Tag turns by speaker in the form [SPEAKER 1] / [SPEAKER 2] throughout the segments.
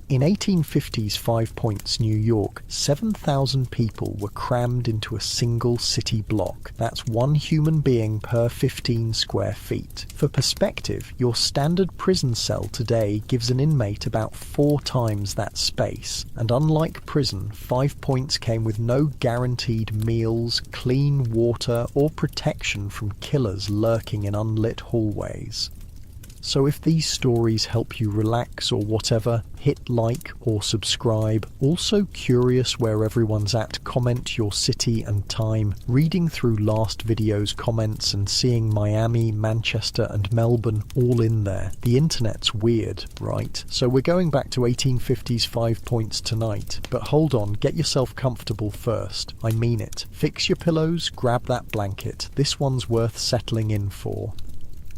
[SPEAKER 1] In 1850's Five Points, New York, 7,000 people were crammed into a single city block. That's one human being per 15 square feet. For perspective, your standard prison cell today gives an inmate about 4 times that space. And unlike prison, Five Points came with no guaranteed meals, clean water, or protection from killers lurking in unlit hallways. So if these stories help you relax or whatever, hit like or subscribe. Also curious where everyone's at, comment your city and time. Reading through last video's comments and seeing Miami, Manchester and Melbourne all in there. The internet's weird, right? So we're going back to 1850's Five Points tonight. But hold on, get yourself comfortable first. I mean it. Fix your pillows, grab that blanket. This one's worth settling in for.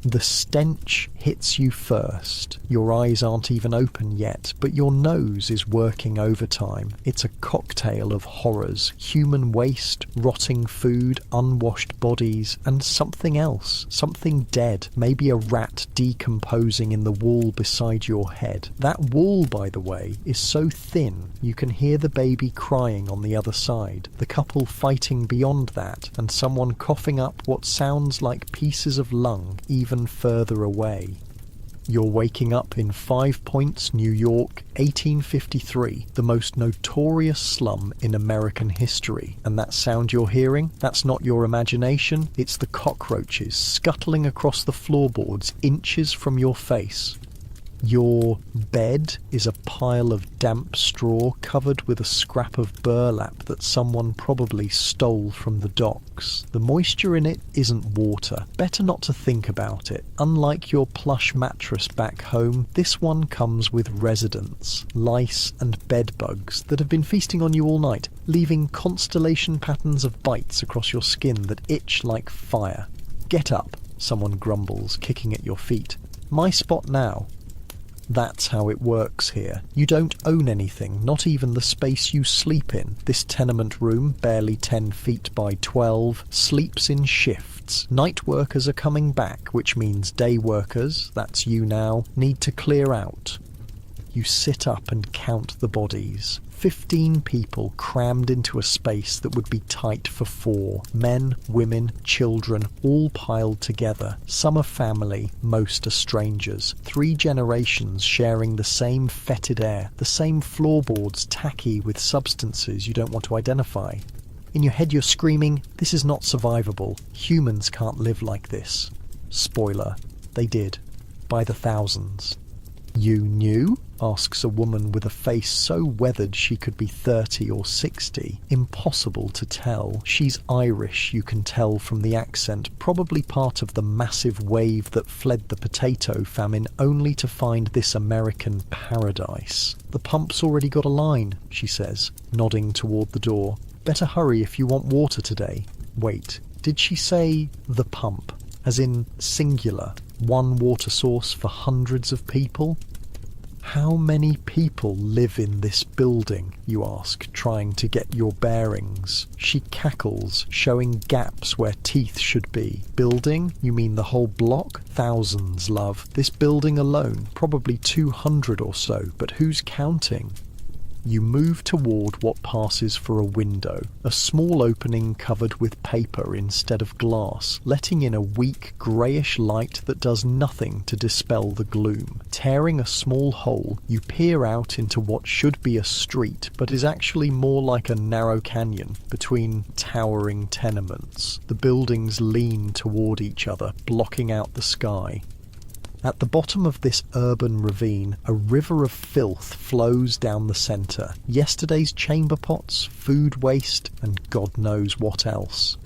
[SPEAKER 1] The stench hits you first. Your eyes aren't even open yet, but your nose is working overtime. It's a cocktail of horrors: human waste, rotting food, unwashed bodies, and something else. Something dead. Maybe a rat decomposing in the wall beside your head. That wall, by the way, is so thin you can hear the baby crying on the other side, the couple fighting beyond that, and someone coughing up what sounds like pieces of lung even further away. You're waking up in Five Points, New York, 1853, the most notorious slum in American history. And that sound you're hearing, that's not your imagination, it's the cockroaches scuttling across the floorboards inches from your face. Your bed is a pile of damp straw covered with a scrap of burlap that someone probably stole from the docks. The moisture in it isn't water. Better not to think about it. Unlike your plush mattress back home, this one comes with residents, lice and bed bugs that have been feasting on you all night, leaving constellation patterns of bites across your skin that itch like fire. Get up, someone grumbles, kicking at your feet. My spot now. That's how it works here. You don't own anything, not even the space you sleep in. This tenement room, barely 10 feet by 12, sleeps in shifts. Night workers are coming back, which means day workers, that's you now, need to clear out. You sit up and count the bodies. 15 people crammed into a space that would be tight for 4. Men, women, children, all piled together. Some are family, most are strangers. 3 generations sharing the same fetid air, the same floorboards tacky with substances you don't want to identify. In your head you're screaming, this is not survivable. Humans can't live like this. Spoiler, they did. By the thousands. You knew? Asks a woman with a face so weathered she could be 30 or 60. Impossible to tell. She's Irish, you can tell from the accent, probably part of the massive wave that fled the potato famine only to find this American paradise. The pump's already got a line, she says, nodding toward the door. Better hurry if you want water today. Wait, did she say the pump? As in singular, one water source for hundreds of people? How many people live in this building, you ask, trying to get your bearings. She cackles, showing gaps where teeth should be. Building? You mean the whole block? Thousands, love. This building alone, probably 200 or so, but who's counting? You move toward what passes for a window, a small opening covered with paper instead of glass, letting in a weak greyish light that does nothing to dispel the gloom. Tearing a small hole, you peer out into what should be a street, but is actually more like a narrow canyon between towering tenements. The buildings lean toward each other, blocking out the sky. At the bottom of this urban ravine, a river of filth flows down the centre. Yesterday's chamber pots, food waste, and God knows what else.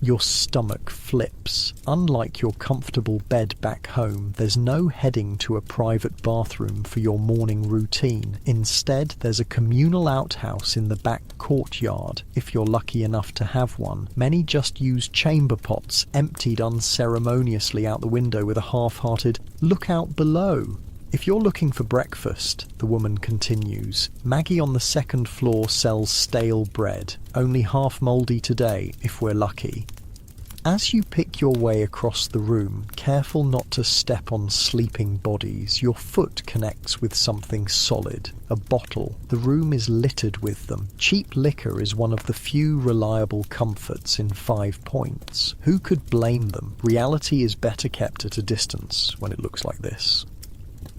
[SPEAKER 1] Your stomach flips. Unlike your comfortable bed back home, there's no heading to a private bathroom for your morning routine. Instead, there's a communal outhouse in the back courtyard, if you're lucky enough to have one. Many just use chamber pots, emptied unceremoniously out the window with a half-hearted, "Look out below." If you're looking for breakfast, the woman continues, Maggie on the second floor sells stale bread, only half mouldy today, if we're lucky. As you pick your way across the room, careful not to step on sleeping bodies, your foot connects with something solid. A bottle. The room is littered with them. Cheap liquor is one of the few reliable comforts in 5 Points. Who could blame them? Reality is better kept at a distance when it looks like this.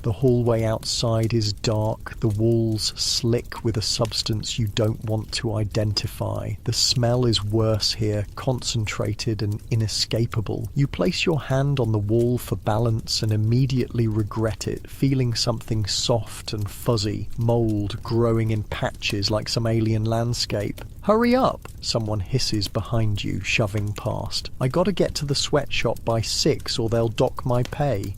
[SPEAKER 1] The hallway outside is dark, the walls slick with a substance you don't want to identify. The smell is worse here, concentrated and inescapable. You place your hand on the wall for balance and immediately regret it, feeling something soft and fuzzy, mold growing in patches like some alien landscape. "Hurry up!" someone hisses behind you, shoving past. "I gotta get to the sweatshop by 6 or they'll dock my pay."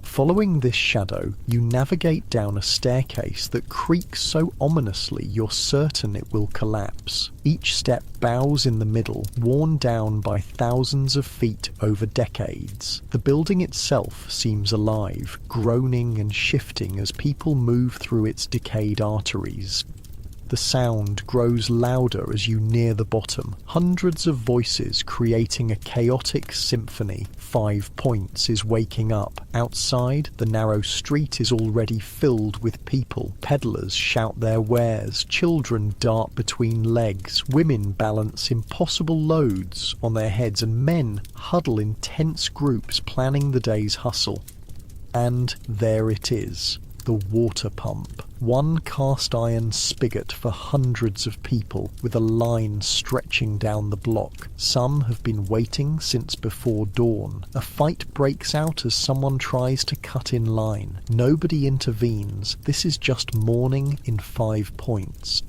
[SPEAKER 1] Following this shadow, you navigate down a staircase that creaks so ominously you're certain it will collapse. Each step bows in the middle, worn down by thousands of feet over decades. The building itself seems alive, groaning and shifting as people move through its decayed arteries. The sound grows louder as you near the bottom, hundreds of voices creating a chaotic symphony. 5 Points is waking up. Outside, the narrow street is already filled with people. Peddlers shout their wares, children dart between legs, women balance impossible loads on their heads, and men huddle in tense groups planning the day's hustle. And there it is. The water pump. One cast iron spigot for hundreds of people, with a line stretching down the block. Some have been waiting since before dawn. A fight breaks out as someone tries to cut in line. Nobody intervenes. This is just morning in 5 Points.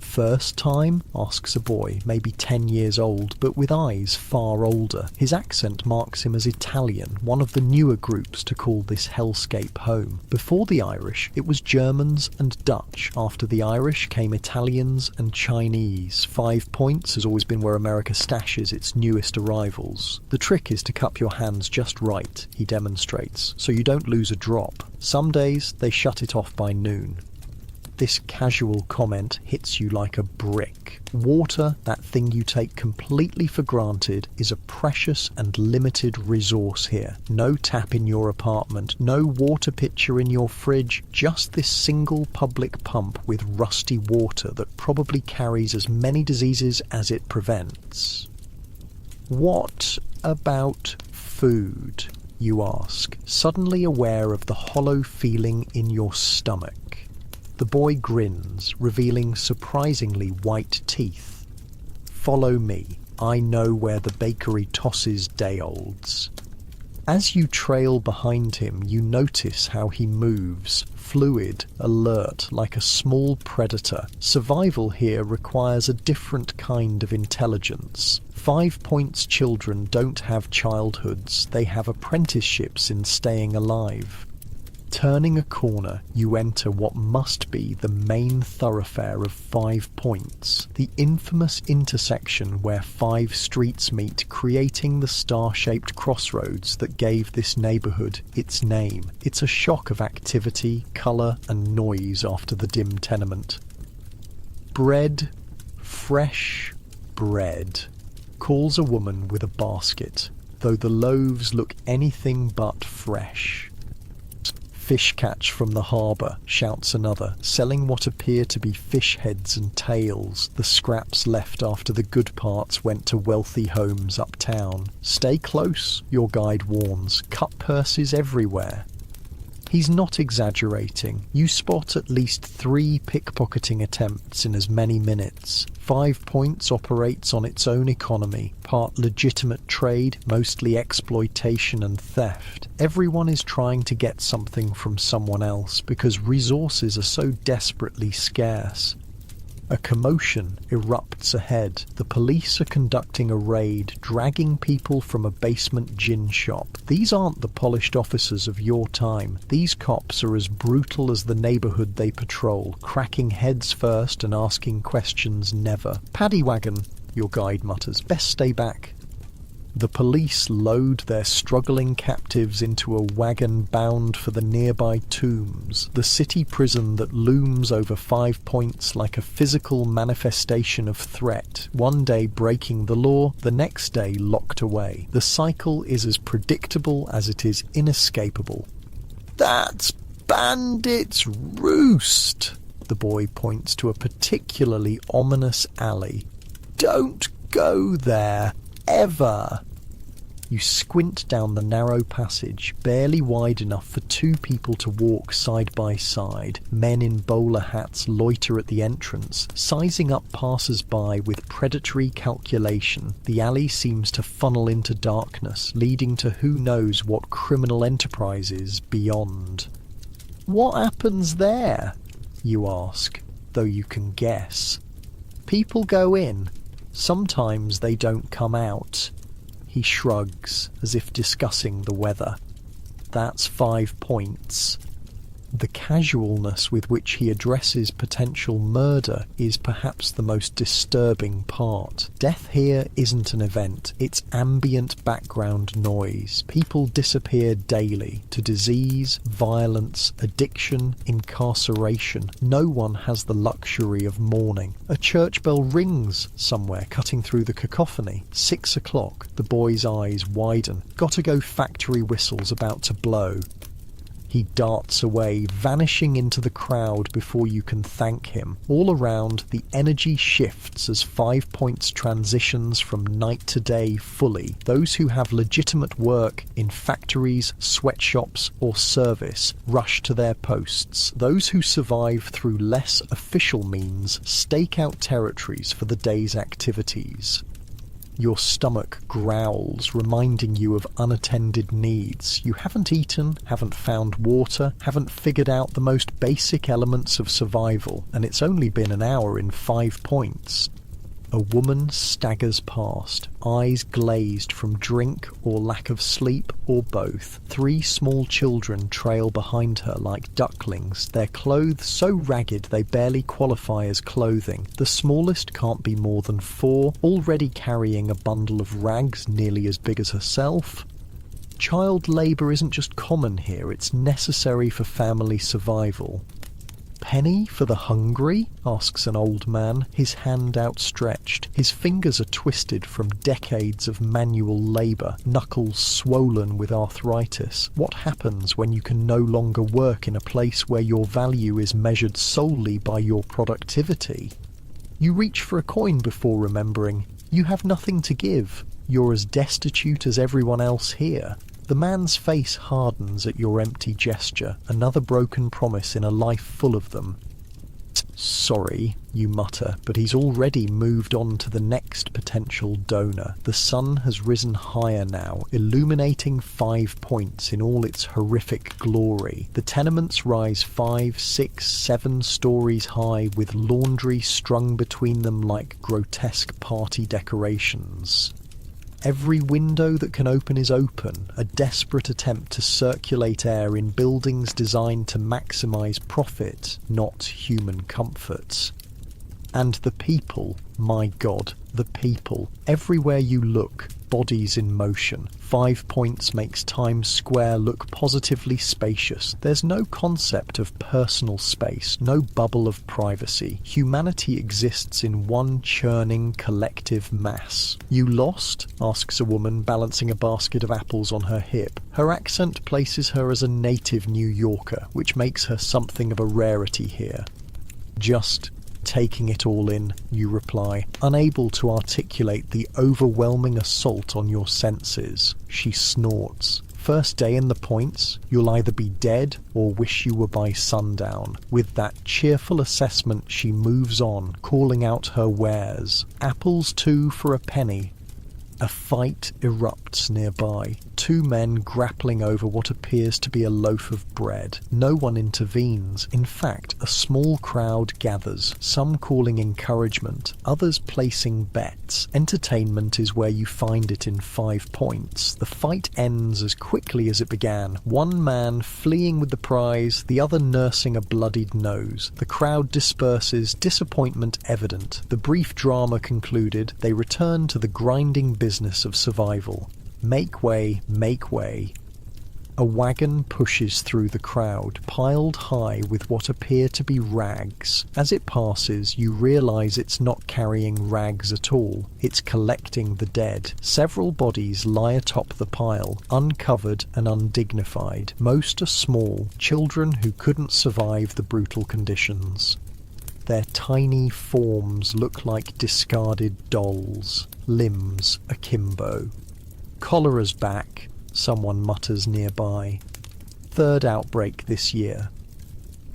[SPEAKER 1] "First time?" asks a boy, maybe 10 years old, but with eyes far older. His accent marks him as Italian, one of the newer groups to call this hellscape home. Before the Irish, it was Germans and Dutch. After the Irish came Italians and Chinese. 5 Points has always been where America stashes its newest arrivals. The trick is to cup your hands just right, he demonstrates, so you don't lose a drop. Some days, they shut it off by noon. This casual comment hits you like a brick. Water, that thing you take completely for granted, is a precious and limited resource here. No tap in your apartment, no water pitcher in your fridge, just this single public pump with rusty water that probably carries as many diseases as it prevents. What about food? You ask, suddenly aware of the hollow feeling in your stomach. The boy grins, revealing surprisingly white teeth. "Follow me. I know where the bakery tosses day-olds." As you trail behind him, you notice how he moves, fluid, alert, like a small predator. Survival here requires a different kind of intelligence. 5 Points children don't have childhoods, they have apprenticeships in staying alive. Turning a corner, you enter what must be the main thoroughfare of 5 Points, the infamous intersection where 5 streets meet, creating the star-shaped crossroads that gave this neighbourhood its name. It's a shock of activity, colour and noise after the dim tenement. "Bread, fresh bread," calls a woman with a basket, though the loaves look anything but fresh. "Fish catch from the harbour," shouts another, selling what appear to be fish heads and tails, the scraps left after the good parts went to wealthy homes uptown. "Stay close," your guide warns, "cut purses everywhere." He's not exaggerating. You spot at least 3 pickpocketing attempts in as many minutes. 5 Points operates on its own economy, part legitimate trade, mostly exploitation and theft. Everyone is trying to get something from someone else because resources are so desperately scarce. A commotion erupts ahead. The police are conducting a raid, dragging people from a basement gin shop. These aren't the polished officers of your time. These cops are as brutal as the neighbourhood they patrol, cracking heads first and asking questions never. "Paddy wagon," your guide mutters. "Best stay back." The police load their struggling captives into a wagon bound for the nearby tombs, the city prison that looms over 5 Points like a physical manifestation of threat, one day breaking the law, the next day locked away. The cycle is as predictable as it is inescapable. "That's Bandit's Roost!" The boy points to a particularly ominous alley. "Don't go there, ever!" You squint down the narrow passage, barely wide enough for two people to walk side by side. Men in bowler hats loiter at the entrance, sizing up passers-by with predatory calculation. The alley seems to funnel into darkness, leading to who knows what criminal enterprises beyond. "What happens there?" you ask, though you can guess. "People go in. Sometimes they don't come out." He shrugs, as if discussing the weather. "That's 5 Points." The casualness with which he addresses potential murder is perhaps the most disturbing part. Death here isn't an event, it's ambient background noise. People disappear daily to disease, violence, addiction, incarceration. No one has the luxury of mourning. A church bell rings somewhere, cutting through the cacophony. 6 o'clock. The boy's eyes widen. Gotta go, factory whistles about to blow. He darts away, vanishing into the crowd before you can thank him. All around, the energy shifts as 5 Points transitions from night to day fully. Those who have legitimate work in factories, sweatshops, or service rush to their posts. Those who survive through less official means stake out territories for the day's activities. Your stomach growls, reminding you of unattended needs. You haven't eaten, haven't found water, haven't figured out the most basic elements of survival, and it's only been an hour in 5 Points. A woman staggers past, eyes glazed from drink or lack of sleep or both. 3 small children trail behind her like ducklings, their clothes so ragged they barely qualify as clothing. The smallest can't be more than 4, already carrying a bundle of rags nearly as big as herself. Child labour isn't just common here, it's necessary for family survival. "Penny for the hungry?" asks an old man, his hand outstretched. His fingers are twisted from decades of manual labour, knuckles swollen with arthritis. What happens when you can no longer work in a place where your value is measured solely by your productivity? You reach for a coin before remembering. You have nothing to give. You're as destitute as everyone else here. The man's face hardens at your empty gesture, another broken promise in a life full of them. "Sorry," you mutter, but he's already moved on to the next potential donor. The sun has risen higher now, illuminating 5 Points in all its horrific glory. The tenements rise 5, 6, 7 stories high, with laundry strung between them like grotesque party decorations. Every window that can open is open, a desperate attempt to circulate air in buildings designed to maximize profit, not human comfort. And the people, my God, the people. Everywhere you look, bodies in motion. 5 Points makes Times Square look positively spacious. There's no concept of personal space, no bubble of privacy. Humanity exists in one churning collective mass. "You lost?" asks a woman, balancing a basket of apples on her hip. Her accent places her as a native New Yorker, which makes her something of a rarity here. "Just taking it all in," you reply, unable to articulate the overwhelming assault on your senses. She snorts. "First day in the Points, you'll either be dead or wish you were by sundown." With that cheerful assessment, she moves on, calling out her wares. "Apples 2 for a penny." A fight erupts nearby, 2 men grappling over what appears to be a loaf of bread. No one intervenes. In fact, a small crowd gathers, some calling encouragement, others placing bets. Entertainment is where you find it in 5 Points. The fight ends as quickly as it began, one man fleeing with the prize, the other nursing a bloodied nose. The crowd disperses, disappointment evident. The brief drama concluded, they return to the grinding business business of survival. Make way, make way. A wagon pushes through the crowd, piled high with what appear to be rags. As it passes, you realise it's not carrying rags at all. It's collecting the dead. Several bodies lie atop the pile, uncovered and undignified. Most are small, children who couldn't survive the brutal conditions. Their tiny forms look like discarded dolls, limbs akimbo. Cholera's back, someone mutters nearby. Third outbreak this year.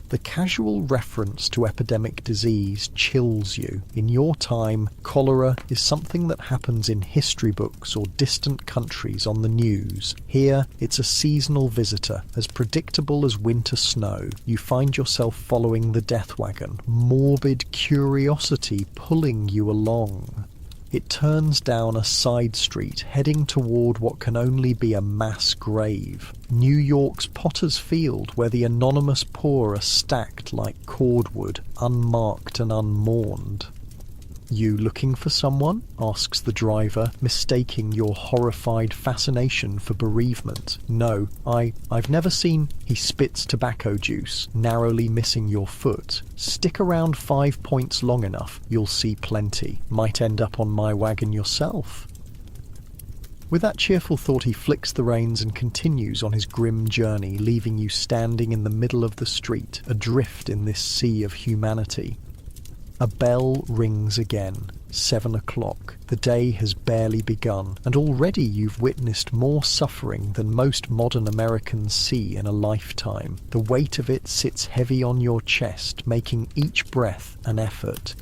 [SPEAKER 1] The casual reference to epidemic disease chills you. In your time, cholera is something that happens in history books or distant countries on the news. Here, it's a seasonal visitor, as predictable as winter snow. You find yourself following the death wagon, morbid curiosity pulling you along. It turns down a side street, heading toward what can only be a mass grave. New York's Potter's Field, where the anonymous poor are stacked like cordwood, unmarked and unmourned. "You looking for someone?" asks the driver, mistaking your horrified fascination for bereavement. "No, I've never seen..." He spits tobacco juice, narrowly missing your foot. "Stick around 5 points long enough, you'll see plenty. Might end up on my wagon yourself." With that cheerful thought, he flicks the reins and continues on his grim journey, leaving you standing in the middle of the street, adrift in this sea of humanity. A bell rings again. 7 o'clock. The day has barely begun, and already you've witnessed more suffering than most modern Americans see in a lifetime. The weight of it sits heavy on your chest, making each breath an effort.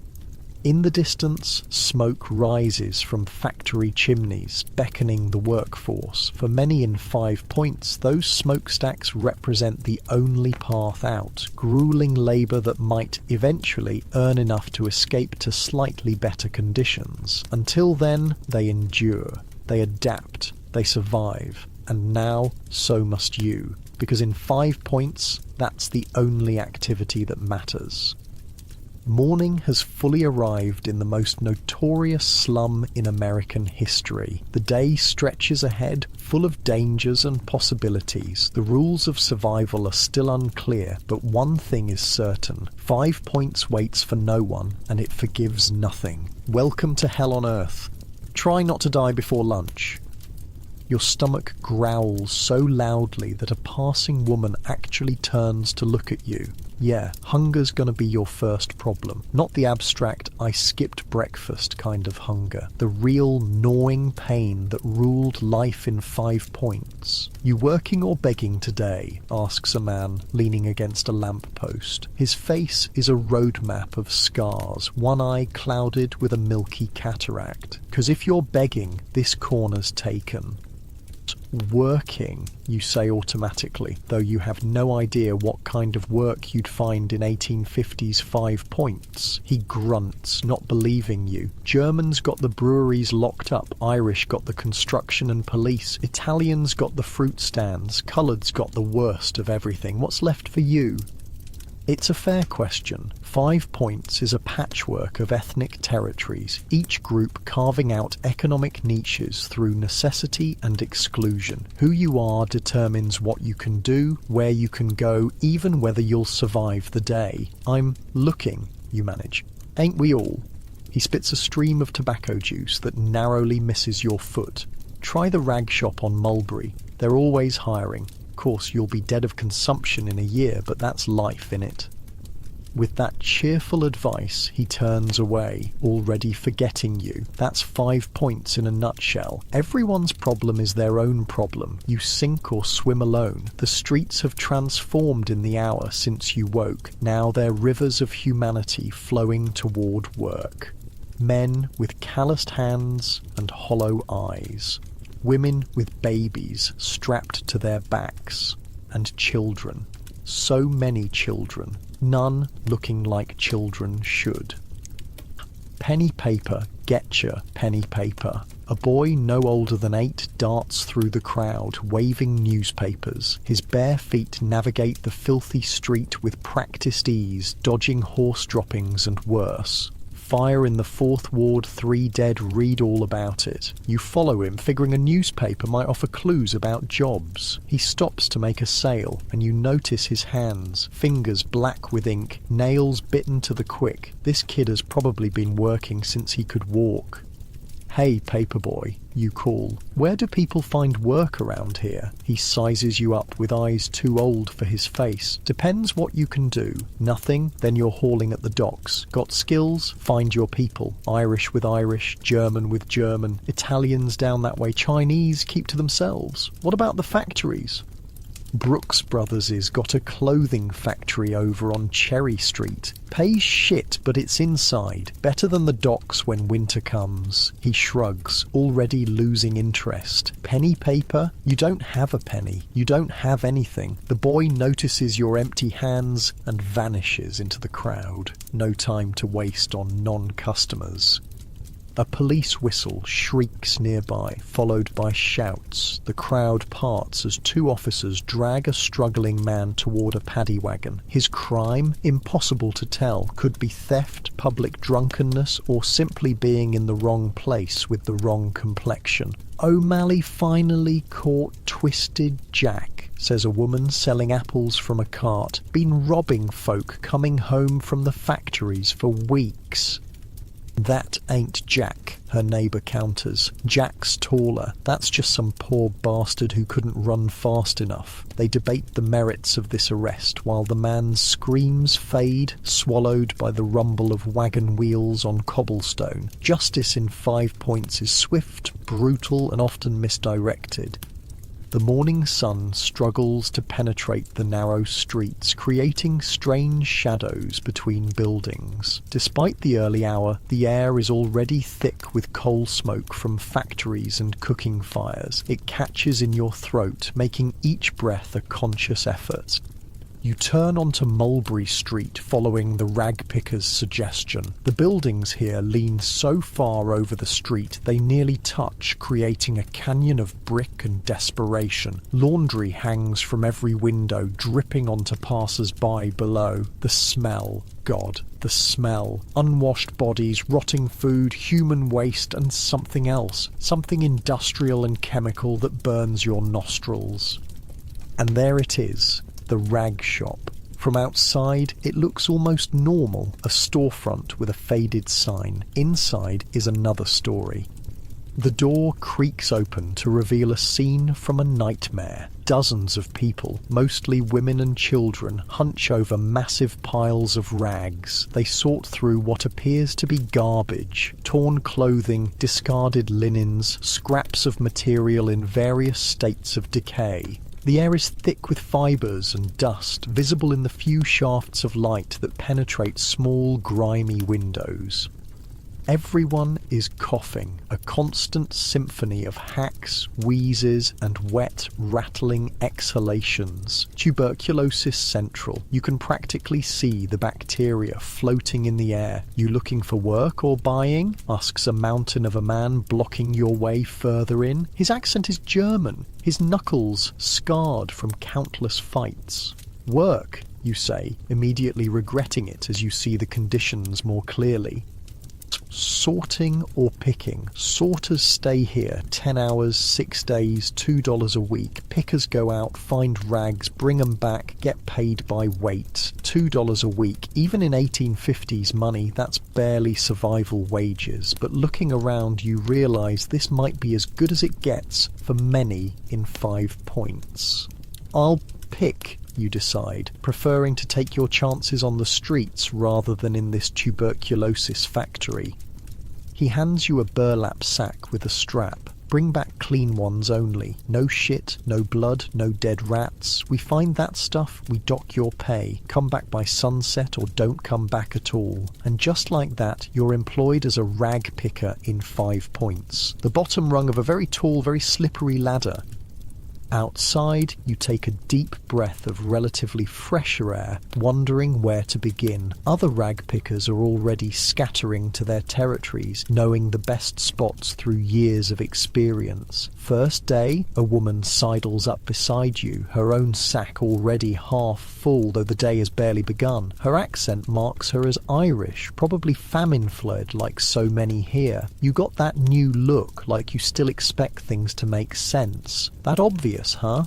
[SPEAKER 1] In the distance, smoke rises from factory chimneys, beckoning the workforce. For many in 5 Points, those smokestacks represent the only path out, grueling labour that might eventually earn enough to escape to slightly better conditions. Until then, they endure, they adapt, they survive, and now so must you, because in 5 Points, that's the only activity that matters. Morning has fully arrived in the most notorious slum in American history. The day stretches ahead, full of dangers and possibilities. The rules of survival are still unclear, but one thing is certain. 5 Points waits for no one, and it forgives nothing. Welcome to hell on earth. Try not to die before lunch. Your stomach growls so loudly that a passing woman actually turns to look at you. Yeah, hunger's gonna be your first problem. Not the abstract, I skipped breakfast kind of hunger. The real gnawing pain that ruled life in 5 Points. "You working or begging today?" asks a man, leaning against a lamppost. His face is a roadmap of scars, one eye clouded with a milky cataract. "'Cause if you're begging, this corner's taken." "Working," you say automatically, though you have no idea what kind of work you'd find in 1850s 5 Points. He grunts, not believing you. Germans got the breweries locked up, Irish got the construction and police, Italians got the fruit stands, coloured's got the worst of everything. What's left for you? It's a fair question. 5 Points is a patchwork of ethnic territories, each group carving out economic niches through necessity and exclusion. Who you are determines what you can do, where you can go, even whether you'll survive the day. "I'm looking," you manage. "Ain't we all?" He spits a stream of tobacco juice that narrowly misses your foot. "Try the rag shop on Mulberry. They're always hiring. Course you'll be dead of consumption in a year, but that's life, innit?" With that cheerful advice, he turns away, already forgetting you. That's 5 Points in a nutshell. Everyone's problem is their own problem. You sink or swim alone. The streets have transformed in the hour since you woke. Now they're rivers of humanity flowing toward work. Men with calloused hands and hollow eyes. Women with babies strapped to their backs, and children. So many children, none looking like children should. Penny paper, getcha, penny paper. A boy no older than 8 darts through the crowd, waving newspapers. His bare feet navigate the filthy street with practiced ease, dodging horse droppings and worse. Fire in the 4th Ward, 3 dead, read all about it. You follow him, figuring a newspaper might offer clues about jobs. He stops to make a sale, and you notice his hands, fingers black with ink, nails bitten to the quick. This kid has probably been working since he could walk. "Hey, paperboy," you call. "Where do people find work around here?" He sizes you up with eyes too old for his face. "Depends what you can do. Nothing? Then you're hauling at the docks. Got skills? Find your people. Irish with Irish, German with German, Italians down that way, Chinese keep to themselves. What about the factories?" Brooks Brothers' got a clothing factory over on Cherry Street. Pays shit, but it's inside. Better than the docks when winter comes. He shrugs, already losing interest. "Penny paper? You don't have a penny. You don't have anything." The boy notices your empty hands and vanishes into the crowd. No time to waste on non-customers. A police whistle shrieks nearby, followed by shouts. The crowd parts as 2 officers drag a struggling man toward a paddy wagon. His crime? Impossible to tell. Could be theft, public drunkenness, or simply being in the wrong place with the wrong complexion. "O'Malley finally caught Twisted Jack," says a woman selling apples from a cart. "Been robbing folk coming home from the factories for weeks." "That ain't Jack," her neighbour counters. "Jack's taller. That's just some poor bastard who couldn't run fast enough." They debate the merits of this arrest while the man's screams fade, swallowed by the rumble of wagon wheels on cobblestone. Justice in 5 Points is swift, brutal, and often misdirected. The morning sun struggles to penetrate the narrow streets, creating strange shadows between buildings. Despite the early hour, the air is already thick with coal smoke from factories and cooking fires. It catches in your throat, making each breath a conscious effort. You turn onto Mulberry Street following the rag picker's suggestion. The buildings here lean so far over the street they nearly touch, creating a canyon of brick and desperation. Laundry hangs from every window, dripping onto passers-by below. The smell. God, the smell. Unwashed bodies, rotting food, human waste, and something else. Something industrial and chemical that burns your nostrils. And there it is. The rag shop. From outside, it looks almost normal, a storefront with a faded sign. Inside is another story. The door creaks open to reveal a scene from a nightmare. Dozens of people, mostly women and children, hunch over massive piles of rags. They sort through what appears to be garbage, torn clothing, discarded linens, scraps of material in various states of decay. The air is thick with fibres and dust, visible in the few shafts of light that penetrate small, grimy windows. Everyone is coughing, a constant symphony of hacks, wheezes, and wet, rattling exhalations. Tuberculosis central. You can practically see the bacteria floating in the air. "You looking for work or buying?" asks a mountain of a man blocking your way further in. His accent is German, his knuckles scarred from countless fights. "Work," you say, immediately regretting it as you see the conditions more clearly. Sorting or picking. Sorters stay here 10 hours, 6 days, $2 a week. Pickers go out, find rags, bring 'em back, get paid by weight. $2 a week. Even in 1850s money, that's barely survival wages. But looking around, you realise this might be as good as it gets for many in 5 Points. "I'll pick," you decide, preferring to take your chances on the streets rather than in this tuberculosis factory. He hands you a burlap sack with a strap. "Bring back clean ones only. No shit, no blood, no dead rats. We find that stuff, we dock your pay. Come back by sunset or don't come back at all." And just like that, you're employed as a rag picker in 5 Points. The bottom rung of a very tall, very slippery ladder. Outside, you take a deep breath of relatively fresher air, wondering where to begin. Other rag pickers are already scattering to their territories, knowing the best spots through years of experience. First day, a woman sidles up beside you, her own sack already half full, though the day has barely begun. Her accent marks her as Irish, probably famine-fled like so many here. You got that new look, like you still expect things to make sense. That obvious, huh?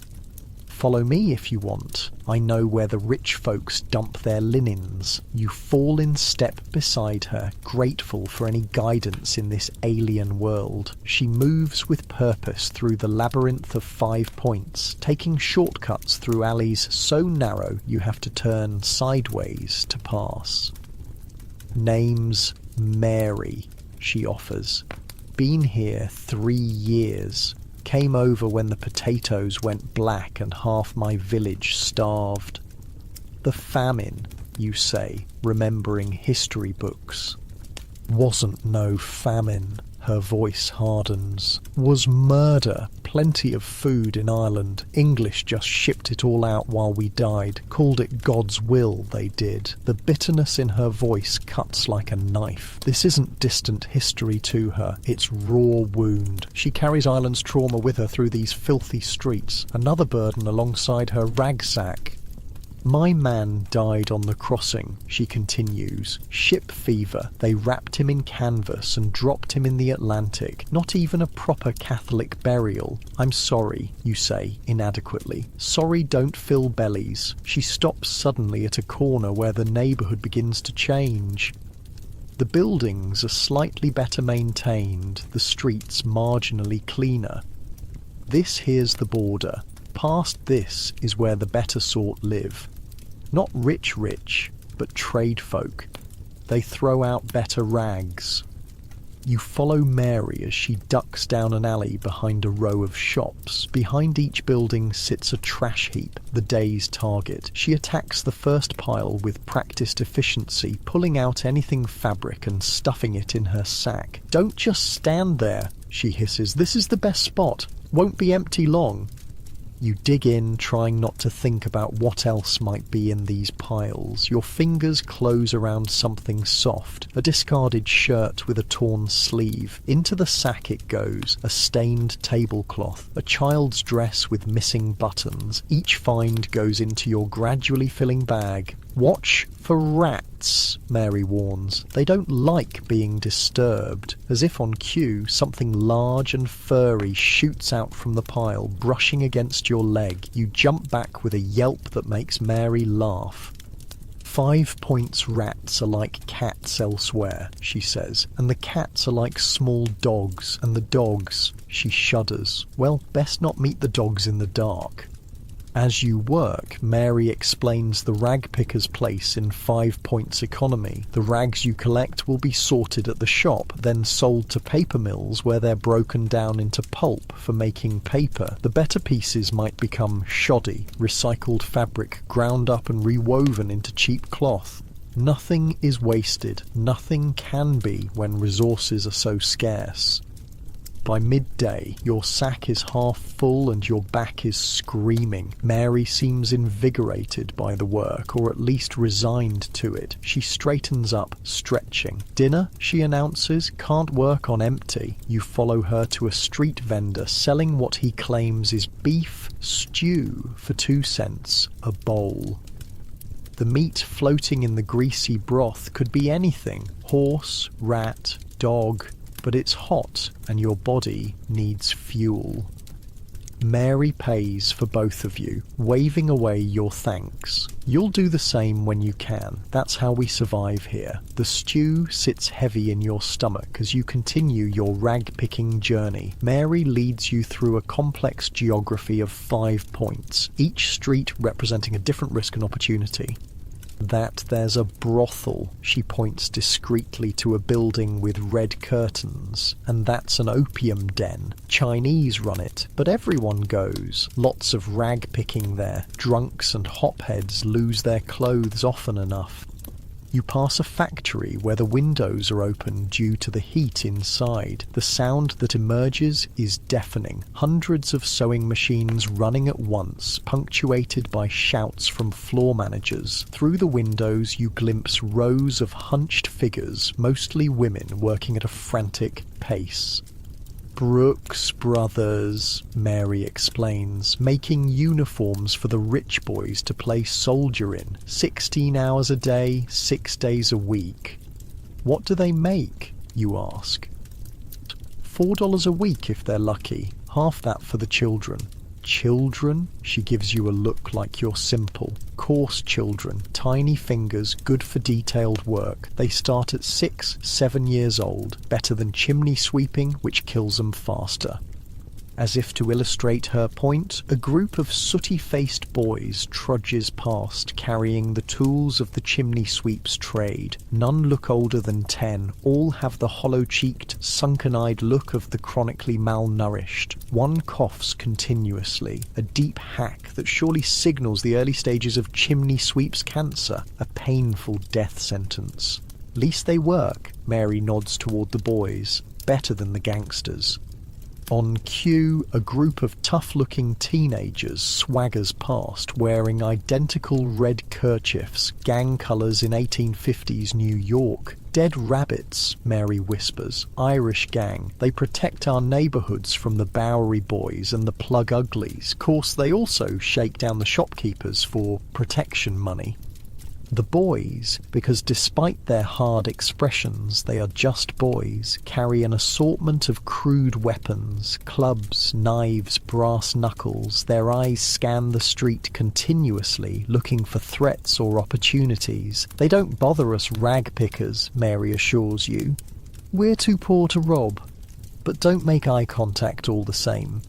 [SPEAKER 1] Follow me if you want. I know where the rich folks dump their linens. You fall in step beside her, grateful for any guidance in this alien world. She moves with purpose through the labyrinth of 5 points, taking shortcuts through alleys so narrow you have to turn sideways to pass. Name's Mary, she offers. Been here 3 years. Came over when the potatoes went black and half my village starved. The famine, you say, remembering history books. Wasn't no famine, her voice hardens. Was murder, plenty of food in Ireland. English just shipped it all out while we died. Called it God's will, they did. The bitterness in her voice cuts like a knife. This isn't distant history to her, it's raw wound. She carries Ireland's trauma with her through these filthy streets, another burden alongside her rag sack. My man died on the crossing, she continues. Ship fever. They wrapped him in canvas and dropped him in the Atlantic. Not even a proper Catholic burial. I'm sorry, you say, inadequately. Sorry don't fill bellies. She stops suddenly at a corner where the neighbourhood begins to change. The buildings are slightly better maintained, the streets marginally cleaner. This here's the border. Past this is where the better sort live. Not rich, but trade folk. They throw out better rags. You follow Mary as she ducks down an alley behind a row of shops. Behind each building sits a trash heap, the day's target. She attacks the first pile with practiced efficiency, pulling out anything fabric and stuffing it in her sack. Don't just stand there, she hisses. This is the best spot. Won't be empty long. You dig in, trying not to think about what else might be in these piles. Your fingers close around something soft, a discarded shirt with a torn sleeve. Into the sack it goes, a stained tablecloth, a child's dress with missing buttons. Each find goes into your gradually filling bag. Watch for rats, Mary warns. They don't like being disturbed. As if on cue, something large and furry shoots out from the pile, brushing against your leg. You jump back with a yelp that makes Mary laugh. 5 points rats are like cats elsewhere, she says, and the cats are like small dogs, and the dogs, she shudders. Well, best not meet the dogs in the dark. As you work, Mary explains the rag picker's place in 5 points economy. The rags you collect will be sorted at the shop, then sold to paper mills where they're broken down into pulp for making paper. The better pieces might become shoddy, recycled fabric ground up and rewoven into cheap cloth. Nothing is wasted, nothing can be when resources are so scarce. By midday, your sack is half full and your back is screaming. Mary seems invigorated by the work, or at least resigned to it. She straightens up, stretching. Dinner, she announces, can't work on empty. You follow her to a street vendor selling what he claims is beef stew for 2 cents a bowl. The meat floating in the greasy broth could be anything: horse, rat, dog. But it's hot and your body needs fuel. Mary pays for both of you, waving away your thanks. You'll do the same when you can. That's how we survive here. The stew sits heavy in your stomach as you continue your rag-picking journey. Mary leads you through a complex geography of 5 points, each street representing a different risk and opportunity. That there's a brothel, she points discreetly to a building with red curtains, and that's an opium den. Chinese run it, but everyone goes. Lots of rag picking there. Drunks and hopheads lose their clothes often enough. You pass a factory where the windows are open due to the heat inside. The sound that emerges is deafening. Hundreds of sewing machines running at once, punctuated by shouts from floor managers. Through the windows you glimpse rows of hunched figures, mostly women working at a frantic pace. Brooks Brothers, Mary explains, making uniforms for the rich boys to play soldier in, 16 hours a day, 6 days a week. What do they make, you ask? $4 a week if they're lucky, half that for the children. Children? She gives you a look like you're simple. Coarse children, tiny fingers, good for detailed work. They start at 6, 7 years old, better than chimney sweeping, which kills them faster. As if to illustrate her point, a group of sooty-faced boys trudges past, carrying the tools of the chimney sweep's trade. None look older than 10, all have the hollow-cheeked, sunken-eyed look of the chronically malnourished. One coughs continuously, a deep hack that surely signals the early stages of chimney sweep's cancer, a painful death sentence. Least they work, Mary nods toward the boys, better than the gangsters. On cue, a group of tough-looking teenagers swaggers past wearing identical red kerchiefs, gang colours in 1850s New York. Dead rabbits, Mary whispers. Irish gang. They protect our neighbourhoods from the Bowery boys and the plug uglies. Course, they also shake down the shopkeepers for protection money. The boys, because despite their hard expressions, they are just boys, carry an assortment of crude weapons, clubs, knives, brass knuckles. Their eyes scan the street continuously, looking for threats or opportunities. They don't bother us rag pickers, Mary assures you. We're too poor to rob, but don't make eye contact all the same.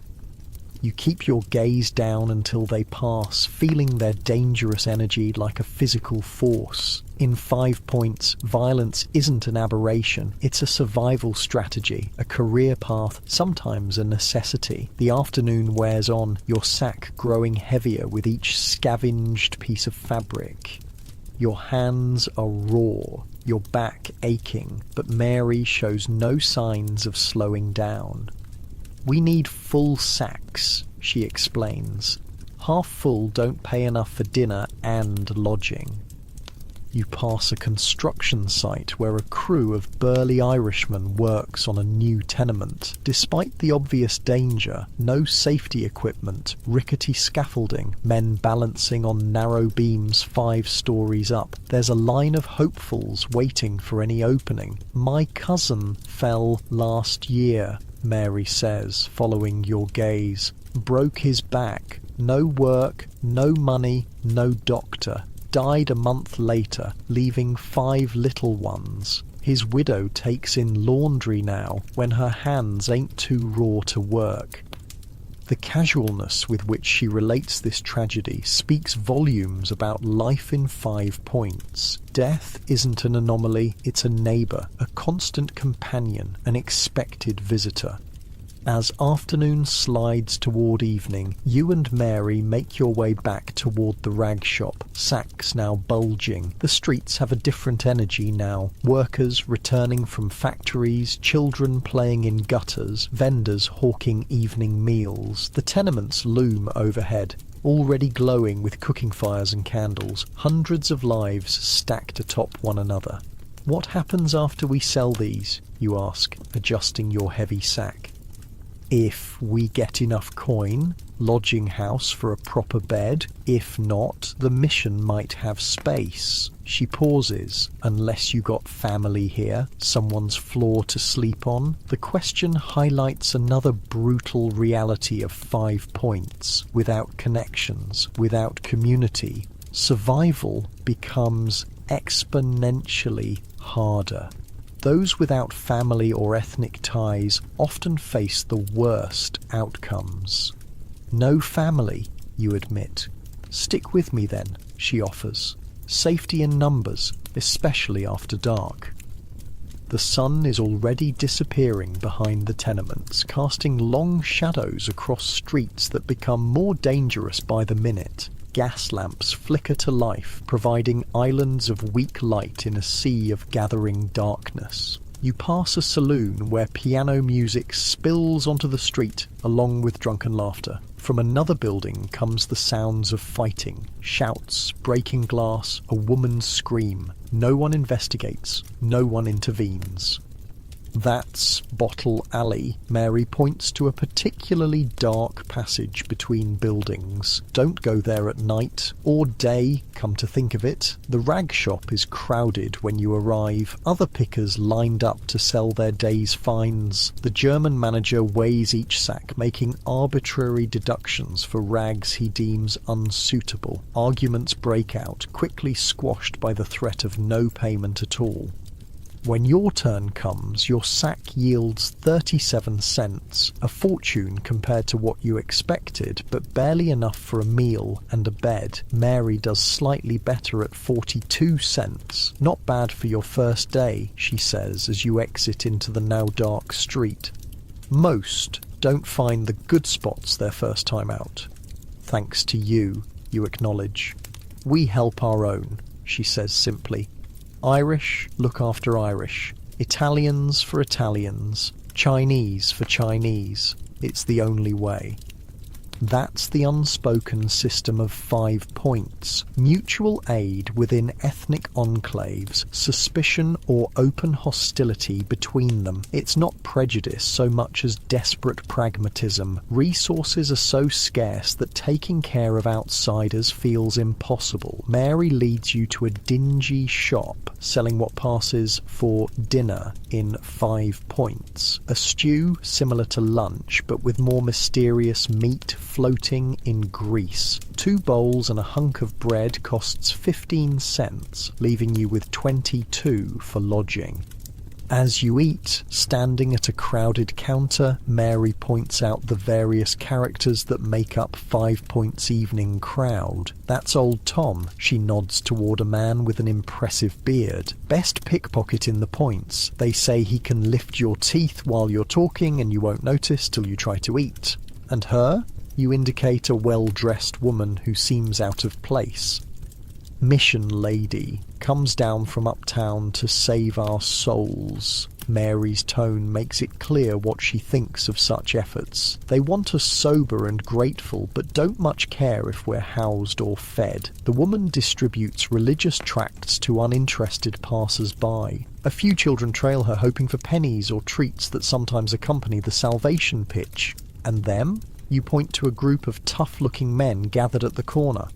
[SPEAKER 1] You keep your gaze down until they pass, feeling their dangerous energy like a physical force. In 5 Points, violence isn't an aberration, it's a survival strategy, a career path, sometimes a necessity. The afternoon wears on, your sack growing heavier with each scavenged piece of fabric. Your hands are raw, your back aching, but Mary shows no signs of slowing down. We need full sacks, she explains. Half full don't pay enough for dinner and lodging. You pass a construction site where a crew of burly Irishmen works on a new tenement. Despite the obvious danger, no safety equipment, rickety scaffolding, men balancing on narrow beams 5 stories up. There's a line of hopefuls waiting for any opening. My cousin fell last year, Mary says, following your gaze. Broke his back. No work, no money, no doctor. Died a month later, leaving 5 little ones. His widow takes in laundry now, when her hands ain't too raw to work. The casualness with which she relates this tragedy speaks volumes about life in 5 Points. Death isn't an anomaly, it's a neighbour, a constant companion, an expected visitor. As afternoon slides toward evening, you and Mary make your way back toward the rag shop, sacks now bulging. The streets have a different energy now. Workers returning from factories, children playing in gutters, vendors hawking evening meals. The tenements loom overhead, already glowing with cooking fires and candles, hundreds of lives stacked atop one another. What happens after we sell these, you ask, adjusting your heavy sack. If we get enough coin, lodging house for a proper bed. If not, the mission might have space. She pauses. Unless you got family here, someone's floor to sleep on. The question highlights another brutal reality of 5 Points. Without connections, without community, survival becomes exponentially harder. Those without family or ethnic ties often face the worst outcomes. No family, you admit. Stick with me then, she offers. Safety in numbers, especially after dark. The sun is already disappearing behind the tenements, casting long shadows across streets that become more dangerous by the minute. gas lamps flicker to life, providing islands of weak light in a sea of gathering darkness. You pass a saloon where piano music spills onto the street along with drunken laughter. From another building comes the sounds of fighting, shouts, breaking glass, a woman's scream. No one investigates, no one intervenes. That's Bottle Alley. Mary points to a particularly dark passage between buildings. Don't go there at night or day, come to think of it. The rag shop is crowded when you arrive. Other pickers lined up to sell their day's finds. The German manager weighs each sack, making arbitrary deductions for rags he deems unsuitable. Arguments break out, quickly squashed by the threat of no payment at all. When your turn comes, your sack yields 37 cents, a fortune compared to what you expected, but barely enough for a meal and a bed. Mary does slightly better at 42 cents. Not bad for your first day, she says as you exit into the now dark street. Most don't find the good spots their first time out. Thanks to you, you acknowledge. We help our own, she says simply. Irish look after Irish, Italians for Italians, Chinese for Chinese. It's the only way. That's the unspoken system of 5 points. Mutual aid within ethnic enclaves, suspicion or open hostility between them. It's not prejudice so much as desperate pragmatism. Resources are so scarce that taking care of outsiders feels impossible. Mary leads you to a dingy shop selling what passes for dinner in 5 points. A stew similar to lunch, but with more mysterious meat floating in grease. 2 bowls and a hunk of bread costs 15 cents, leaving you with 22 for lodging. As you eat, standing at a crowded counter, Mary points out the various characters that make up 5 Points' evening crowd. That's old Tom. She nods toward a man with an impressive beard. Best pickpocket in the points. They say he can lift your teeth while you're talking and you won't notice till you try to eat. And her? You indicate a well-dressed woman who seems out of place. Mission lady comes down from uptown to save our souls. Mary's tone makes it clear what she thinks of such efforts. They want us sober and grateful, but don't much care if we're housed or fed. The woman distributes religious tracts to uninterested passers-by. A few children trail her, hoping for pennies or treats that sometimes accompany the salvation pitch. And them? You point to a group of tough-looking men gathered at the corner.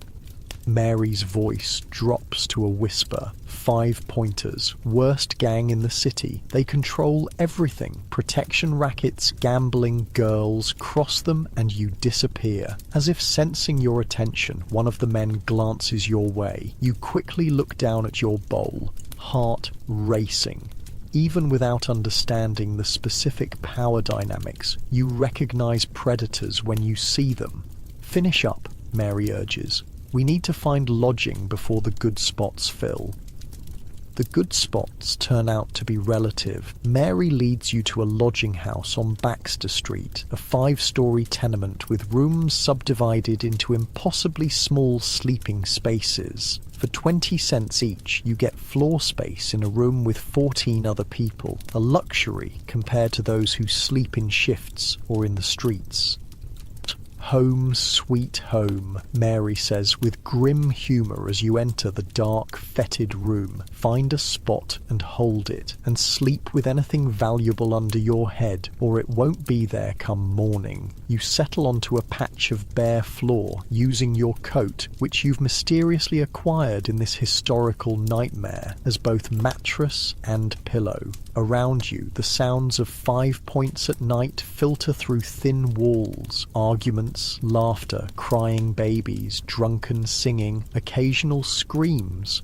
[SPEAKER 1] Mary's voice drops to a whisper. 5 Pointers, worst gang in the city. They control everything. Protection rackets, gambling, girls. Cross them and you disappear. As if sensing your attention, one of the men glances your way. You quickly look down at your bowl, heart racing. Even without understanding the specific power dynamics, you recognize predators when you see them. Finish up, Mary urges. We need to find lodging before the good spots fill. The good spots turn out to be relative. Mary leads you to a lodging house on Baxter Street, a 5-story tenement with rooms subdivided into impossibly small sleeping spaces. For 20 cents each, you get floor space in a room with 14 other people, a luxury compared to those who sleep in shifts or in the streets. Home sweet home, Mary says with grim humour as you enter the dark, fetid room. Find a spot and hold it, and sleep with anything valuable under your head, or it won't be there come morning. You settle onto a patch of bare floor, using your coat, which you've mysteriously acquired in this historical nightmare, as both mattress and pillow. Around you, the sounds of 5 Points at night filter through thin walls. Arguments, laughter, crying babies, drunken singing, occasional screams.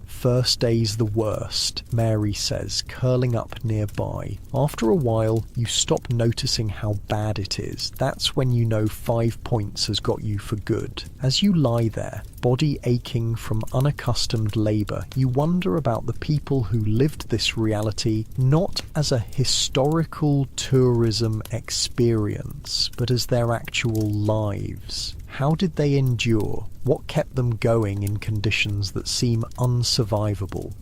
[SPEAKER 1] First day's the worst, Mary says, curling up nearby. After a while, you stop noticing how bad it is. That's when you know 5 Points has got you for good. As you lie there, body aching from unaccustomed labour, you wonder about the people who lived this reality not as a historical tourism experience, but as their actual lives. How did they endure? What kept them going in conditions that seem unsurvivable?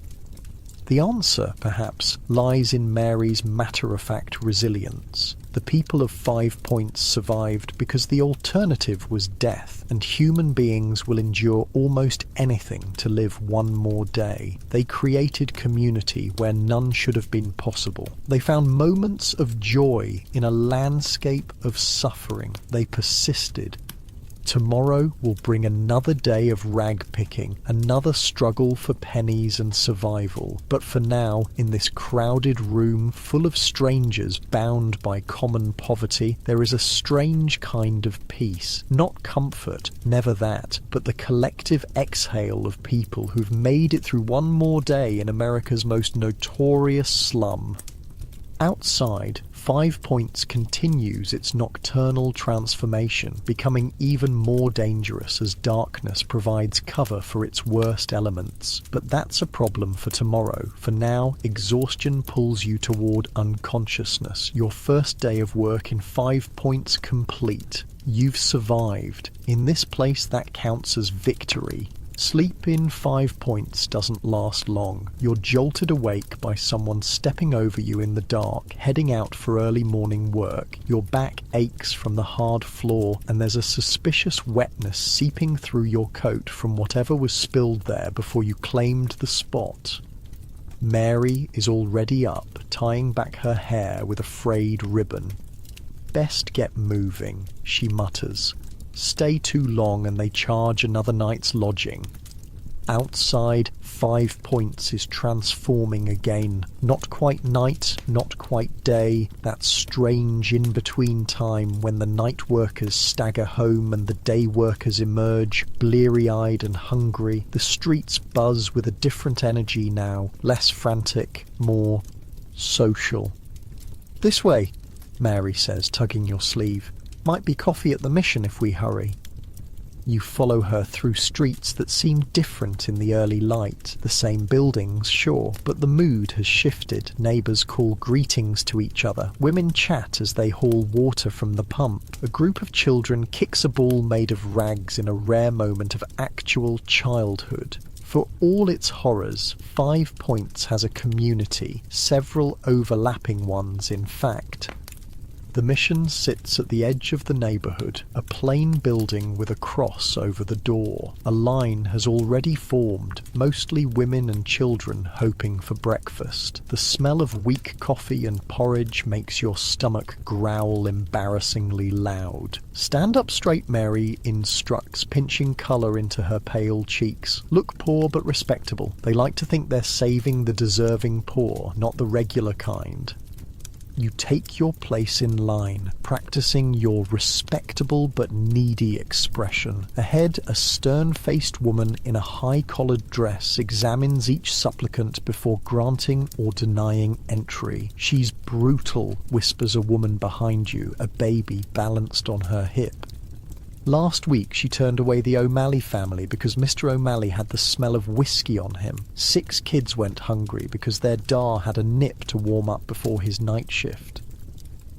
[SPEAKER 1] The answer, perhaps, lies in Mary's matter-of-fact resilience. The people of 5 Points survived because the alternative was death, and human beings will endure almost anything to live one more day. They created community where none should have been possible. They found moments of joy in a landscape of suffering. They persisted. Tomorrow will bring another day of rag picking, another struggle for pennies and survival. But for now, in this crowded room full of strangers bound by common poverty, there is a strange kind of peace. Not comfort, never that, but the collective exhale of people who've made it through one more day in America's most notorious slum. Outside, 5 Points continues its nocturnal transformation, becoming even more dangerous as darkness provides cover for its worst elements. But that's a problem for tomorrow. For now, exhaustion pulls you toward unconsciousness. Your first day of work in 5 Points complete. You've survived. In this place, that counts as victory. Sleep in 5 Points doesn't last long. You're jolted awake by someone stepping over you in the dark, heading out for early morning work. Your back aches from the hard floor, and there's a suspicious wetness seeping through your coat from whatever was spilled there before you claimed the spot. Mary is already up, tying back her hair with a frayed ribbon. "Best get moving," she mutters. Stay too long and they charge another night's lodging. Outside, 5 Points is transforming again. Not quite night, not quite day, that strange in-between time when the night workers stagger home and the day workers emerge, bleary-eyed and hungry. The streets buzz with a different energy now, less frantic, more social. "This way," Mary says, tugging your sleeve. "Might be coffee at the mission if we hurry." You follow her through streets that seem different in the early light. The same buildings, sure, but the mood has shifted. Neighbours call greetings to each other. Women chat as they haul water from the pump. A group of children kicks a ball made of rags in a rare moment of actual childhood. For all its horrors, 5 Points has a community, several overlapping ones in fact. The mission sits at the edge of the neighbourhood, a plain building with a cross over the door. A line has already formed, mostly women and children hoping for breakfast. The smell of weak coffee and porridge makes your stomach growl embarrassingly loud. "Stand up straight," Mary instructs, pinching colour into her pale cheeks. "Look poor but respectable. They like to think they're saving the deserving poor, not the regular kind." You take your place in line, practicing your respectable but needy expression. Ahead, a stern-faced woman in a high-collared dress examines each supplicant before granting or denying entry. "She's brutal," whispers a woman behind you, a baby balanced on her hip. Last week she turned away the O'Malley family because Mr. O'Malley had the smell of whiskey on him. 6 kids went hungry because their da had a nip to warm up before his night shift.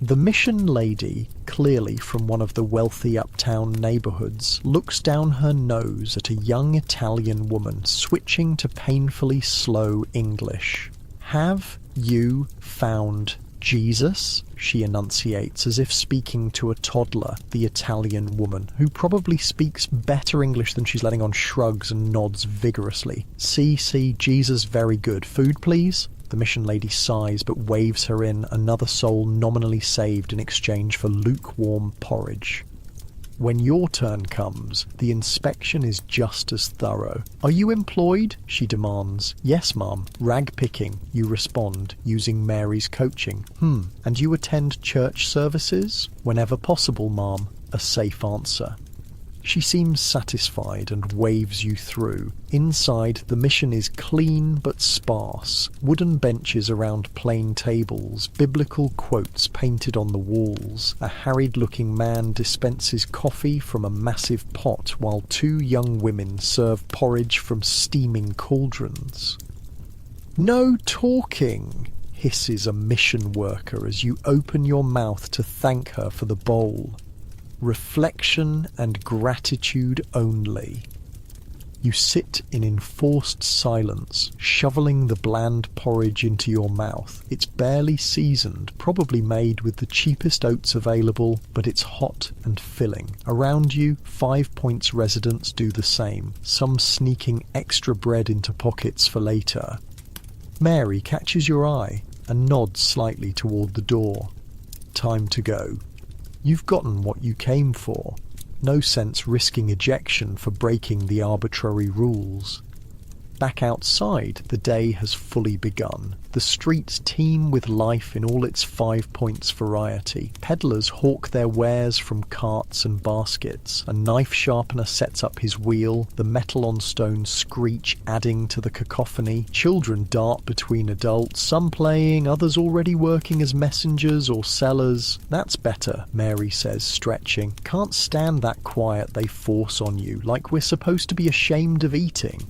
[SPEAKER 1] The mission lady, clearly from one of the wealthy uptown neighbourhoods, looks down her nose at a young Italian woman switching to painfully slow English. "Have you found Jesus?" she enunciates, as if speaking to a toddler, the Italian woman, who probably speaks better English than she's letting on, shrugs and nods vigorously. See, Jesus, very good. Food, please?" The mission lady sighs but waves her in, another soul nominally saved in exchange for lukewarm porridge. When your turn comes, the inspection is just as thorough. "Are you employed?" she demands. "Yes, ma'am. Rag picking," you respond, using Mary's coaching. "And you attend church services?" "Whenever possible, ma'am." A safe answer. She seems satisfied and waves you through. Inside, the mission is clean but sparse. Wooden benches around plain tables, biblical quotes painted on the walls. A harried-looking man dispenses coffee from a massive pot while 2 young women serve porridge from steaming cauldrons. "No talking," hisses a mission worker as you open your mouth to thank her for the bowl. reflection and gratitude only. You sit in enforced silence, shoveling the bland porridge into your mouth. It's barely seasoned, probably made with the cheapest oats available, but it's hot and filling. Around you, 5 Points residents do the same, some sneaking extra bread into pockets for later. Mary catches your eye and nods slightly toward the door. Time to go. You've gotten what you came for. No sense risking ejection for breaking the arbitrary rules. Back outside, the day has fully begun. The streets teem with life in all its 5 Points variety. Peddlers hawk their wares from carts and baskets. A knife sharpener sets up his wheel, the metal on stone screech adding to the cacophony. Children dart between adults, some playing, others already working as messengers or sellers. That's better, Mary says, stretching. Can't stand that quiet they force on you, like we're supposed to be ashamed of eating.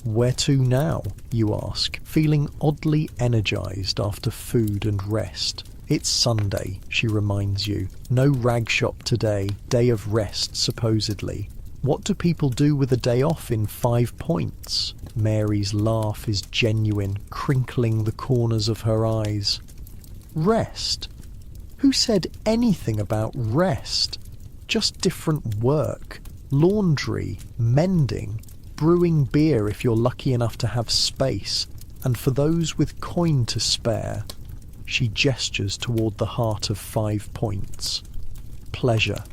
[SPEAKER 1] Where to now, you ask, feeling oddly energized after food and rest. It's Sunday, she reminds you. No rag shop today, day of rest supposedly. What do people do with a day off in 5 Points? Mary's laugh is genuine, crinkling the corners of her eyes. Rest? Who said anything about rest? Just different work. Laundry, mending, brewing beer if you're lucky enough to have space, and for those with coin to spare. She gestures toward the heart of 5 Points. Pleasure.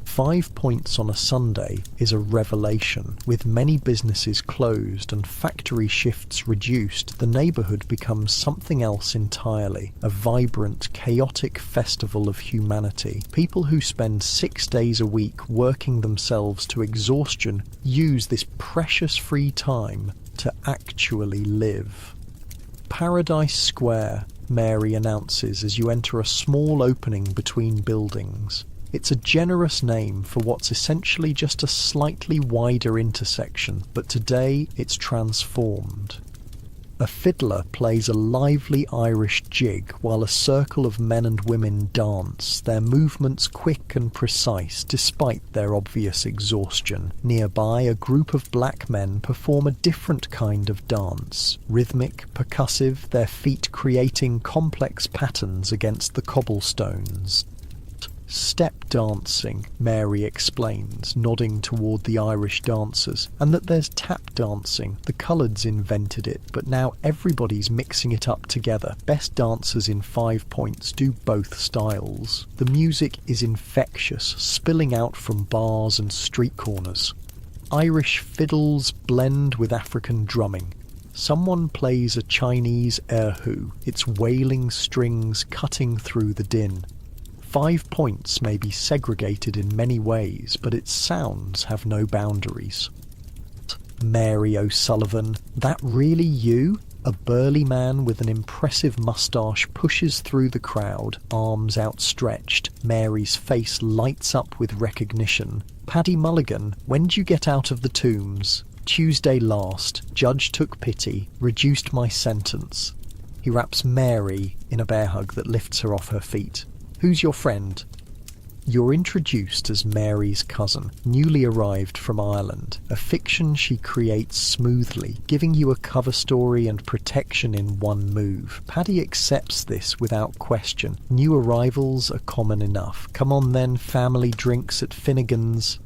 [SPEAKER 1] 5 Points on a Sunday is a revelation. With many businesses closed and factory shifts reduced, the neighbourhood becomes something else entirely. A vibrant, chaotic festival of humanity. People who spend 6 days a week working themselves to exhaustion use this precious free time to actually live. Paradise Square, Mary announces as you enter a small opening between buildings. It's a generous name for what's essentially just a slightly wider intersection, but today it's transformed. A fiddler plays a lively Irish jig while a circle of men and women dance, their movements quick and precise despite their obvious exhaustion. Nearby, a group of black men perform a different kind of dance, rhythmic, percussive, their feet creating complex patterns against the cobblestones. Step dancing, Mary explains, nodding toward the Irish dancers, and that there's tap dancing. The coloured's invented it, but now everybody's mixing it up together. Best dancers in 5 Points do both styles. The music is infectious, spilling out from bars and street corners. Irish fiddles blend with African drumming. Someone plays a Chinese erhu, its wailing strings cutting through the din. 5 Points may be segregated in many ways, but its sounds have no boundaries. Mary O'Sullivan, that really you? A burly man with an impressive moustache pushes through the crowd, arms outstretched. Mary's face lights up with recognition. Paddy Mulligan, when'd you get out of the tombs? Tuesday last. Judge took pity, reduced my sentence. He wraps Mary in a bear hug that lifts her off her feet. Who's your friend? You're introduced as Mary's cousin, newly arrived from Ireland, a fiction she creates smoothly, giving you a cover story and protection in one move. Paddy accepts this without question. New arrivals are common enough. Come on then, family drinks at Finnegan's.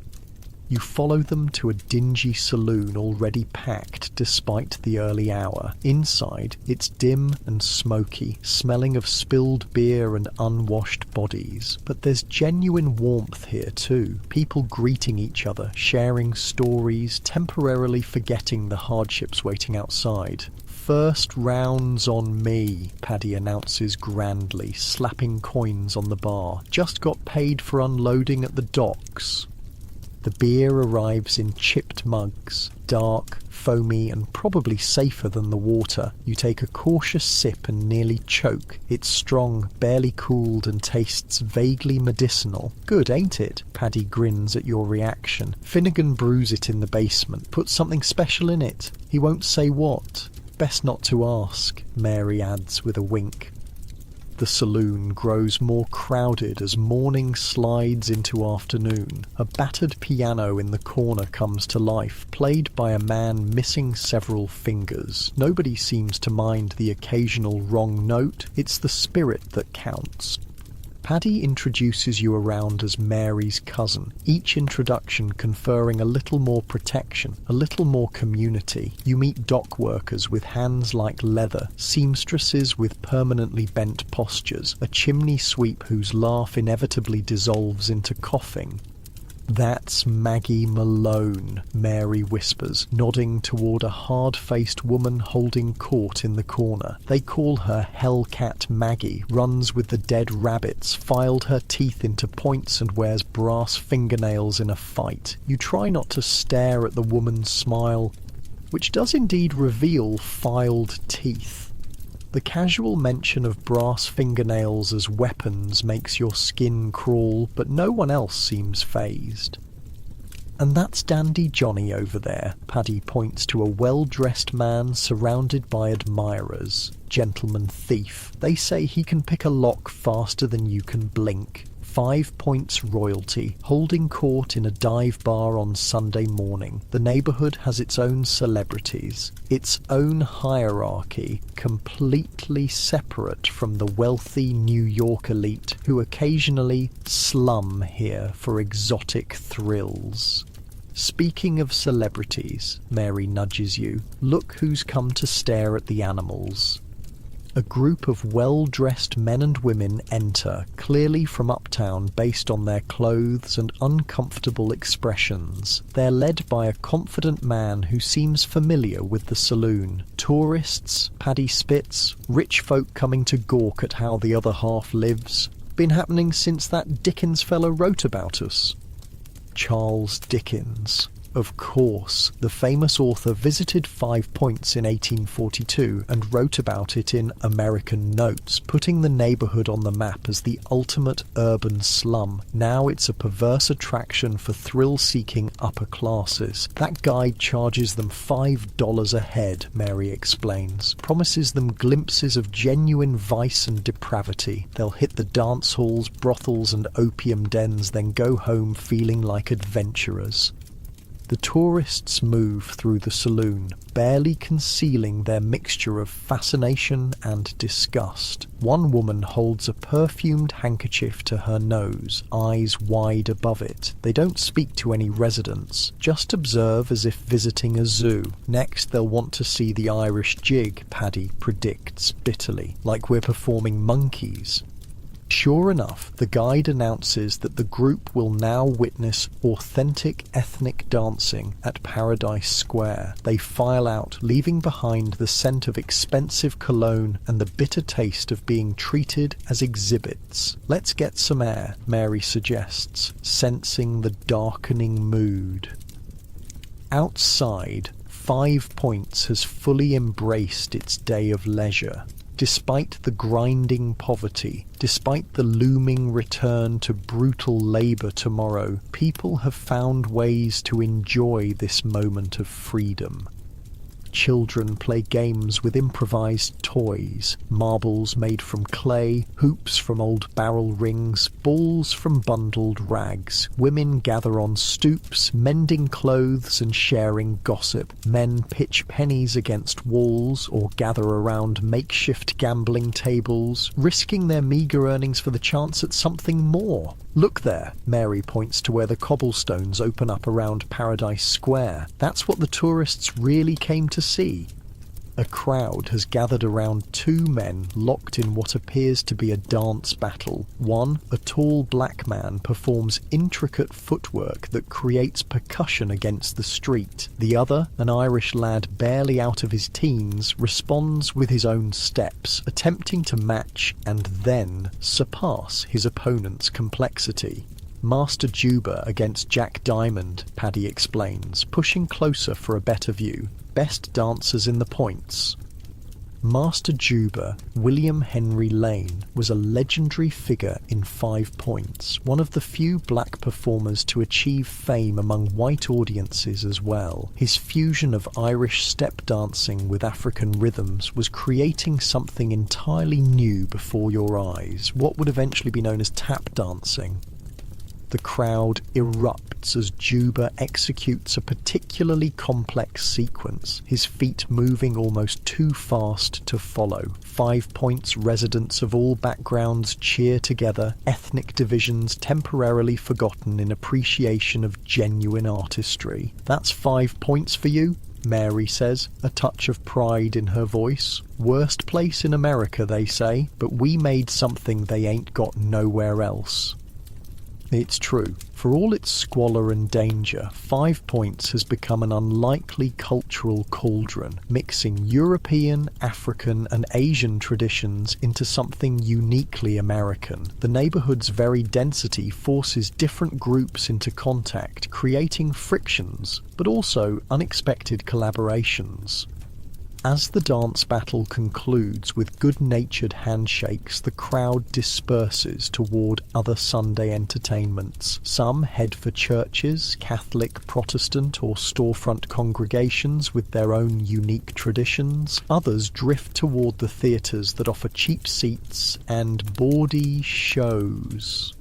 [SPEAKER 1] You follow them to a dingy saloon already packed despite the early hour. Inside, it's dim and smoky, smelling of spilled beer and unwashed bodies. But there's genuine warmth here too. People greeting each other, sharing stories, temporarily forgetting the hardships waiting outside. First round's on me, Paddy announces grandly, slapping coins on the bar. Just got paid for unloading at the docks. The beer arrives in chipped mugs, dark, foamy, and probably safer than the water. You take a cautious sip and nearly choke. It's strong, barely cooled, and tastes vaguely medicinal. Good, ain't it? Paddy grins at your reaction. Finnegan brews it in the basement, puts something special in it. He won't say what. Best not to ask, Mary adds with a wink. The saloon grows more crowded as morning slides into afternoon. A battered piano in the corner comes to life, played by a man missing several fingers. Nobody seems to mind the occasional wrong note. It's the spirit that counts. Paddy introduces you around as Mary's cousin, each introduction conferring a little more protection, a little more community. You meet dock workers with hands like leather, seamstresses with permanently bent postures, a chimney sweep whose laugh inevitably dissolves into coughing. "That's Maggie Malone," Mary whispers, nodding toward a hard-faced woman holding court in the corner. They call her Hellcat Maggie, runs with the dead rabbits, filed her teeth into points and wears brass fingernails in a fight. You try not to stare at the woman's smile, which does indeed reveal filed teeth. The casual mention of brass fingernails as weapons makes your skin crawl, but no one else seems fazed. "And that's Dandy Johnny over there," Paddy points to a well-dressed man surrounded by admirers. "Gentleman thief. They say he can pick a lock faster than you can blink. 5 points royalty, holding court in a dive bar on Sunday morning. The neighbourhood has its own celebrities, its own hierarchy, completely separate from the wealthy New York elite who occasionally slum here for exotic thrills." "Speaking of celebrities," Mary nudges you, "look who's come to stare at the animals." A group of well-dressed men and women enter, clearly from uptown based on their clothes and uncomfortable expressions. They're led by a confident man who seems familiar with the saloon. Tourists, Paddy spits, rich folk coming to gawk at how the other half lives. Been happening since that Dickens fellow wrote about us. Charles Dickens. Of course, the famous author visited 5 Points in 1842 and wrote about it in American Notes, putting the neighbourhood on the map as the ultimate urban slum. Now it's a perverse attraction for thrill-seeking upper classes. That guide charges them $5 a head, Mary explains, promises them glimpses of genuine vice and depravity. They'll hit the dance halls, brothels and opium dens, then go home feeling like adventurers. The tourists move through the saloon, barely concealing their mixture of fascination and disgust. One woman holds a perfumed handkerchief to her nose, eyes wide above it. They don't speak to any residents, just observe as if visiting a zoo. Next, they'll want to see the Irish jig, Paddy predicts bitterly, like we're performing monkeys. Sure enough, the guide announces that the group will now witness authentic ethnic dancing at Paradise Square. They file out, leaving behind the scent of expensive cologne and the bitter taste of being treated as exhibits. "Let's get some air," Mary suggests, sensing the darkening mood. Outside, 5 Points has fully embraced its day of leisure. Despite the grinding poverty, despite the looming return to brutal labour tomorrow, people have found ways to enjoy this moment of freedom. Children play games with improvised toys, marbles made from clay, hoops from old barrel rings, balls from bundled rags. Women gather on stoops, mending clothes and sharing gossip. Men pitch pennies against walls or gather around makeshift gambling tables, risking their meagre earnings for the chance at something more. "Look there," Mary points to where the cobblestones open up around Paradise Square. "That's what the tourists really came to see." A crowd has gathered around 2 men locked in what appears to be a dance battle. One, a tall black man, performs intricate footwork that creates percussion against the street. The other, an Irish lad barely out of his teens, responds with his own steps, attempting to match and then surpass his opponent's complexity. "Master Juba against Jack Diamond," Paddy explains, pushing closer for a better view. "Best dancers in the Points." Master Juba, William Henry Lane, was a legendary figure in 5 Points, one of the few black performers to achieve fame among white audiences as well. His fusion of Irish step dancing with African rhythms was creating something entirely new before your eyes, what would eventually be known as tap dancing. The crowd erupts as Juba executes a particularly complex sequence, his feet moving almost too fast to follow. 5 Points residents of all backgrounds cheer together, ethnic divisions temporarily forgotten in appreciation of genuine artistry. "That's 5 points for you," Mary says, a touch of pride in her voice. "Worst place in America, they say, but we made something they ain't got nowhere else." It's true. For all its squalor and danger, 5 Points has become an unlikely cultural cauldron, mixing European, African and Asian traditions into something uniquely American. The neighborhood's very density forces different groups into contact, creating frictions, but also unexpected collaborations. As the dance battle concludes with good-natured handshakes, the crowd disperses toward other Sunday entertainments. Some head for churches, Catholic, Protestant or storefront congregations with their own unique traditions. Others drift toward the theatres that offer cheap seats and bawdy shows.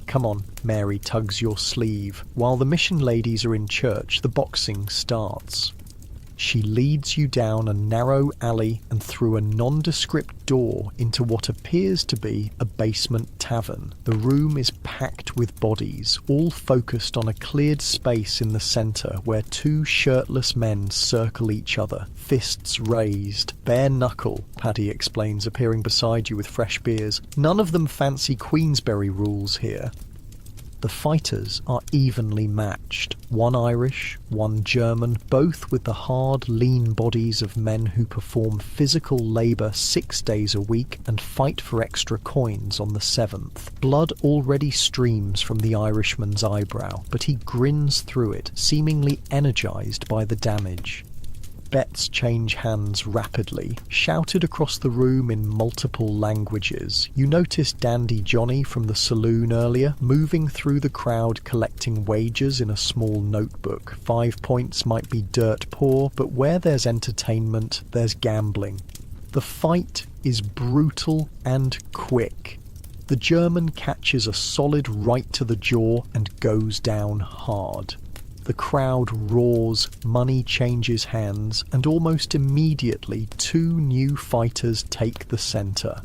[SPEAKER 1] "Come on," Mary tugs your sleeve. While the mission ladies are in church, the boxing starts. She leads you down a narrow alley and through a nondescript door into what appears to be a basement tavern. The room is packed with bodies, all focused on a cleared space in the centre where 2 shirtless men circle each other, fists raised. "Bare knuckle," Paddy explains, appearing beside you with fresh beers. "None of them fancy Queensberry rules here." The fighters are evenly matched, one Irish, one German, both with the hard, lean bodies of men who perform physical labour 6 days a week and fight for extra coins on the 7th. Blood already streams from the Irishman's eyebrow, but he grins through it, seemingly energised by the damage. Bets change hands rapidly, shouted across the room in multiple languages. You noticed Dandy Johnny from the saloon earlier, moving through the crowd collecting wagers in a small notebook. 5 Points might be dirt poor, but where there's entertainment, there's gambling. The fight is brutal and quick. The German catches a solid right to the jaw and goes down hard. The crowd roars, money changes hands, and almost immediately 2 new fighters take the centre.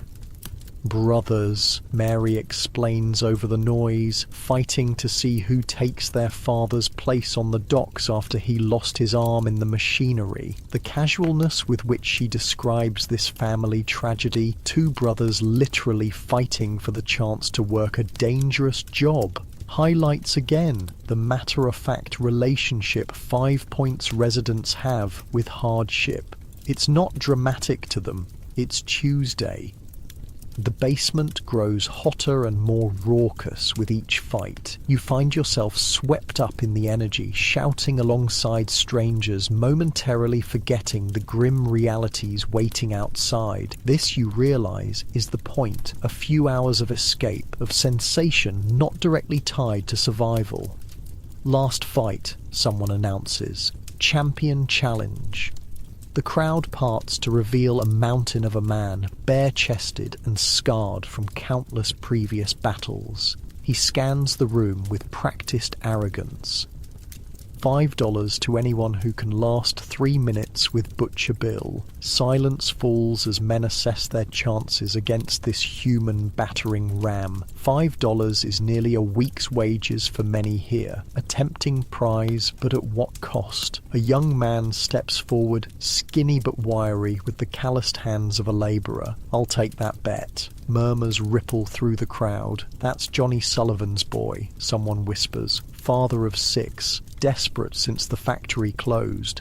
[SPEAKER 1] "Brothers," Mary explains over the noise, fighting to see who takes their father's place on the docks after he lost his arm in the machinery. The casualness with which she describes this family tragedy, 2 brothers literally fighting for the chance to work a dangerous job, highlights again the matter-of-fact relationship 5 Points residents have with hardship. It's not dramatic to them, it's Tuesday. The basement grows hotter and more raucous with each fight. You find yourself swept up in the energy, shouting alongside strangers, momentarily forgetting the grim realities waiting outside. This, you realise, is the point. A few hours of escape, of sensation not directly tied to survival. "Last fight," someone announces. "Champion challenge." The crowd parts to reveal a mountain of a man, bare-chested and scarred from countless previous battles. He scans the room with practiced arrogance. $5 to anyone who can last 3 minutes with Butcher Bill. Silence falls as men assess their chances against this human battering ram. $5 is nearly a week's wages for many here. A tempting prize, but at what cost? A young man steps forward, skinny but wiry, with the calloused hands of a labourer. "I'll take that bet." Murmurs ripple through the crowd. "That's Johnny Sullivan's boy," someone whispers. "Father of 6, desperate since the factory closed."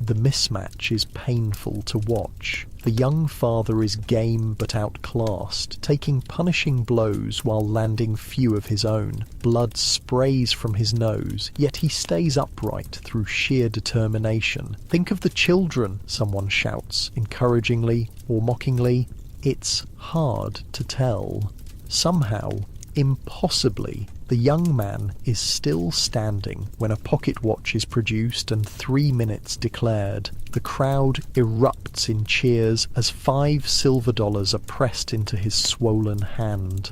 [SPEAKER 1] The mismatch is painful to watch. The young father is game but outclassed, taking punishing blows while landing few of his own. Blood sprays from his nose, yet he stays upright through sheer determination. "Think of the children," someone shouts, encouragingly or mockingly. It's hard to tell. Somehow, impossibly, the young man is still standing when a pocket watch is produced and 3 minutes declared. The crowd erupts in cheers as $5 silver are pressed into his swollen hand.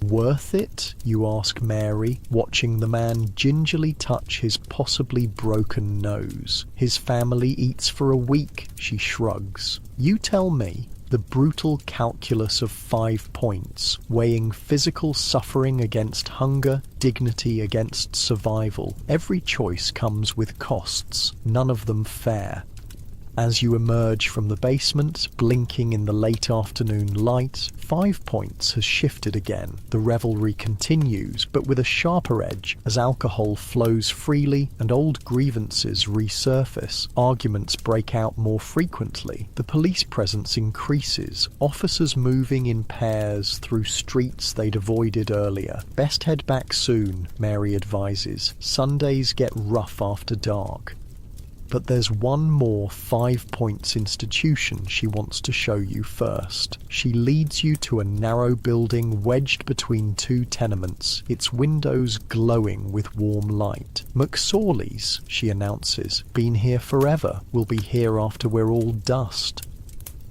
[SPEAKER 1] "Worth it?" you ask Mary, watching the man gingerly touch his possibly broken nose. "His family eats for a week," she shrugs. "You tell me." The brutal calculus of 5 points, weighing physical suffering against hunger, dignity against survival. Every choice comes with costs, none of them fair. As you emerge from the basement, blinking in the late afternoon light, 5 points has shifted again. The revelry continues, but with a sharper edge, as alcohol flows freely and old grievances resurface. Arguments break out more frequently. The police presence increases, officers moving in pairs through streets they'd avoided earlier. "Best head back soon," Mary advises. "Sundays get rough after dark." But there's one more 5 points institution she wants to show you first. She leads you to a narrow building wedged between 2 tenements, its windows glowing with warm light. "McSorley's," she announces. "Been here forever. Will be here after we're all dust."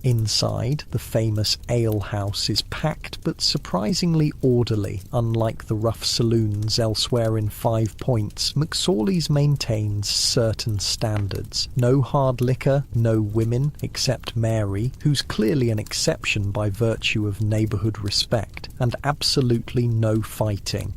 [SPEAKER 1] Inside, the famous ale house is packed but surprisingly orderly. Unlike the rough saloons elsewhere in 5 points, McSorley's maintains certain standards. No hard liquor, no women, except Mary, who's clearly an exception by virtue of neighbourhood respect, and absolutely no fighting.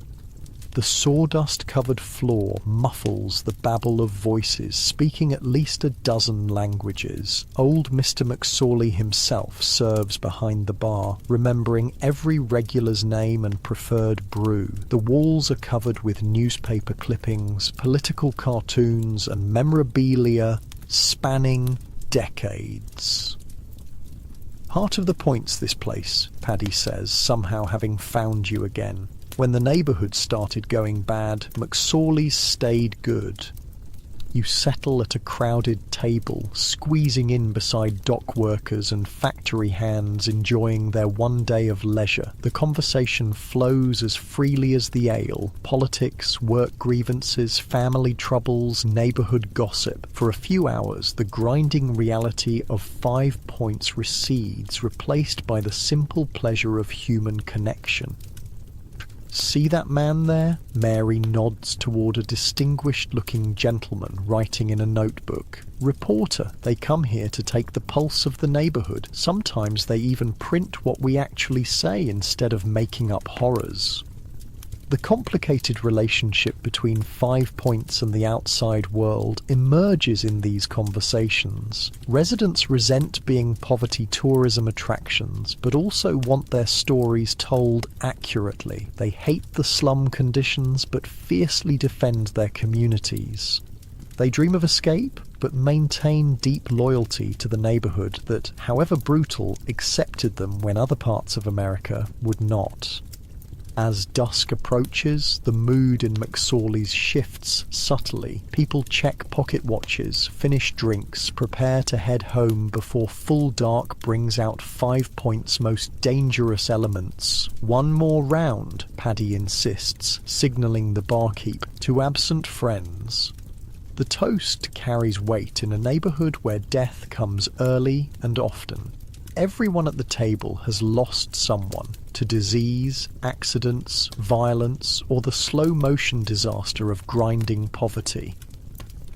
[SPEAKER 1] The sawdust-covered floor muffles the babble of voices speaking at least a dozen languages. Old Mr. McSorley himself serves behind the bar, remembering every regular's name and preferred brew. The walls are covered with newspaper clippings, political cartoons, and memorabilia spanning decades. "Heart of the points, this place," Paddy says, somehow having found you again. "When the neighbourhood started going bad, McSorley's stayed good." You settle at a crowded table, squeezing in beside dock workers and factory hands enjoying their one day of leisure. The conversation flows as freely as the ale. Politics, work grievances, family troubles, neighbourhood gossip. For a few hours, the grinding reality of 5 points recedes, replaced by the simple pleasure of human connection. "See that man there?" Mary nods toward a distinguished-looking gentleman writing in a notebook. "Reporter. They come here to take the pulse of the neighbourhood. Sometimes they even print what we actually say instead of making up horrors." The complicated relationship between 5 points and the outside world emerges in these conversations. Residents resent being poverty tourism attractions, but also want their stories told accurately. They hate the slum conditions, but fiercely defend their communities. They dream of escape, but maintain deep loyalty to the neighbourhood that, however brutal, accepted them when other parts of America would not. As dusk approaches, the mood in McSorley's shifts subtly. People check pocket watches, finish drinks, prepare to head home before full dark brings out 5 points' most dangerous elements. "One more round," Paddy insists, signalling the barkeep to absent friends. The toast carries weight in a neighbourhood where death comes early and often. Everyone at the table has lost someone to disease, accidents, violence, or the slow-motion disaster of grinding poverty.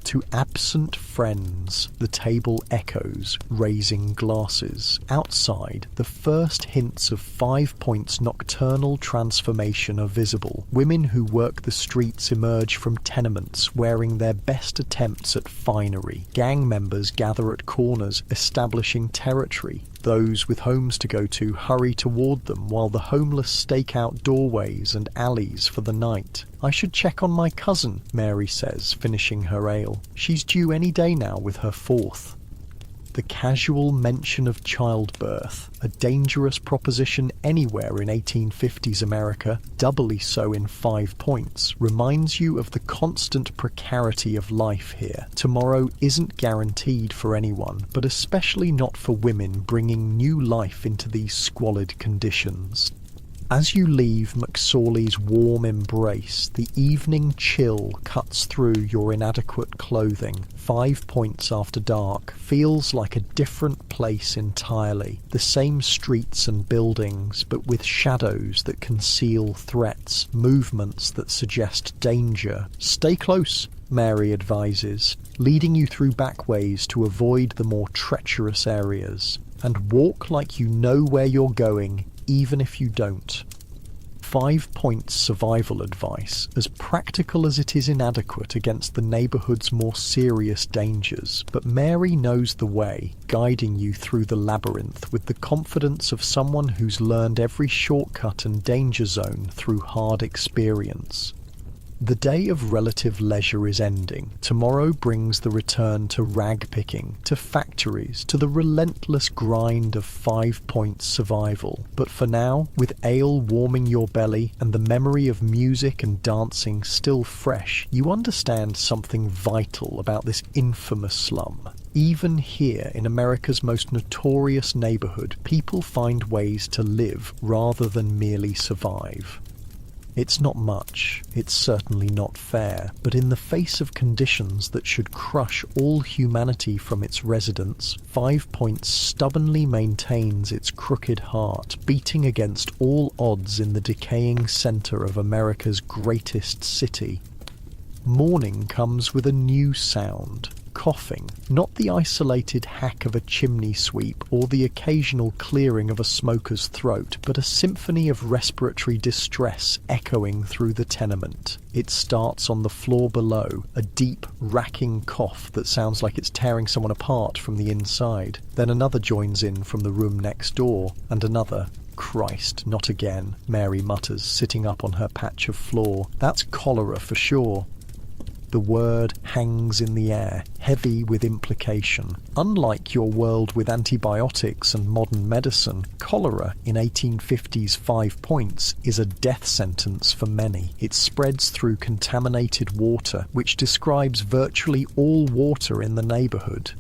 [SPEAKER 1] To absent friends, the table echoes, raising glasses. Outside, the first hints of 5 points' nocturnal transformation are visible. Women who work the streets emerge from tenements wearing their best attempts at finery. Gang members gather at corners, establishing territory. Those with homes to go to hurry toward them while the homeless stake out doorways and alleys for the night. "I should check on my cousin," Mary says, finishing her ale. "She's due any day now with her 4th. The casual mention of childbirth, a dangerous proposition anywhere in 1850s America, doubly so in 5 Points, reminds you of the constant precarity of life here. Tomorrow isn't guaranteed for anyone, but especially not for women bringing new life into these squalid conditions. As you leave McSorley's warm embrace, the evening chill cuts through your inadequate clothing. 5 Points after dark feels like a different place entirely. The same streets and buildings, but with shadows that conceal threats, movements that suggest danger. Stay close, Mary advises, leading you through back ways to avoid the more treacherous areas. And walk like you know where you're going, even if you don't. 5 Points survival advice, as practical as it is inadequate against the neighbourhood's more serious dangers, but Mary knows the way, guiding you through the labyrinth with the confidence of someone who's learned every shortcut and danger zone through hard experience. The day of relative leisure is ending. Tomorrow brings the return to rag picking, to factories, to the relentless grind of 5 Points survival. But for now, with ale warming your belly and the memory of music and dancing still fresh, you understand something vital about this infamous slum. Even here, in America's most notorious neighborhood, people find ways to live rather than merely survive. It's not much, it's certainly not fair, but in the face of conditions that should crush all humanity from its residents, 5 Points stubbornly maintains its crooked heart, beating against all odds in the decaying centre of America's greatest city. Morning comes with a new sound. Coughing, not the isolated hack of a chimney sweep or the occasional clearing of a smoker's throat, but a symphony of respiratory distress echoing through the tenement. It starts on the floor below, a deep, racking cough that sounds like it's tearing someone apart from the inside. Then another joins in from the room next door, and another. Christ, not again, Mary mutters, sitting up on her patch of floor. That's cholera for sure. The word hangs in the air, heavy with implication. Unlike your world with antibiotics and modern medicine, cholera in 1850s 5 Points is a death sentence for many. It spreads through contaminated water, which describes virtually all water in the neighbourhood.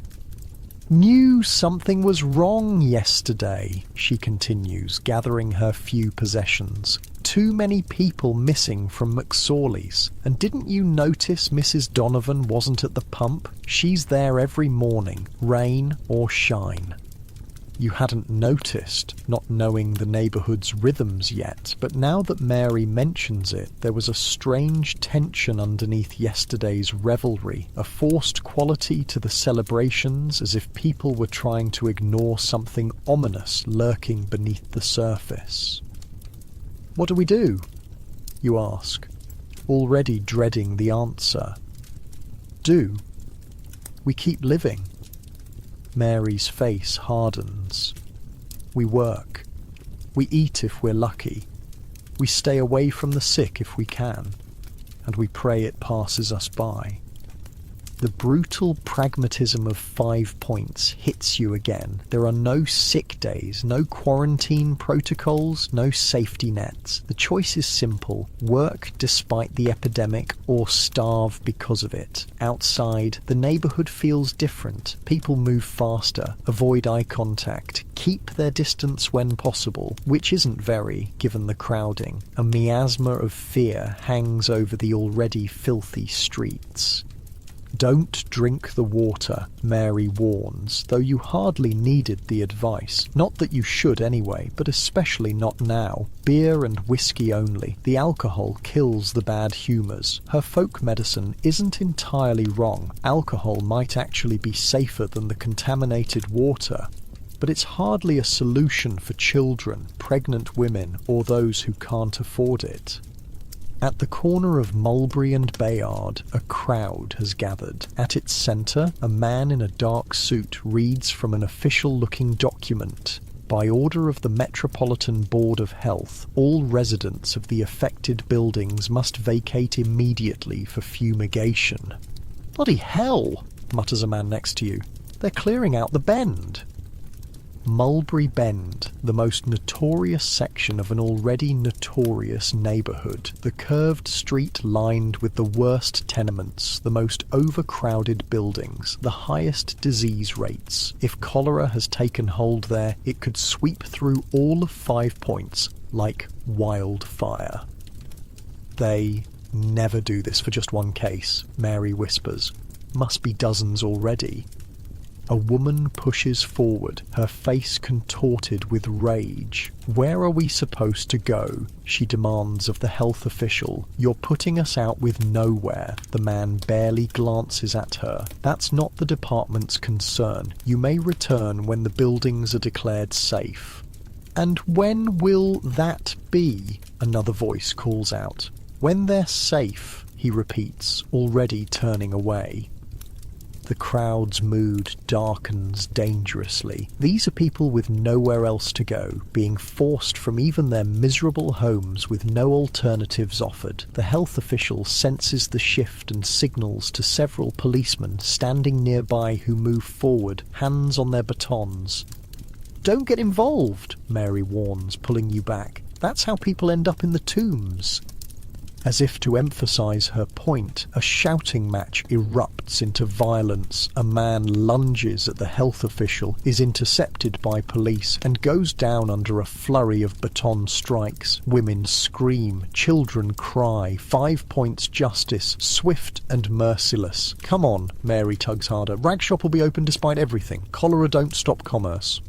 [SPEAKER 1] Knew something was wrong yesterday, she continues, gathering her few possessions. Too many people missing from McSorley's. And didn't you notice Mrs. Donovan wasn't at the pump? She's there every morning, rain or shine. You hadn't noticed, not knowing the neighbourhood's rhythms yet, but now that Mary mentions it, there was a strange tension underneath yesterday's revelry, a forced quality to the celebrations, as if people were trying to ignore something ominous lurking beneath the surface. What do we do? You ask, already dreading the answer. Do? We keep living. Mary's face hardens. We work. We eat if we're lucky. We stay away from the sick if we can. And we pray it passes us by. The brutal pragmatism of 5 Points hits you again. There are no sick days, no quarantine protocols, no safety nets. The choice is simple: work despite the epidemic or starve because of it. Outside, the neighbourhood feels different. People move faster, avoid eye contact, keep their distance when possible, which isn't very, given the crowding. A miasma of fear hangs over the already filthy streets. Don't drink the water, Mary warns, though you hardly needed the advice. Not that you should anyway, but especially not now. Beer and whiskey only. The alcohol kills the bad humours. Her folk medicine isn't entirely wrong. Alcohol might actually be safer than the contaminated water. But it's hardly a solution for children, pregnant women, or those who can't afford it. At the corner of Mulberry and Bayard, a crowd has gathered. At its centre, a man in a dark suit reads from an official-looking document. By order of the Metropolitan Board of Health, all residents of the affected buildings must vacate immediately for fumigation. "Bloody hell," mutters a man next to you. They're clearing out the bend. Mulberry Bend, the most notorious section of an already notorious neighbourhood, the curved street lined with the worst tenements, the most overcrowded buildings, the highest disease rates. If cholera has taken hold there, it could sweep through all of 5 Points like wildfire. They never do this for just one case, Mary whispers. Must be dozens already. A woman pushes forward, her face contorted with rage. "Where are we supposed to go?" she demands of the health official. "You're putting us out with nowhere." The man barely glances at her. "That's not the department's concern. You may return when the buildings are declared safe." "And when will that be?" another voice calls out. "When they're safe," he repeats, already turning away. The crowd's mood darkens dangerously. These are people with nowhere else to go, being forced from even their miserable homes with no alternatives offered. The health official senses the shift and signals to several policemen standing nearby who move forward, hands on their batons. "Don't get involved," Mary warns, pulling you back. "That's how people end up in the tombs." As if to emphasise her point, a shouting match erupts into violence. A man lunges at the health official, is intercepted by police, and goes down under a flurry of baton strikes. Women scream, children cry. 5 Points justice, swift and merciless. "Come on," Mary tugs harder. "Rag shop will be open despite everything. Cholera don't stop commerce."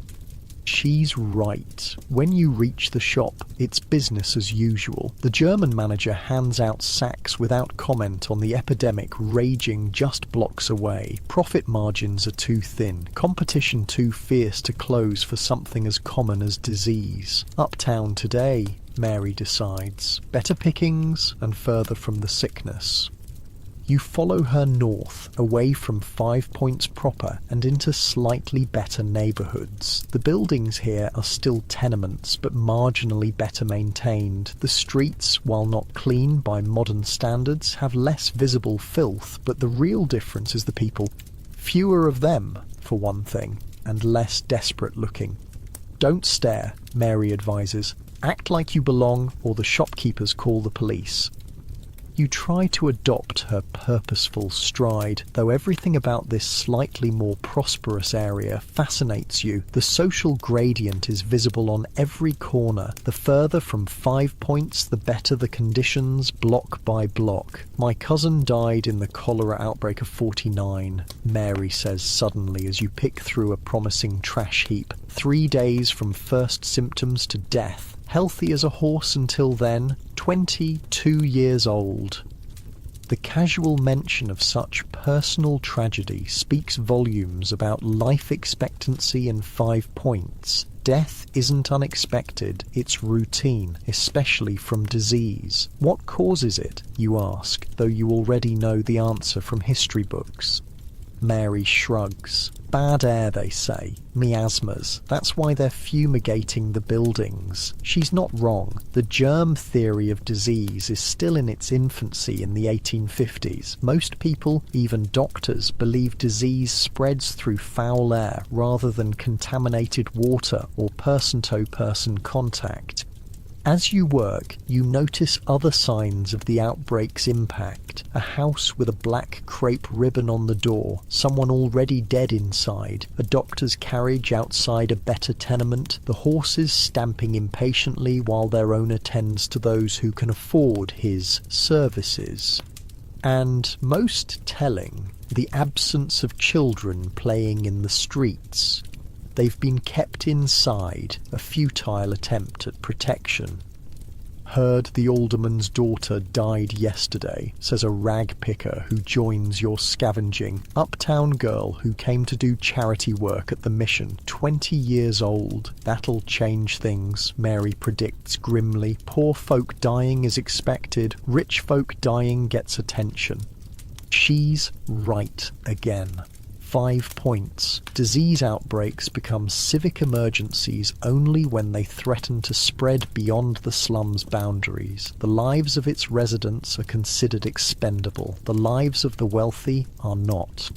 [SPEAKER 1] She's right. When you reach the shop, it's business as usual. The German manager hands out sacks without comment on the epidemic raging just blocks away. Profit margins are too thin, competition too fierce to close for something as common as disease. Uptown today, Mary decides. Better pickings and further from the sickness. You follow her north, away from 5 Points proper and into slightly better neighbourhoods. The buildings here are still tenements, but marginally better maintained. The streets, while not clean by modern standards, have less visible filth, but the real difference is the people. Fewer of them, for one thing, and less desperate looking. "Don't stare," Mary advises. "Act like you belong, or the shopkeepers call the police." You try to adopt her purposeful stride, though everything about this slightly more prosperous area fascinates you. The social gradient is visible on every corner. The further from 5 Points, the better the conditions, block by block. "My cousin died in the cholera outbreak of 49, Mary says suddenly as you pick through a promising trash heap. 3 days from first symptoms to death. Healthy as a horse until then, 22 years old." The casual mention of such personal tragedy speaks volumes about life expectancy in 5 Points. Death isn't unexpected, it's routine, especially from disease. What causes it, you ask, though you already know the answer from history books. Mary shrugs. Bad air, they say. Miasmas. That's why they're fumigating the buildings. She's not wrong. The germ theory of disease is still in its infancy in the 1850s. Most people, even doctors, believe disease spreads through foul air rather than contaminated water or person-to-person contact. As you work, you notice other signs of the outbreak's impact. A house with a black crepe ribbon on the door, someone already dead inside, a doctor's carriage outside a better tenement, the horses stamping impatiently while their owner tends to those who can afford his services. And, most telling, the absence of children playing in the streets. They've been kept inside, a futile attempt at protection. "Heard the alderman's daughter died yesterday," says a rag picker who joins your scavenging. "Uptown girl who came to do charity work at the mission, 20 years old. That'll change things," Mary predicts grimly. "Poor folk dying is expected, rich folk dying gets attention." She's right again. 5 Points. Disease outbreaks become civic emergencies only when they threaten to spread beyond the slum's boundaries. The lives of its residents are considered expendable. The lives of the wealthy are not.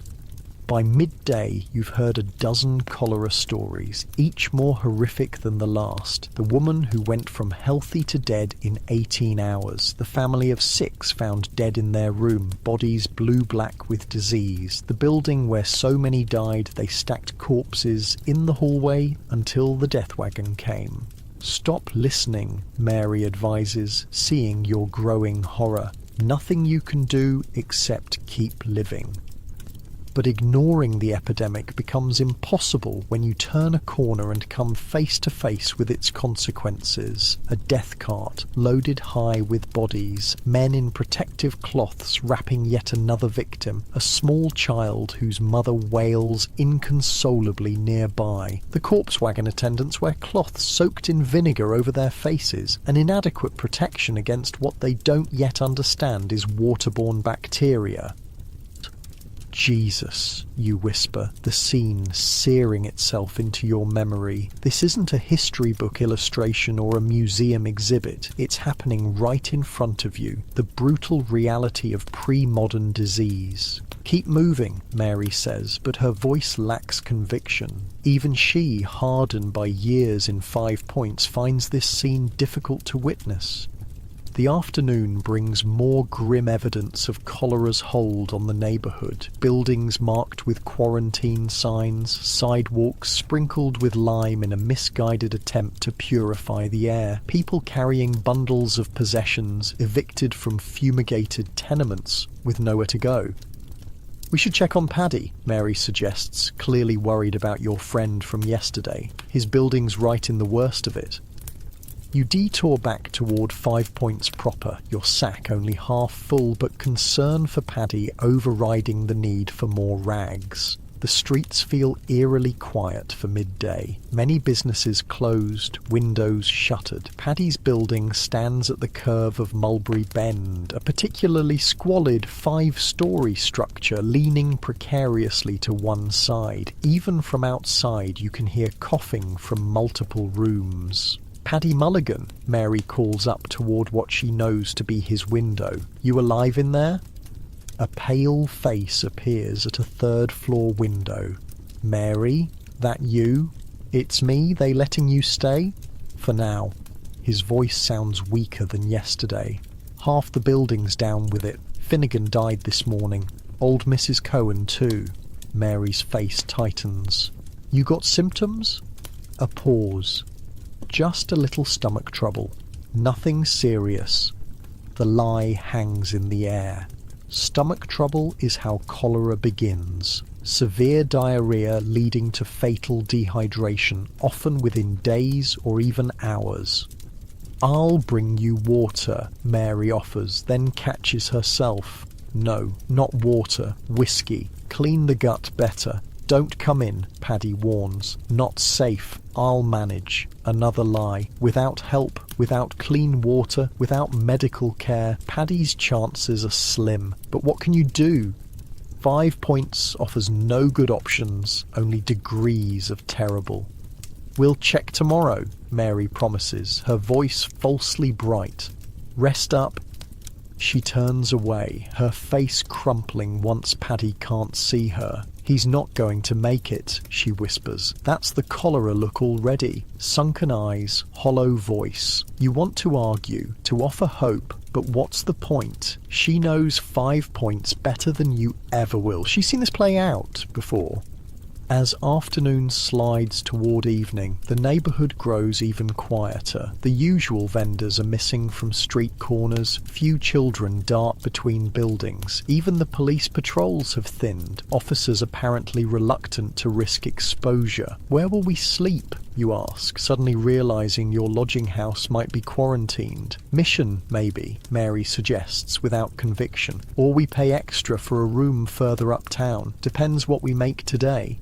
[SPEAKER 1] By midday, you've heard a dozen cholera stories, each more horrific than the last. The woman who went from healthy to dead in 18 hours. The family of 6 found dead in their room, bodies blue-black with disease. The building where so many died, they stacked corpses in the hallway until the death wagon came. Stop listening, Mary advises, seeing your growing horror. Nothing you can do except keep living. But ignoring the epidemic becomes impossible when you turn a corner and come face to face with its consequences. A death cart loaded high with bodies, men in protective cloths wrapping yet another victim, a small child whose mother wails inconsolably nearby. The corpse wagon attendants wear cloths soaked in vinegar over their faces, an inadequate protection against what they don't yet understand is waterborne bacteria. Jesus, you whisper, the scene searing itself into your memory. This isn't a history book illustration or a museum exhibit. It's happening right in front of you, the brutal reality of pre-modern disease. Keep moving, Mary says, but her voice lacks conviction. Even she, hardened by years in 5 Points, finds this scene difficult to witness. The afternoon brings more grim evidence of cholera's hold on the neighbourhood. Buildings marked with quarantine signs, sidewalks sprinkled with lime in a misguided attempt to purify the air, people carrying bundles of possessions evicted from fumigated tenements with nowhere to go. We should check on Paddy, Mary suggests, clearly worried about your friend from yesterday. His building's right in the worst of it. You detour back toward 5 Points proper, your sack only half full, but concern for Paddy overriding the need for more rags. The streets feel eerily quiet for midday. Many businesses closed, windows shuttered. Paddy's building stands at the curve of Mulberry Bend, a particularly squalid 5-story structure leaning precariously to one side. Even from outside you can hear coughing from multiple rooms. Paddy Mulligan, Mary calls up toward what she knows to be his window. You alive in there? A pale face appears at a 3rd-floor window. Mary, that you? It's me, they letting you stay? For now. His voice sounds weaker than yesterday. Half the building's down with it. Finnegan died this morning. Old Mrs. Cohen too. Mary's face tightens. You got symptoms? A pause. Just a little stomach trouble. Nothing serious. The lie hangs in the air. Stomach trouble is how cholera begins. Severe diarrhea leading to fatal dehydration, often within days or even hours. I'll bring you water, Mary offers, then catches herself. No, not water, whiskey. Clean the gut better. Don't come in, Paddy warns. Not safe. I'll manage. Another lie. Without help, without clean water, without medical care, Paddy's chances are slim. But what can you do? 5 Points offers no good options, only degrees of terrible. We'll check tomorrow, Mary promises, her voice falsely bright. Rest up. She turns away, her face crumpling once Paddy can't see her. He's not going to make it, she whispers. That's the cholera look already. Sunken eyes, hollow voice. You want to argue, to offer hope, but what's the point? She knows 5 Points better than you ever will. She's seen this play out before. As afternoon slides toward evening, the neighbourhood grows even quieter. The usual vendors are missing from street corners, few children dart between buildings. Even the police patrols have thinned, officers apparently reluctant to risk exposure. Where will we sleep, you ask, suddenly realising your lodging house might be quarantined. Mission, maybe, Mary suggests without conviction. Or we pay extra for a room further uptown. Depends what we make today.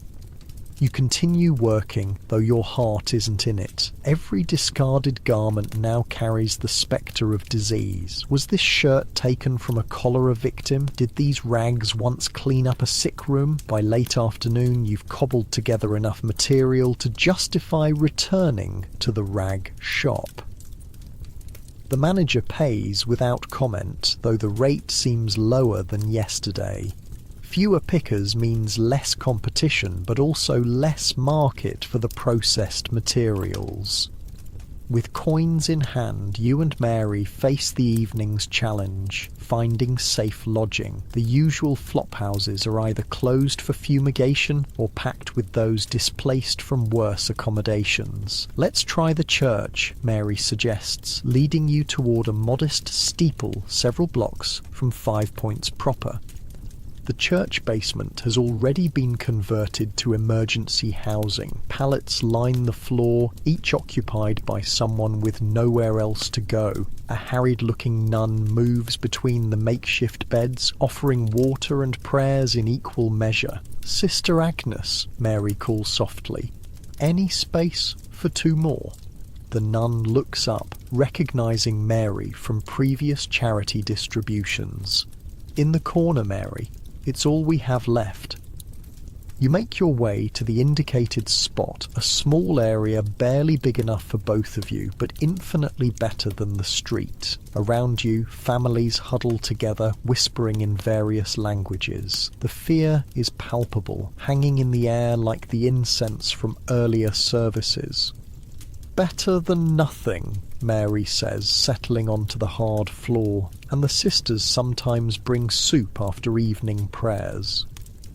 [SPEAKER 1] You continue working, though your heart isn't in it. Every discarded garment now carries the spectre of disease. Was this shirt taken from a cholera victim? Did these rags once clean up a sick room? By late afternoon, you've cobbled together enough material to justify returning to the rag shop. The manager pays without comment, though the rate seems lower than yesterday. Fewer pickers means less competition, but also less market for the processed materials. With coins in hand, you and Mary face the evening's challenge, finding safe lodging. The usual flop houses are either closed for fumigation or packed with those displaced from worse accommodations. Let's try the church, Mary suggests, leading you toward a modest steeple several blocks from 5 Points proper. The church basement has already been converted to emergency housing. Pallets line the floor, each occupied by someone with nowhere else to go. A harried-looking nun moves between the makeshift beds, offering water and prayers in equal measure. "Sister Agnes," Mary calls softly. "Any space for 2 more?" The nun looks up, recognizing Mary from previous charity distributions. "In the corner, Mary. It's all we have left." You make your way to the indicated spot, a small area barely big enough for both of you, but infinitely better than the street. Around you, families huddle together, whispering in various languages. The fear is palpable, hanging in the air like the incense from earlier services. "Better than nothing," Mary says, settling onto the hard floor, and the sisters sometimes bring soup after evening prayers.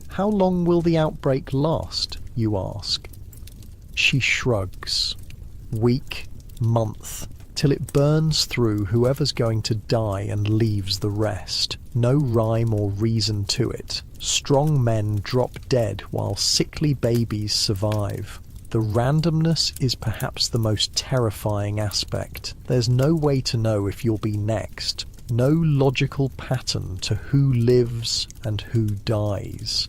[SPEAKER 1] "How long will the outbreak last?" you ask. She shrugs. "Week, month, till it burns through whoever's going to die and leaves the rest. No rhyme or reason to it. Strong men drop dead while sickly babies survive. The randomness is perhaps the most terrifying aspect. There's no way to know if you'll be next. No logical pattern to who lives and who dies.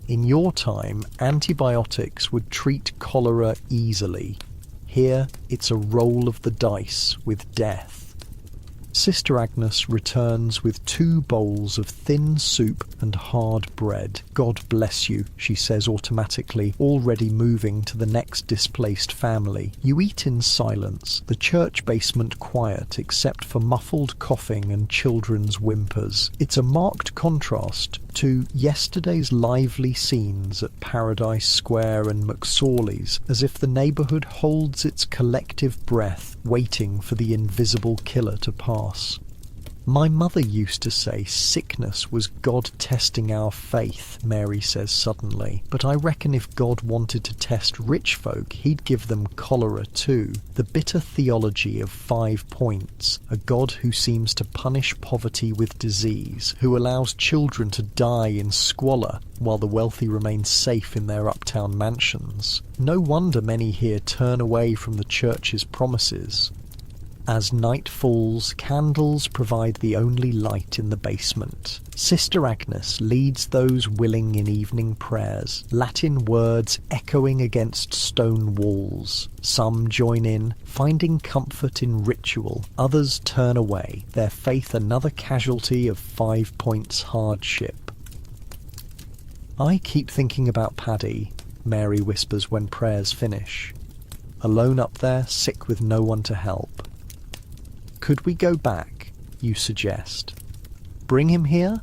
[SPEAKER 1] In your time, antibiotics would treat cholera easily. Here, it's a roll of the dice with death." Sister Agnes returns with 2 bowls of thin soup and hard bread. "God bless you," she says automatically, already moving to the next displaced family. You eat in silence, the church basement quiet except for muffled coughing and children's whimpers. It's a marked contrast to yesterday's lively scenes at Paradise Square and McSorley's, as if the neighbourhood holds its collective breath, waiting for the invisible killer to pass. "My mother used to say sickness was God testing our faith," Mary says suddenly. "But I reckon if God wanted to test rich folk, he'd give them cholera too. The bitter theology of 5 Points, a God who seems to punish poverty with disease, who allows children to die in squalor while the wealthy remain safe in their uptown mansions. No wonder many here turn away from the church's promises." As night falls, candles provide the only light in the basement. Sister Agnes leads those willing in evening prayers, Latin words echoing against stone walls. Some join in, finding comfort in ritual. Others turn away, their faith another casualty of 5 Points hardship. "I keep thinking about Paddy," Mary whispers when prayers finish. "Alone up there, sick with no one to help." "Could we go back?" you suggest. "Bring him here?"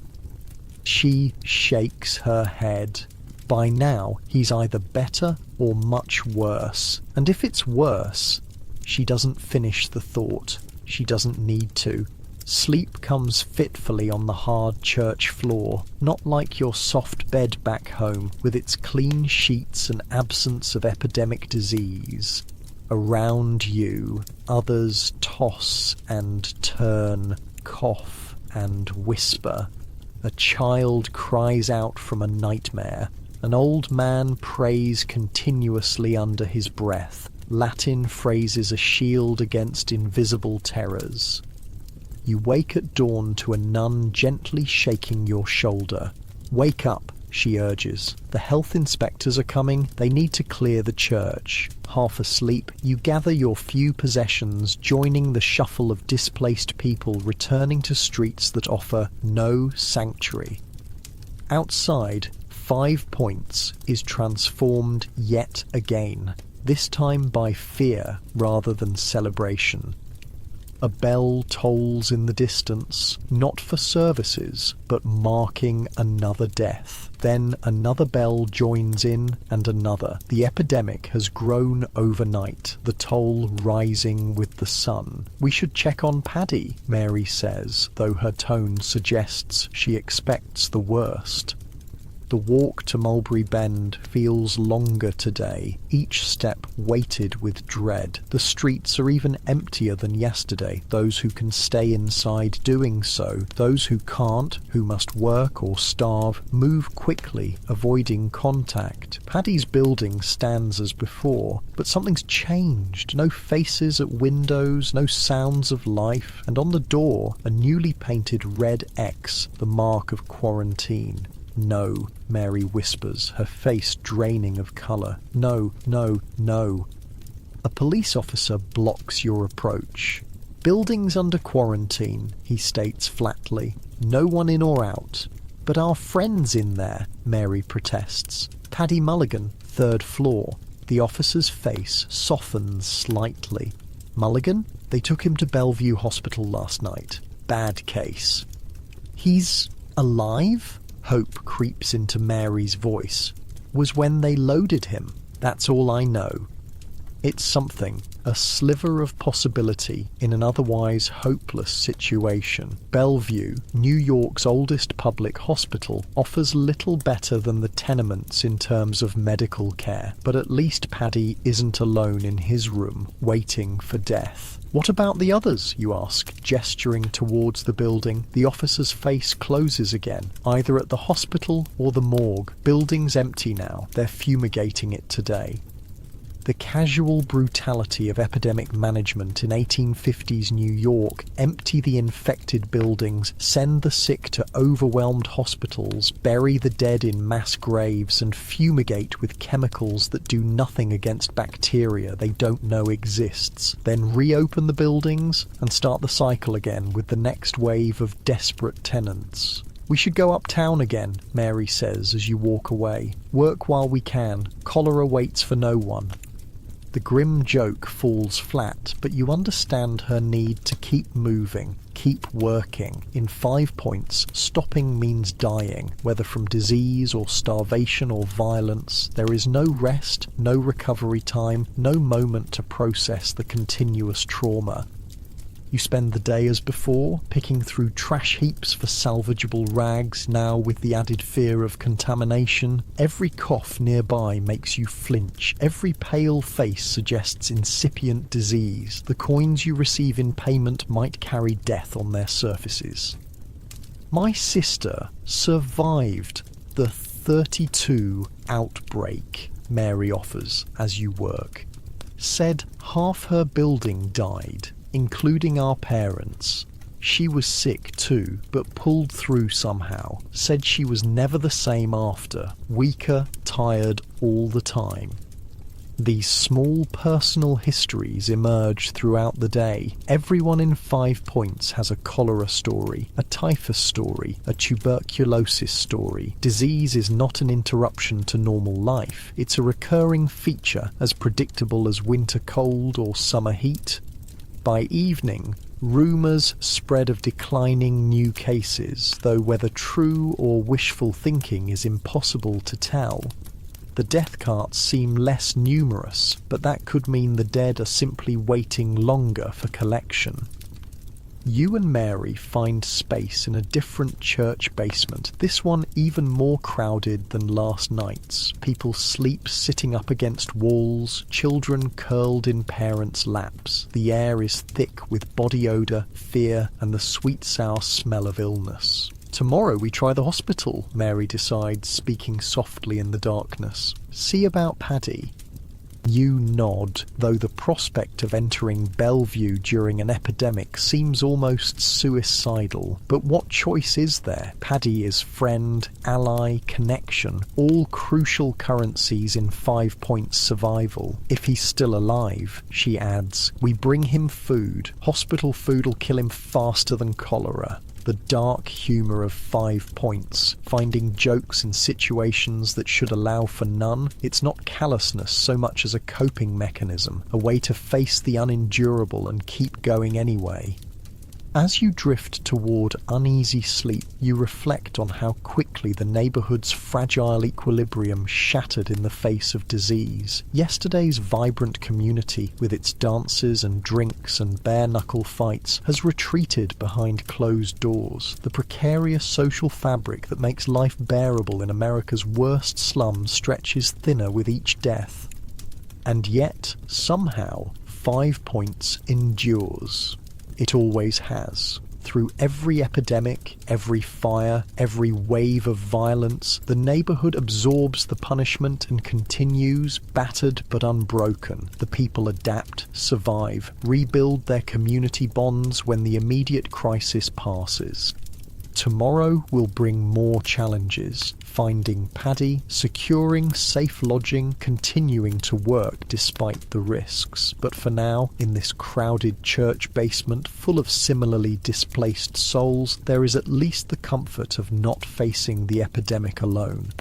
[SPEAKER 1] She shakes her head. By now, he's either better or much worse. And if it's worse, she doesn't finish the thought. She doesn't need to. Sleep comes fitfully on the hard church floor, not like your soft bed back home, with its clean sheets and absence of epidemic disease. Around you, others toss and turn, cough and whisper. A child cries out from a nightmare. An old man prays continuously under his breath. Latin phrases a shield against invisible terrors. You wake at dawn to a nun gently shaking your shoulder. "Wake up," she urges. "The health inspectors are coming. They need to clear the church." Half asleep, you gather your few possessions, joining the shuffle of displaced people returning to streets that offer no sanctuary. Outside, 5 Points is transformed yet again, this time by fear rather than celebration. A bell tolls in the distance, not for services, but marking another death. Then another bell joins in, and another. The epidemic has grown overnight, the toll rising with the sun. We should check on Paddy, Mary says, though her tone suggests she expects the worst. The walk to Mulberry Bend feels longer today, each step weighted with dread. The streets are even emptier than yesterday, those who can stay inside doing so. Those who can't, who must work or starve, move quickly, avoiding contact. Paddy's building stands as before, but something's changed. No faces at windows, no sounds of life, and on the door, a newly painted red X, the mark of quarantine. "No," Mary whispers, her face draining of colour. "No, no, no." A police officer blocks your approach. "Building's under quarantine," he states flatly. "No one in or out." "But our friend's in there," Mary protests. "Paddy Mulligan, 3rd floor." The officer's face softens slightly. "Mulligan? They took him to Bellevue Hospital last night. Bad case." "He's alive?" Hope creeps into Mary's voice. "Was when they loaded him. That's all I know." It's something, a sliver of possibility in an otherwise hopeless situation. Bellevue, New York's oldest public hospital, offers little better than the tenements in terms of medical care, but at least Paddy isn't alone in his room, waiting for death. "What about the others?" you ask, gesturing towards the building. The officer's face closes again, either at the hospital or the morgue. Building's empty now, they're fumigating it today. The casual brutality of epidemic management in 1850s New York: empty the infected buildings, send the sick to overwhelmed hospitals, bury the dead in mass graves, and fumigate with chemicals that do nothing against bacteria they don't know exists. Then reopen the buildings and start the cycle again with the next wave of desperate tenants. "We should go uptown again," Mary says as you walk away. "Work while we can. Cholera waits for no one." The grim joke falls flat, but you understand her need to keep moving, keep working. In 5 Points, stopping means dying, whether from disease or starvation or violence. There is no rest, no recovery time, no moment to process the continuous trauma. You spend the day as before, picking through trash heaps for salvageable rags, now with the added fear of contamination. Every cough nearby makes you flinch. Every pale face suggests incipient disease. The coins you receive in payment might carry death on their surfaces. My sister survived the 32 outbreak, Mary offers as you work. Said half her building died, including our parents. She was sick too, but pulled through somehow. Said she was never the same after, weaker, tired all the time. These small personal histories emerge throughout the day. Everyone in 5 Points has a cholera story, a typhus story, a tuberculosis story. Disease is not an interruption to normal life. It's a recurring feature, as predictable as winter cold or summer heat. By evening, rumours spread of declining new cases, though whether true or wishful thinking is impossible to tell. The death carts seem less numerous, but that could mean the dead are simply waiting longer for collection. You and Mary find space in a different church basement, this one even more crowded than last night's. People sleep sitting up against walls, children curled in parents' laps. The air is thick with body odour, fear, and the sweet sour smell of illness. "Tomorrow we try the hospital," Mary decides, speaking softly in the darkness. "See about Paddy." You nod, though the prospect of entering Bellevue during an epidemic seems almost suicidal. But what choice is there? Paddy is friend, ally, connection, all crucial currencies in 5 Points survival. If he's still alive, she adds, we bring him food. Hospital food'll kill him faster than cholera. The dark humour of 5 Points, finding jokes in situations that should allow for none. It's not callousness so much as a coping mechanism, a way to face the unendurable and keep going anyway. As you drift toward uneasy sleep, you reflect on how quickly the neighbourhood's fragile equilibrium shattered in the face of disease. Yesterday's vibrant community, with its dances and drinks and bare-knuckle fights, has retreated behind closed doors. The precarious social fabric that makes life bearable in America's worst slum stretches thinner with each death. And yet, somehow, 5 Points endures. It always has. Through every epidemic, every fire, every wave of violence, the neighbourhood absorbs the punishment and continues, battered but unbroken. The people adapt, survive, rebuild their community bonds when the immediate crisis passes. Tomorrow will bring more challenges. Finding Paddy, securing safe lodging, continuing to work despite the risks. But for now, in this crowded church basement full of similarly displaced souls, there is at least the comfort of not facing the epidemic alone.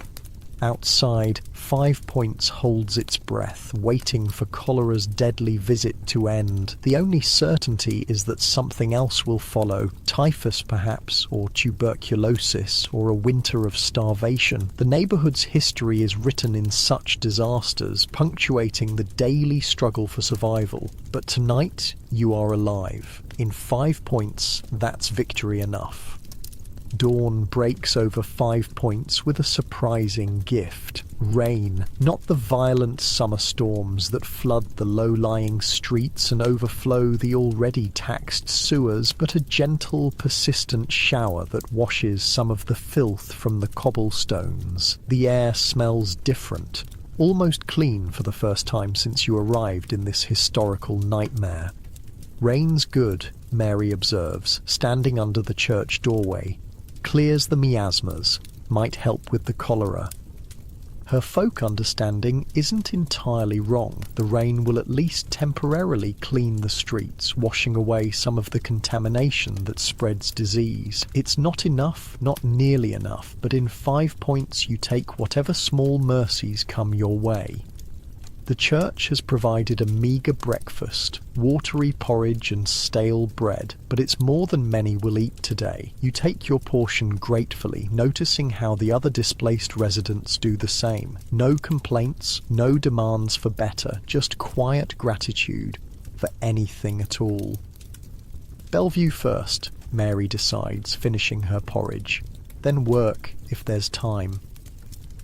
[SPEAKER 1] Outside, 5 Points holds its breath, waiting for cholera's deadly visit to end. The only certainty is that something else will follow. Typhus, perhaps, or tuberculosis, or a winter of starvation. The neighbourhood's history is written in such disasters, punctuating the daily struggle for survival. But tonight, you are alive. In 5 Points, that's victory enough. Dawn breaks over 5 Points with a surprising gift. Rain, not the violent summer storms that flood the low-lying streets and overflow the already taxed sewers, but a gentle, persistent shower that washes some of the filth from the cobblestones. The air smells different, almost clean for the first time since you arrived in this historical nightmare. Rain's good, Mary observes, standing under the church doorway. Clears the miasmas, might help with the cholera. Her folk understanding isn't entirely wrong. The rain will at least temporarily clean the streets, washing away some of the contamination that spreads disease. It's not enough, not nearly enough, but in 5 Points you take whatever small mercies come your way. The church has provided a meagre breakfast, watery porridge and stale bread, but it's more than many will eat today. You take your portion gratefully, noticing how the other displaced residents do the same. No complaints, no demands for better, just quiet gratitude for anything at all. Bellevue first, Mary decides, finishing her porridge. Then work, if there's time.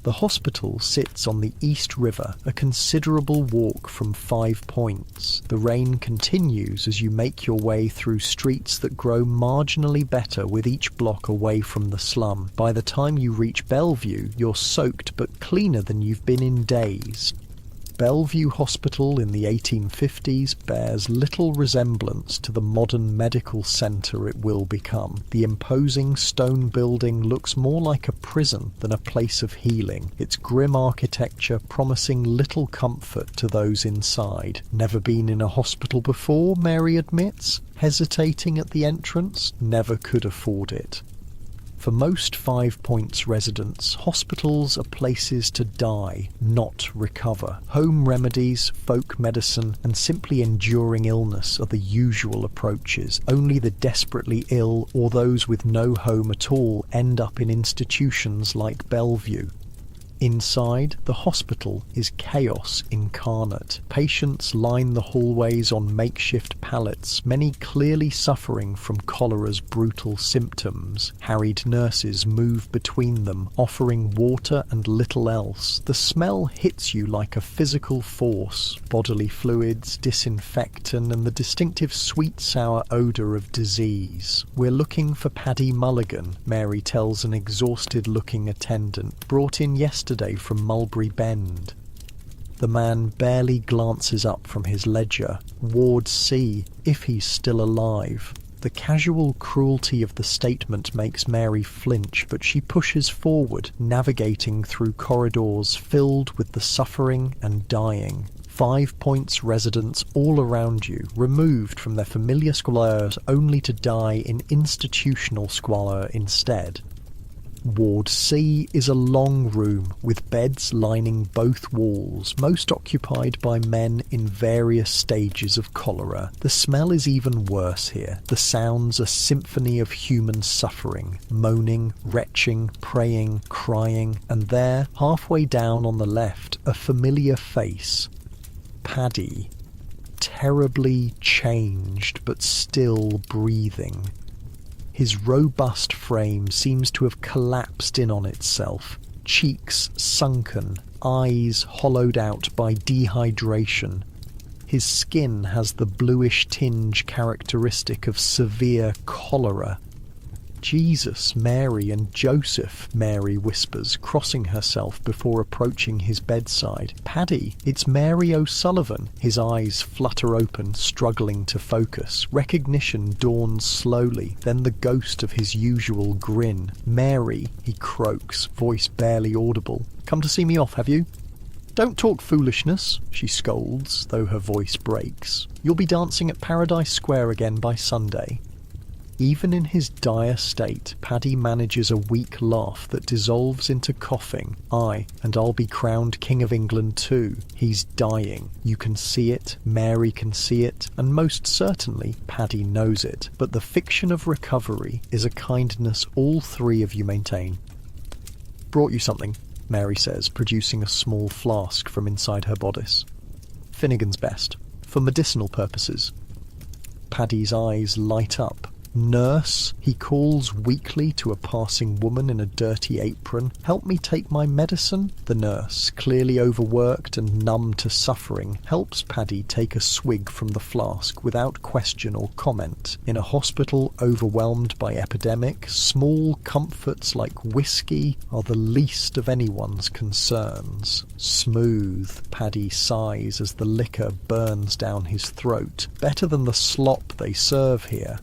[SPEAKER 1] The hospital sits on the East River, a considerable walk from 5 Points. The rain continues as you make your way through streets that grow marginally better with each block away from the slum. By the time you reach Bellevue, you're soaked but cleaner than you've been in days. Bellevue Hospital in the 1850s bears little resemblance to the modern medical centre it will become. The imposing stone building looks more like a prison than a place of healing, its grim architecture promising little comfort to those inside. Never been in a hospital before, Mary admits, hesitating at the entrance, never could afford it. For most 5 Points residents, hospitals are places to die, not recover. Home remedies, folk medicine, and simply enduring illness are the usual approaches. Only the desperately ill or those with no home at all end up in institutions like Bellevue. Inside, the hospital is chaos incarnate. Patients line the hallways on makeshift pallets, many clearly suffering from cholera's brutal symptoms. Harried nurses move between them, offering water and little else. The smell hits you like a physical force. Bodily fluids, disinfectant, and the distinctive sweet-sour odour of disease. "We're looking for Paddy Mulligan," Mary tells an exhausted-looking attendant, brought in yesterday from Mulberry Bend. The man barely glances up from his ledger. Ward C, if he's still alive. The casual cruelty of the statement makes Mary flinch, but she pushes forward, navigating through corridors filled with the suffering and dying. 5 Points residents all around you, removed from their familiar squalors only to die in institutional squalor instead. Ward C is a long room with beds lining both walls, most occupied by men in various stages of cholera. The smell is even worse here. The sounds a symphony of human suffering, moaning, retching, praying, crying, and there, halfway down on the left, a familiar face. Paddy. Terribly changed, but still breathing. His robust frame seems to have collapsed in on itself, cheeks sunken, eyes hollowed out by dehydration. His skin has the bluish tinge characteristic of severe cholera. "Jesus, Mary, and Joseph," Mary whispers, crossing herself before approaching his bedside. "Paddy, it's Mary O'Sullivan." His eyes flutter open, struggling to focus. Recognition dawns slowly, then the ghost of his usual grin. "Mary," he croaks, voice barely audible. "Come to see me off, have you?" "Don't talk foolishness," she scolds, though her voice breaks. "You'll be dancing at Paradise Square again by Sunday." Even in his dire state, Paddy manages a weak laugh that dissolves into coughing. "Aye, and I'll be crowned King of England too. He's dying. You can see it, Mary can see it, and most certainly Paddy knows it. But the fiction of recovery is a kindness all three of you maintain." "Brought you something," Mary says, producing a small flask from inside her bodice. "Finnegan's Best, for medicinal purposes." Paddy's eyes light up. "Nurse," he calls weakly to a passing woman in a dirty apron. "Help me take my medicine." The nurse, clearly overworked and numb to suffering, helps Paddy take a swig from the flask without question or comment. In a hospital overwhelmed by epidemic, small comforts like whiskey are the least of anyone's concerns. "Smooth," Paddy sighs as the liquor burns down his throat. "Better than the slop they serve here."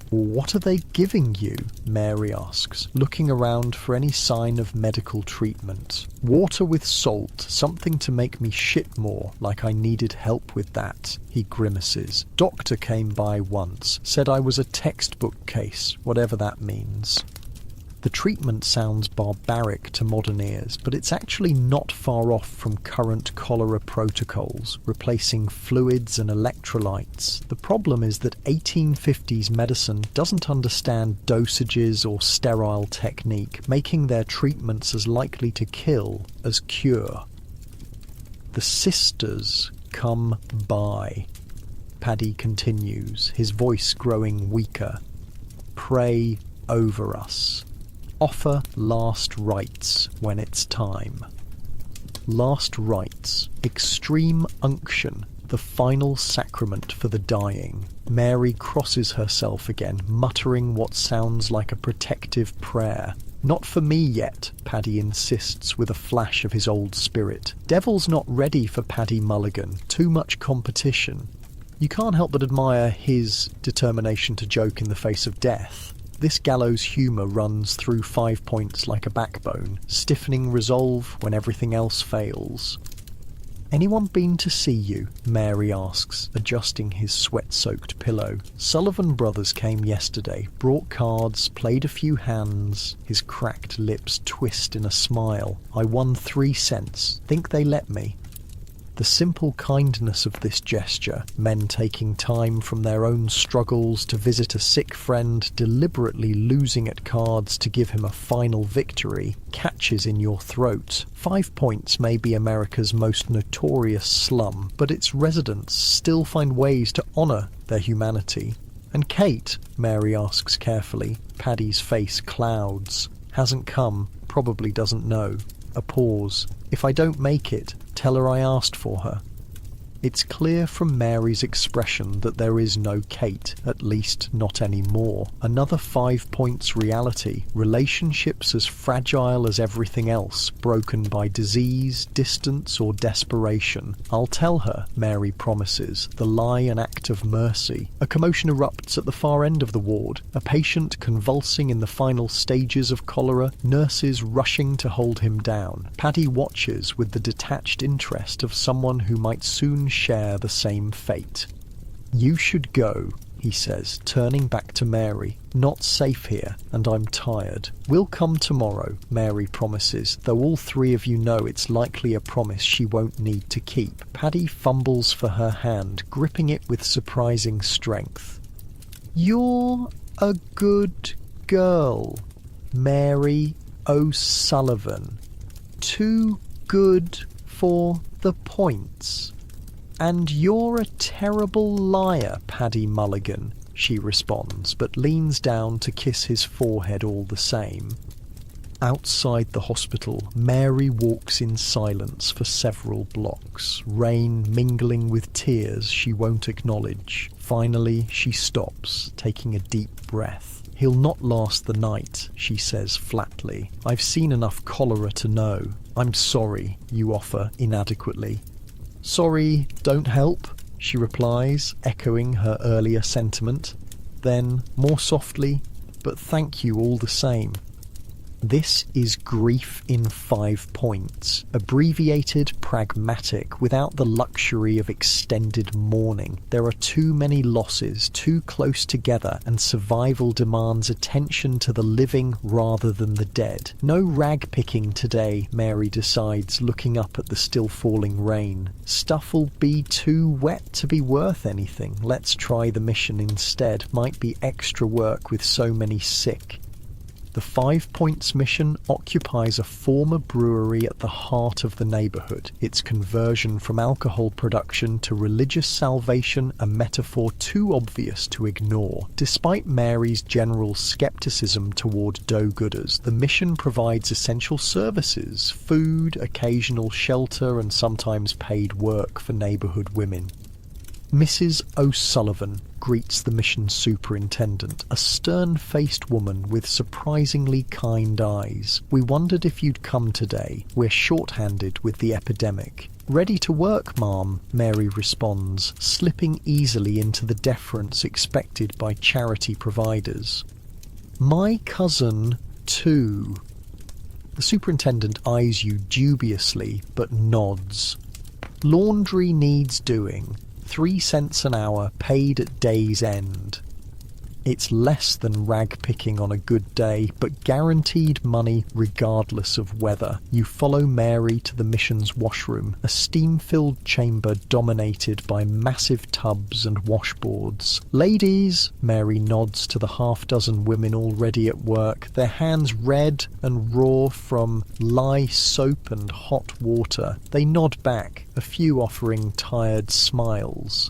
[SPEAKER 1] "What are they giving you?" Mary asks, looking around for any sign of medical treatment. "Water with salt, something to make me shit more, like I needed help with that," he grimaces. "Doctor came by once, said I was a textbook case, whatever that means." The treatment sounds barbaric to modern ears, but it's actually not far off from current cholera protocols, replacing fluids and electrolytes. The problem is that 1850s medicine doesn't understand dosages or sterile technique, making their treatments as likely to kill as cure. The sisters come by. Paddy continues, his voice growing weaker. "Pray over us. Offer last rites when it's time." Last rites, extreme unction, the final sacrament for the dying. Mary crosses herself again, muttering what sounds like a protective prayer. "Not for me yet," Paddy insists with a flash of his old spirit. Devil's not ready for Paddy Mulligan. Too much competition. You can't help but admire his determination to joke in the face of death. This gallows humour runs through 5 Points like a backbone, stiffening resolve when everything else fails. "Anyone been to see you?" Mary asks, adjusting his sweat-soaked pillow. "Sullivan Brothers came yesterday, brought cards, played a few hands." His cracked lips twist in a smile. "I won 3 cents. Think they let me?" The simple kindness of this gesture, men taking time from their own struggles to visit a sick friend, deliberately losing at cards to give him a final victory, catches in your throat. 5 Points may be America's most notorious slum, but its residents still find ways to honour their humanity. "And Kate?" Mary asks carefully. Paddy's face clouds. "Hasn't come, probably doesn't know." A pause. "If I don't make it, tell her I asked for her." It's clear from Mary's expression that there is no Kate, at least not anymore. Another 5 points reality. Relationships as fragile as everything else, broken by disease, distance or desperation. I'll tell her, Mary promises, the lie an act of mercy. A commotion erupts at the far end of the ward. A patient convulsing in the final stages of cholera, nurses rushing to hold him down. Paddy watches with the detached interest of someone who might soon share the same fate. "You should go," he says, turning back to Mary. "Not safe here, and I'm tired." "We'll come tomorrow," Mary promises, though all three of you know it's likely a promise she won't need to keep. Paddy fumbles for her hand, gripping it with surprising strength. "You're a good girl, Mary O'Sullivan. Too good for the points." "And you're a terrible liar, Paddy Mulligan," she responds, but leans down to kiss his forehead all the same. Outside the hospital, Mary walks in silence for several blocks, rain mingling with tears she won't acknowledge. Finally, she stops, taking a deep breath. "He'll not last the night," she says flatly. "I've seen enough cholera to know." "I'm sorry," you offer inadequately. "Sorry don't help," she replies, echoing her earlier sentiment. Then, more softly, "But thank you all the same." This is grief in 5 points, abbreviated, pragmatic, without the luxury of extended mourning. There are too many losses, too close together, and survival demands attention to the living rather than the dead. No rag picking today, Mary decides, looking up at the still falling rain. Stuff'll be too wet to be worth anything. Let's try the mission instead. Might be extra work with so many sick. The 5 Points mission occupies a former brewery at the heart of the neighbourhood, its conversion from alcohol production to religious salvation a metaphor too obvious to ignore. Despite Mary's general scepticism toward do-gooders, the mission provides essential services, food, occasional shelter and sometimes paid work for neighbourhood women. Mrs. O'Sullivan greets the mission superintendent, a stern-faced woman with surprisingly kind eyes. "We wondered if you'd come today. We're short-handed with the epidemic." "Ready to work, ma'am," Mary responds, slipping easily into the deference expected by charity providers. "My cousin, too." The superintendent eyes you dubiously, but nods. "Laundry needs doing. 3 cents an hour, paid at day's end." It's less than rag picking on a good day, but guaranteed money regardless of weather. You follow Mary to the mission's washroom, a steam-filled chamber dominated by massive tubs and washboards. "Ladies," Mary nods to the half-dozen women already at work, their hands red and raw from lye soap and hot water. They nod back, a few offering tired smiles.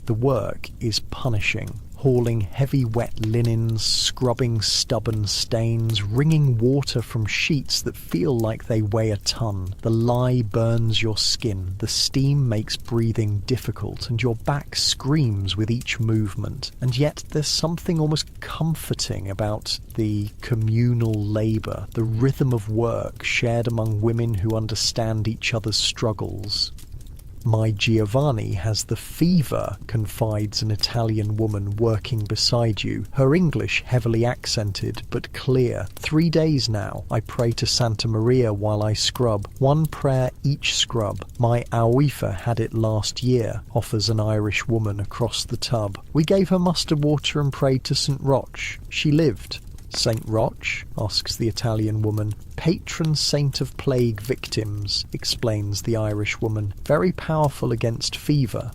[SPEAKER 1] The work is punishing. Hauling heavy wet linens, scrubbing stubborn stains, wringing water from sheets that feel like they weigh a ton. The lye burns your skin, the steam makes breathing difficult, and your back screams with each movement. And yet there's something almost comforting about the communal labour, the rhythm of work shared among women who understand each other's struggles. "My Giovanni has the fever," confides an Italian woman working beside you, her English heavily accented but clear. 3 days now. I pray to Santa Maria while I scrub. 1 prayer each scrub. My Aoife had it last year," offers an Irish woman across the tub. "We gave her mustard water and prayed to St. Roch. She lived." "St. Roch?" asks the Italian woman. "Patron saint of plague victims," explains the Irish woman. "Very powerful against fever."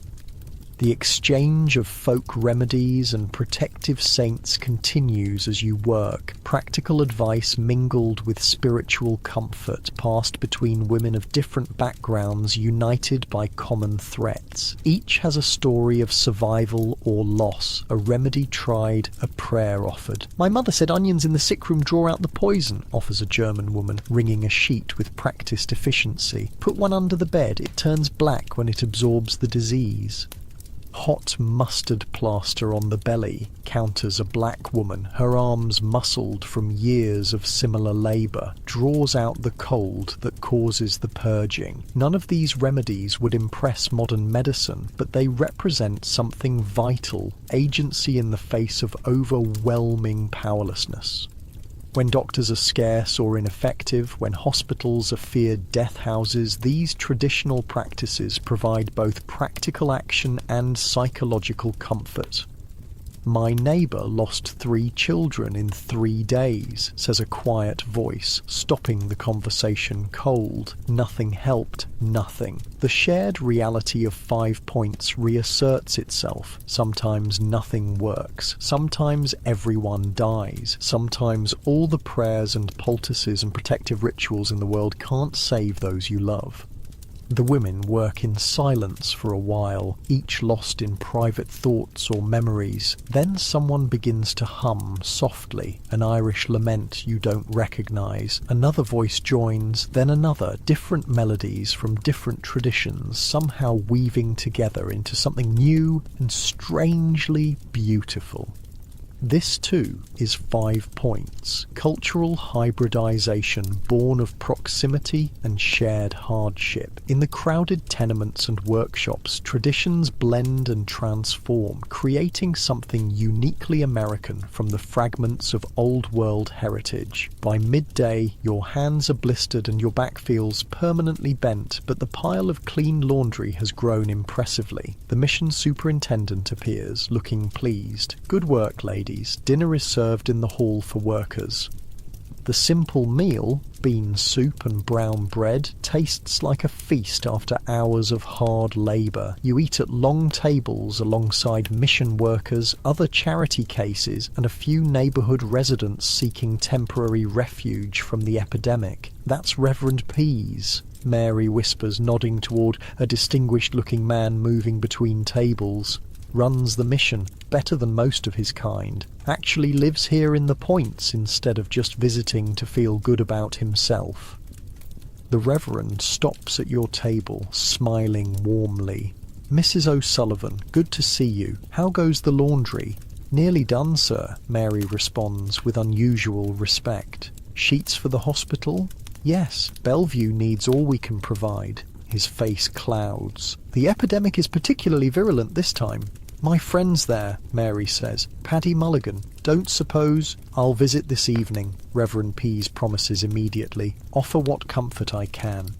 [SPEAKER 1] The exchange of folk remedies and protective saints continues as you work, practical advice mingled with spiritual comfort passed between women of different backgrounds united by common threats. Each has a story of survival or loss, a remedy tried, a prayer offered. "My mother said onions in the sick room draw out the poison," offers a German woman, wringing a sheet with practiced efficiency. "Put one under the bed, it turns black when it absorbs the disease." "Hot mustard plaster on the belly," counters a black woman, her arms muscled from years of similar labour, draws out the cold that causes the purging. None of these remedies would impress modern medicine, but they represent something vital, agency in the face of overwhelming powerlessness. When doctors are scarce or ineffective, when hospitals are feared death houses, these traditional practices provide both practical action and psychological comfort. "My neighbour lost 3 children in 3 days, says a quiet voice, stopping the conversation cold. Nothing helped, nothing. The shared reality of 5 points reasserts itself. Sometimes nothing works. Sometimes everyone dies. Sometimes all the prayers and poultices and protective rituals in the world can't save those you love. The women work in silence for a while, each lost in private thoughts or memories. Then someone begins to hum softly, an Irish lament you don't recognise. Another voice joins, then another, different melodies from different traditions, somehow weaving together into something new and strangely beautiful. This too is 5 points, cultural hybridization born of proximity and shared hardship. In the crowded tenements and workshops, traditions blend and transform, creating something uniquely American from the fragments of old world heritage. By midday, your hands are blistered and your back feels permanently bent, but the pile of clean laundry has grown impressively. The mission superintendent appears, looking pleased. "Good work, ladies. Dinner is served in the hall for workers." The simple meal, bean soup and brown bread, tastes like a feast after hours of hard labour. You eat at long tables alongside mission workers, other charity cases, and a few neighbourhood residents seeking temporary refuge from the epidemic. "That's Reverend Pease," Mary whispers, nodding toward a distinguished-looking man moving between tables. "Runs the mission, better than most of his kind. Actually lives here in the points instead of just visiting to feel good about himself." The Reverend stops at your table, smiling warmly. "Mrs. O'Sullivan, good to see you. How goes the laundry?" "Nearly done, sir," Mary responds with unusual respect. "Sheets for the hospital?" "Yes, Bellevue needs all we can provide." His face clouds. "The epidemic is particularly virulent this time." "My friend's there," Mary says. "Paddy Mulligan. Don't suppose—" "I'll visit this evening," Reverend Pease promises immediately. "Offer what comfort I can."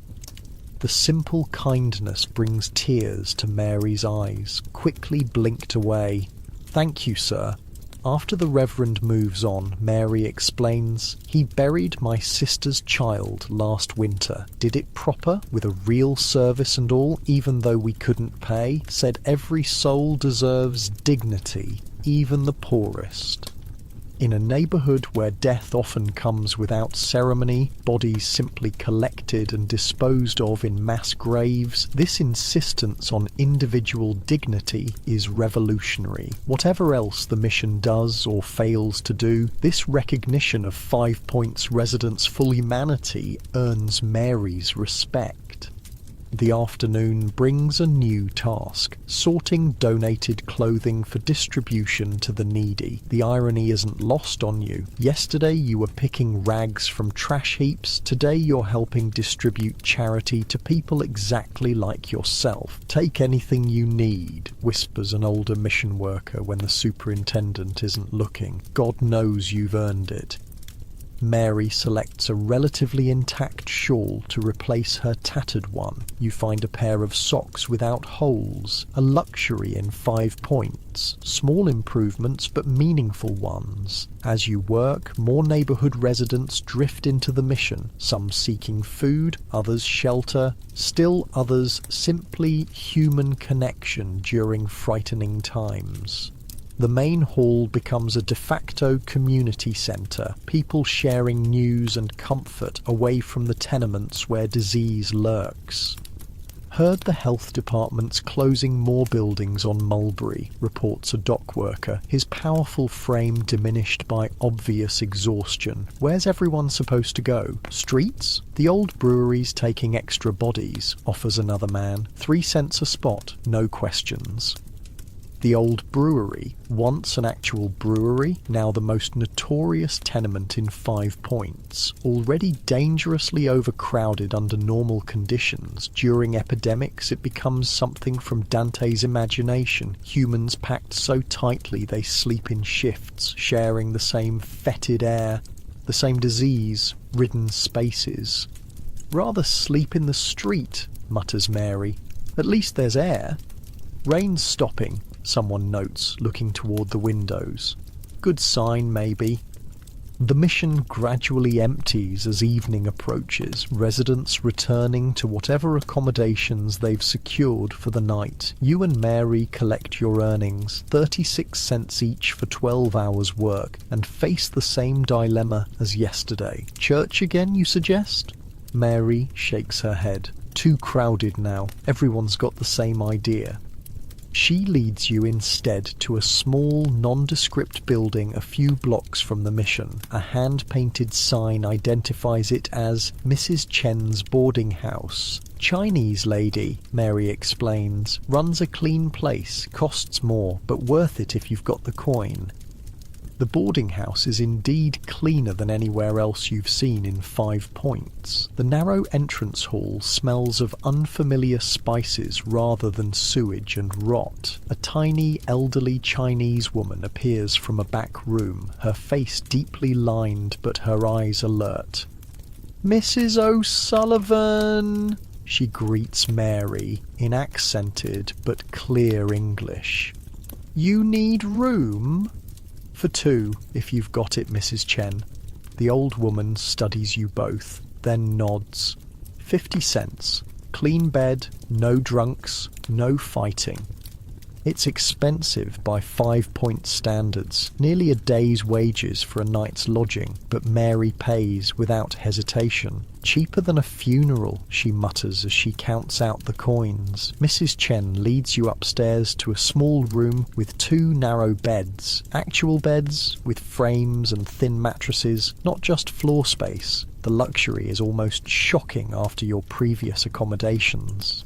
[SPEAKER 1] The simple kindness brings tears to Mary's eyes, quickly blinked away. "Thank you, sir." After the Reverend moves on, Mary explains, "He buried my sister's child last winter. Did it proper, with a real service and all, even though we couldn't pay. Said every soul deserves dignity, even the poorest." In a neighbourhood where death often comes without ceremony, bodies simply collected and disposed of in mass graves, this insistence on individual dignity is revolutionary. Whatever else the mission does or fails to do, this recognition of 5 Points residents' full humanity earns Mary's respect. The afternoon brings a new task, sorting donated clothing for distribution to the needy. The irony isn't lost on you. Yesterday you were picking rags from trash heaps, today you're helping distribute charity to people exactly like yourself. "Take anything you need," whispers an older mission worker when the superintendent isn't looking. "God knows you've earned it." Mary selects a relatively intact shawl to replace her tattered one. You find a pair of socks without holes, a luxury in 5 points. Small improvements but meaningful ones. As you work, more neighbourhood residents drift into the mission, some seeking food, others shelter, still others simply human connection during frightening times. The main hall becomes a de facto community centre, people sharing news and comfort away from the tenements where disease lurks. Heard the health department's closing more buildings on Mulberry, reports a dock worker, his powerful frame diminished by obvious exhaustion. Where's everyone supposed to go? Streets? The old brewery's taking extra bodies, offers another man. 3 cents a spot, no questions. The old brewery, once an actual brewery, now the most notorious tenement in 5 points, already dangerously overcrowded under normal conditions. During epidemics it becomes something from Dante's imagination, humans packed so tightly they sleep in shifts, sharing the same fetid air, the same disease-ridden spaces. "Rather sleep in the street," mutters Mary. "At least there's air." "Rain's stopping," someone notes, looking toward the windows. Good sign, maybe. The mission gradually empties as evening approaches, residents returning to whatever accommodations they've secured for the night. You and Mary collect your earnings, 36 cents each for 12 hours work, and face the same dilemma as yesterday. Church again, you suggest? Mary shakes her head. Too crowded now. Everyone's got the same idea. She leads you instead to a small, nondescript building a few blocks from the mission. A hand-painted sign identifies it as Mrs. Chen's boarding house. "Chinese lady," Mary explains, "runs a clean place, costs more, but worth it if you've got the coin." The boarding house is indeed cleaner than anywhere else you've seen in 5 points. The narrow entrance hall smells of unfamiliar spices rather than sewage and rot. A tiny, elderly Chinese woman appears from a back room, her face deeply lined but her eyes alert. "Mrs. O'Sullivan!" she greets Mary in accented but clear English. "You need room?" "For 2, if you've got it, Mrs. Chen." The old woman studies you both, then nods. 50 cents. Clean bed, no drunks, no fighting. It's expensive by 5 point standards, nearly a day's wages for a night's lodging, but Mary pays without hesitation. "Cheaper than a funeral," she mutters as she counts out the coins. Mrs. Chen leads you upstairs to a small room with 2 narrow beds. Actual beds, with frames and thin mattresses, not just floor space. The luxury is almost shocking after your previous accommodations.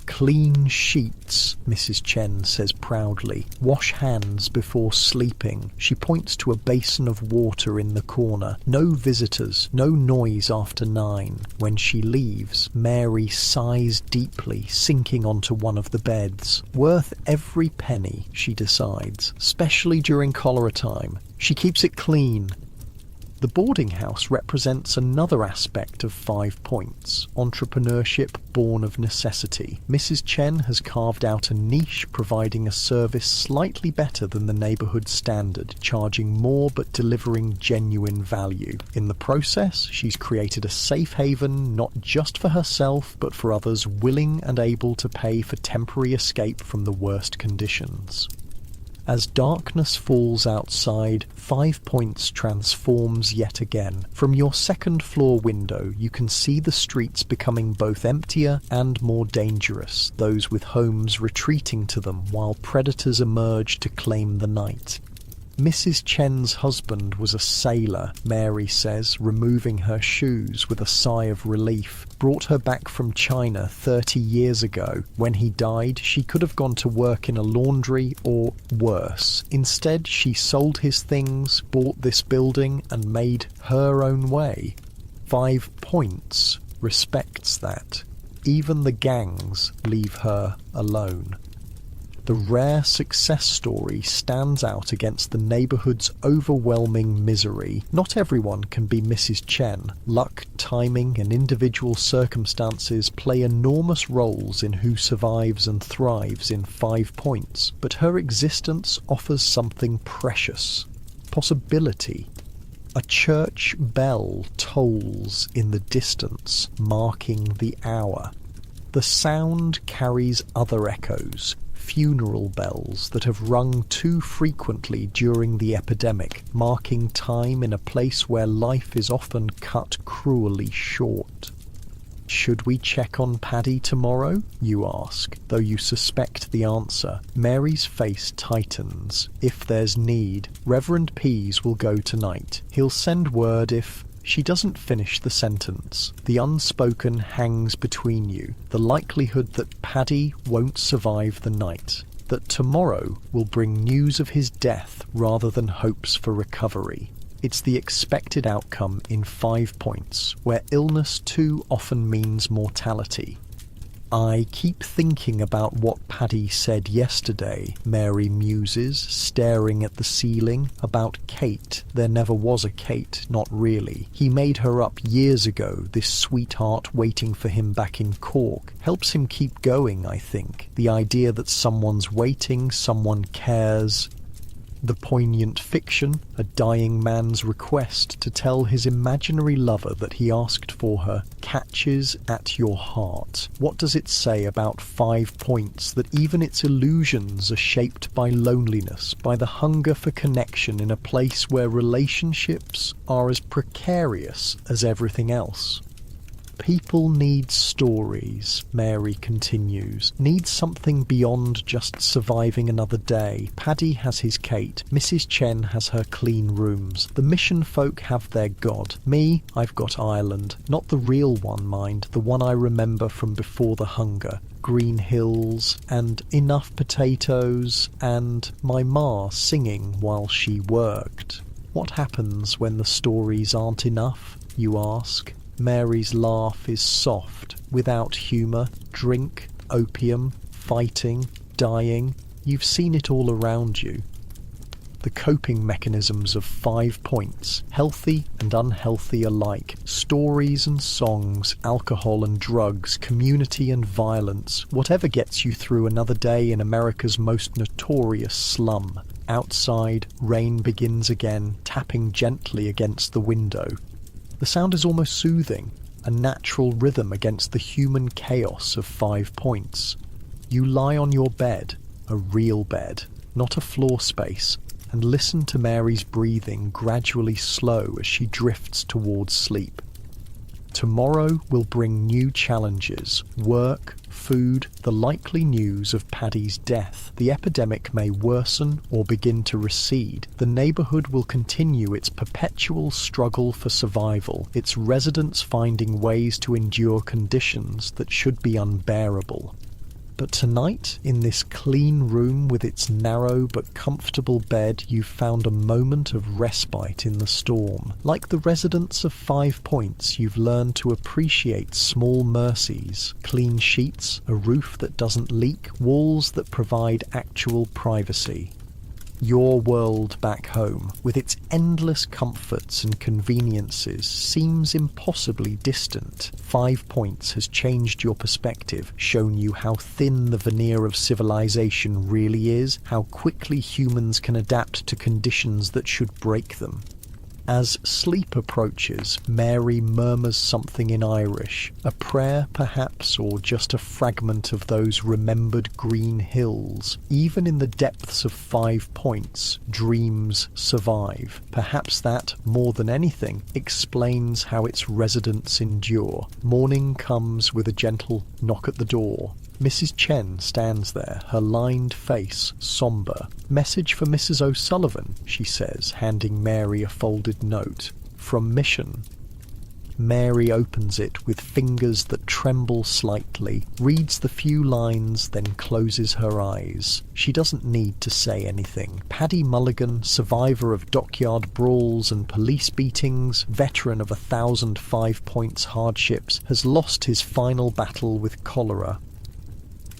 [SPEAKER 1] "Clean sheets," Mrs. Chen says proudly. "Wash hands before sleeping." She points to a basin of water in the corner. "No visitors, no noise after 9. When she leaves, Mary sighs deeply, sinking onto one of the beds. Worth every penny, she decides, especially during cholera time. She keeps it clean. The boarding house represents another aspect of 5 points, entrepreneurship born of necessity. Mrs. Chen has carved out a niche, providing a service slightly better than the neighbourhood standard, charging more but delivering genuine value. In the process, she's created a safe haven not just for herself but for others willing and able to pay for temporary escape from the worst conditions. As darkness falls outside, 5 points transforms yet again. From your second-floor window, you can see the streets becoming both emptier and more dangerous, those with homes retreating to them while predators emerge to claim the night. Mrs. Chen's husband was a sailor, Mary says, removing her shoes with a sigh of relief. Brought her back from China 30 years ago. When he died, she could have gone to work in a laundry or worse. Instead, she sold his things, bought this building, and made her own way. 5 points respects that. Even the gangs leave her alone. The rare success story stands out against the neighborhood's overwhelming misery. Not everyone can be Mrs. Chen. Luck, timing, and individual circumstances play enormous roles in who survives and thrives in 5 Points, but her existence offers something precious. Possibility. A church bell tolls in the distance, marking the hour. The sound carries other echoes, funeral bells that have rung too frequently during the epidemic, marking time in a place where life is often cut cruelly short. Should we check on Paddy tomorrow? You ask, though you suspect the answer. Mary's face tightens. If there's need, Reverend Pease will go tonight. He'll send word if... She doesn't finish the sentence. The unspoken hangs between you. The likelihood that Paddy won't survive the night. That tomorrow will bring news of his death rather than hopes for recovery. It's the expected outcome in 5 Points, where illness too often means mortality. I keep thinking about what Paddy said yesterday, Mary muses, staring at the ceiling. About Kate. There never was a Kate, not really. He made her up years ago, this sweetheart waiting for him back in Cork. Helps him keep going, I think. The idea that someone's waiting, someone cares. The poignant fiction, a dying man's request to tell his imaginary lover that he asked for her, catches at your heart. What does it say about 5 Points that even its illusions are shaped by loneliness, by the hunger for connection in a place where relationships are as precarious as everything else? People need stories, Mary continues. Need something beyond just surviving another day. Paddy has his Kate. Mrs. Chen has her clean rooms. The mission folk have their God. Me, I've got Ireland. Not the real one, mind. The one I remember from before the hunger. Green hills, and enough potatoes, and my ma singing while she worked. What happens when the stories aren't enough, you ask? Mary's laugh is soft, without humour. Drink, opium, fighting, dying. You've seen it all around you. The coping mechanisms of 5 Points, healthy and unhealthy alike. Stories and songs, alcohol and drugs, community and violence. Whatever gets you through another day in America's most notorious slum. Outside, rain begins again, tapping gently against the window. The sound is almost soothing, a natural rhythm against the human chaos of 5 Points. You lie on your bed, a real bed, not a floor space, and listen to Mary's breathing gradually slow as she drifts towards sleep. Tomorrow will bring new challenges, work, food, the likely news of Paddy's death. The epidemic may worsen or begin to recede. The neighbourhood will continue its perpetual struggle for survival, its residents finding ways to endure conditions that should be unbearable. But tonight, in this clean room with its narrow but comfortable bed, you've found a moment of respite in the storm. Like the residents of 5 Points, you've learned to appreciate small mercies. Clean sheets, a roof that doesn't leak, walls that provide actual privacy. Your world back home, with its endless comforts and conveniences, seems impossibly distant. 5 Points has changed your perspective, shown you how thin the veneer of civilization really is, how quickly humans can adapt to conditions that should break them. As sleep approaches, Mary murmurs something in Irish, a prayer perhaps, or just a fragment of those remembered green hills. Even in the depths of 5 Points, dreams survive. Perhaps that, more than anything, explains how its residents endure. Morning comes with a gentle knock at the door. Mrs. Chen stands there, her lined face sombre. "Message for Mrs. O'Sullivan," she says, handing Mary a folded note. "From Mission." Mary opens it with fingers that tremble slightly, reads the few lines, then closes her eyes. She doesn't need to say anything. Paddy Mulligan, survivor of dockyard brawls and police beatings, veteran of 1,000 5 Points hardships, has lost his final battle with cholera.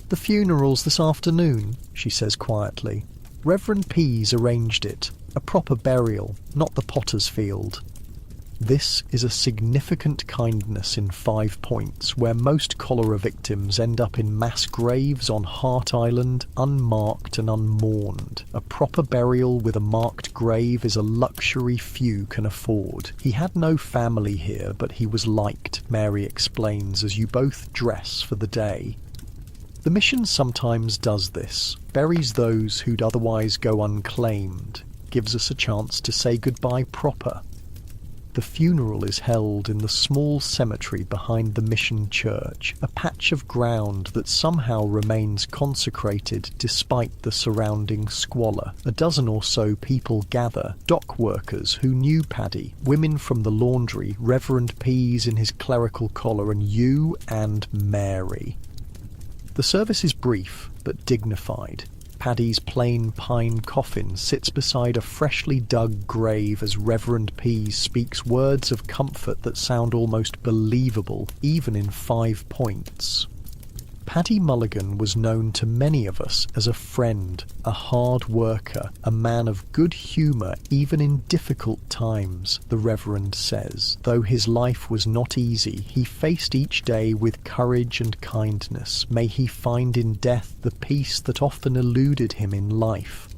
[SPEAKER 1] "The funeral's this afternoon," she says quietly. "Reverend Pease arranged it. A proper burial, not the potter's field." This is a significant kindness in 5 points, where most cholera victims end up in mass graves on Hart Island, unmarked and unmourned. A proper burial with a marked grave is a luxury few can afford. "He had no family here, but he was liked," Mary explains as you both dress for the day. The mission sometimes does this, buries those who'd otherwise go unclaimed, gives us a chance to say goodbye proper. The funeral is held in the small cemetery behind the mission church, a patch of ground that somehow remains consecrated despite the surrounding squalor. A dozen or so people gather, dock workers who knew Paddy, women from the laundry, Reverend Pease in his clerical collar, and you and Mary. The service is brief but dignified. Paddy's plain pine coffin sits beside a freshly dug grave as Reverend Pease speaks words of comfort that sound almost believable, even in 5 points. Paddy Mulligan was known to many of us as a friend, a hard worker, a man of good humour even in difficult times, the Reverend says. Though his life was not easy, he faced each day with courage and kindness. May he find in death the peace that often eluded him in life.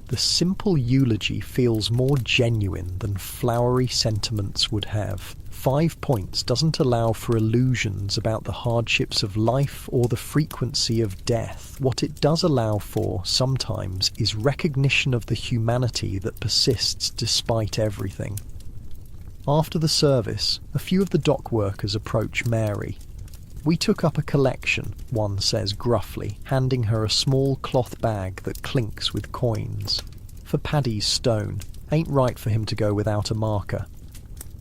[SPEAKER 1] The simple eulogy feels more genuine than flowery sentiments would have. 5 points doesn't allow for illusions about the hardships of life or the frequency of death. What it does allow for, sometimes, is recognition of the humanity that persists despite everything. After the service, a few of the dock workers approach Mary. "We took up a collection," one says gruffly, handing her a small cloth bag that clinks with coins. "For Paddy's stone. Ain't right for him to go without a marker."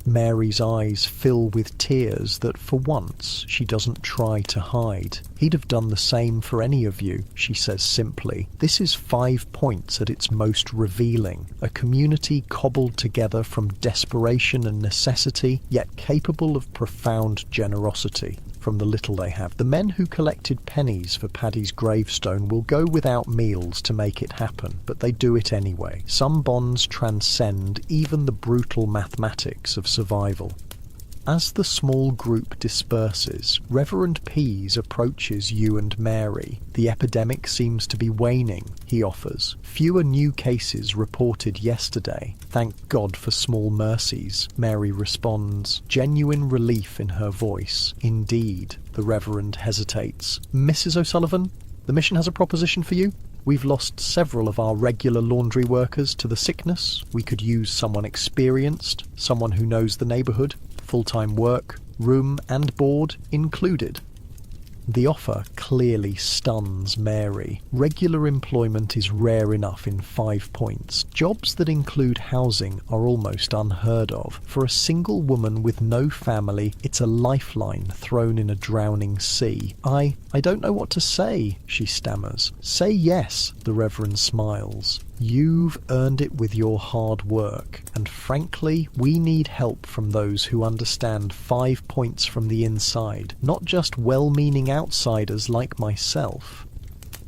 [SPEAKER 1] Mary's eyes fill with tears that, for once, she doesn't try to hide. "He'd have done the same for any of you," she says simply. This is 5 points at its most revealing. A community cobbled together from desperation and necessity, yet capable of profound generosity. From the little they have. The men who collected pennies for Paddy's gravestone will go without meals to make it happen, but they do it anyway. Some bonds transcend even the brutal mathematics of survival. As the small group disperses, Reverend Pease approaches you and Mary. "The epidemic seems to be waning," he offers. "Fewer new cases reported yesterday. Thank God for small mercies," Mary responds, genuine relief in her voice. "Indeed," the Reverend hesitates. "Mrs. O'Sullivan, the mission has a proposition for you. We've lost several of our regular laundry workers to the sickness. We could use someone experienced, someone who knows the neighbourhood. Full-time work, room and board included." The offer clearly stuns Mary. Regular employment is rare enough in 5 points. Jobs that include housing are almost unheard of. For a single woman with no family, it's a lifeline thrown in a drowning sea. I don't know what to say," she stammers. "Say yes," the Reverend smiles. "You've earned it with your hard work, and frankly, we need help from those who understand 5 points from the inside, not just well-meaning outsiders like myself."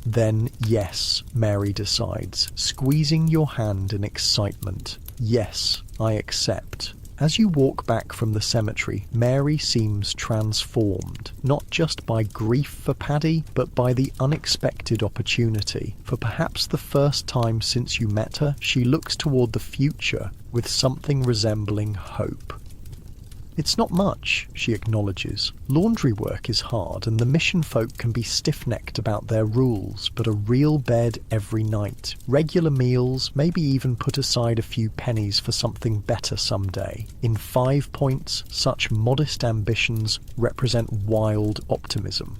[SPEAKER 1] "Then yes," Mary decides, squeezing your hand in excitement. "Yes, I accept." As you walk back from the cemetery, Mary seems transformed, not just by grief for Paddy, but by the unexpected opportunity. For perhaps the first time since you met her, she looks toward the future with something resembling hope. "It's not much," she acknowledges. "Laundry work is hard, and the mission folk can be stiff-necked about their rules, but a real bed every night, regular meals, maybe even put aside a few pennies for something better someday." In 5 points, such modest ambitions represent wild optimism.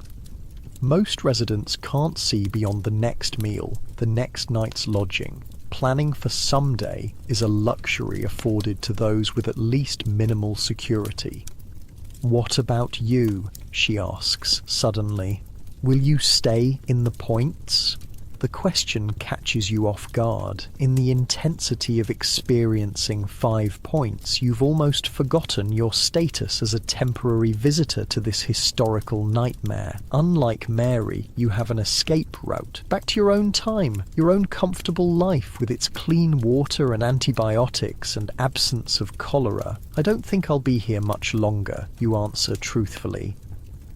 [SPEAKER 1] Most residents can't see beyond the next meal, the next night's lodging. Planning for someday is a luxury afforded to those with at least minimal security. "What about you?" she asks suddenly. "Will you stay in the points?" The question catches you off guard. In the intensity of experiencing 5 points, you've almost forgotten your status as a temporary visitor to this historical nightmare. Unlike Mary, you have an escape route, back to your own time, your own comfortable life with its clean water and antibiotics and absence of cholera. I don't think I'll be here much longer, you answer truthfully.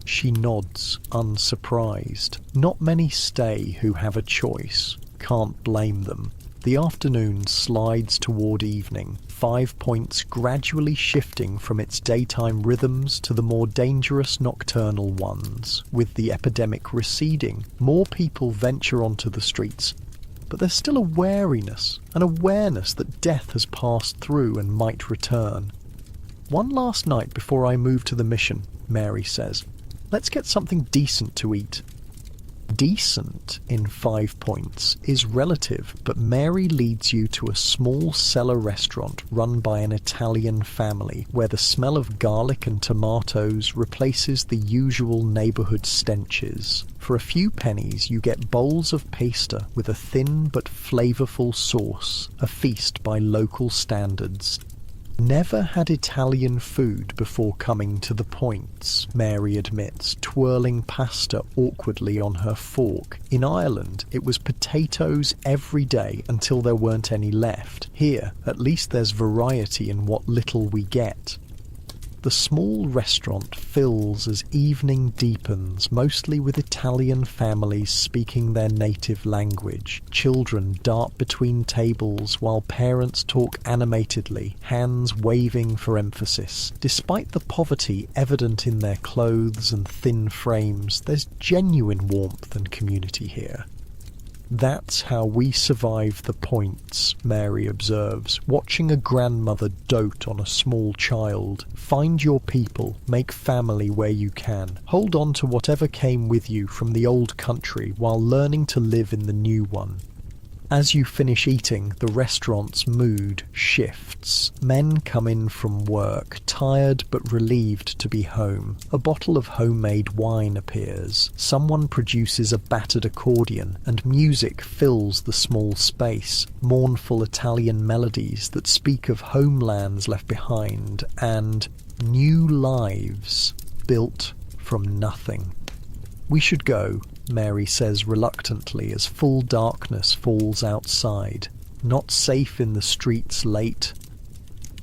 [SPEAKER 1] She nods, unsurprised. Not many stay who have a choice. Can't blame them. The afternoon slides toward evening, 5 points gradually shifting from its daytime rhythms to the more dangerous nocturnal ones. With the epidemic receding, more people venture onto the streets, but there's still a wariness, an awareness that death has passed through and might return. One last night before I move to the mission, Mary says. Let's get something decent to eat. Decent, in 5 points, is relative, but Mary leads you to a small cellar restaurant run by an Italian family, where the smell of garlic and tomatoes replaces the usual neighbourhood stenches. For a few pennies, you get bowls of pasta with a thin but flavourful sauce, a feast by local standards. Never had Italian food before coming to the points, Mary admits, twirling pasta awkwardly on her fork. In Ireland, it was potatoes every day until there weren't any left. Here, at least there's variety in what little we get. The small restaurant fills as evening deepens, mostly with Italian families speaking their native language. Children dart between tables while parents talk animatedly, hands waving for emphasis. Despite the poverty evident in their clothes and thin frames, there's genuine warmth and community here. That's how we survive the points, Mary observes, watching a grandmother dote on a small child. Find your people, make family where you can. Hold on to whatever came with you from the old country while learning to live in the new one. As you finish eating, the restaurant's mood shifts. Men come in from work, tired but relieved to be home. A bottle of homemade wine appears. Someone produces a battered accordion, and music fills the small space. Mournful Italian melodies that speak of homelands left behind and new lives built from nothing. We should go, Mary says reluctantly as full darkness falls outside. Not safe in the streets late.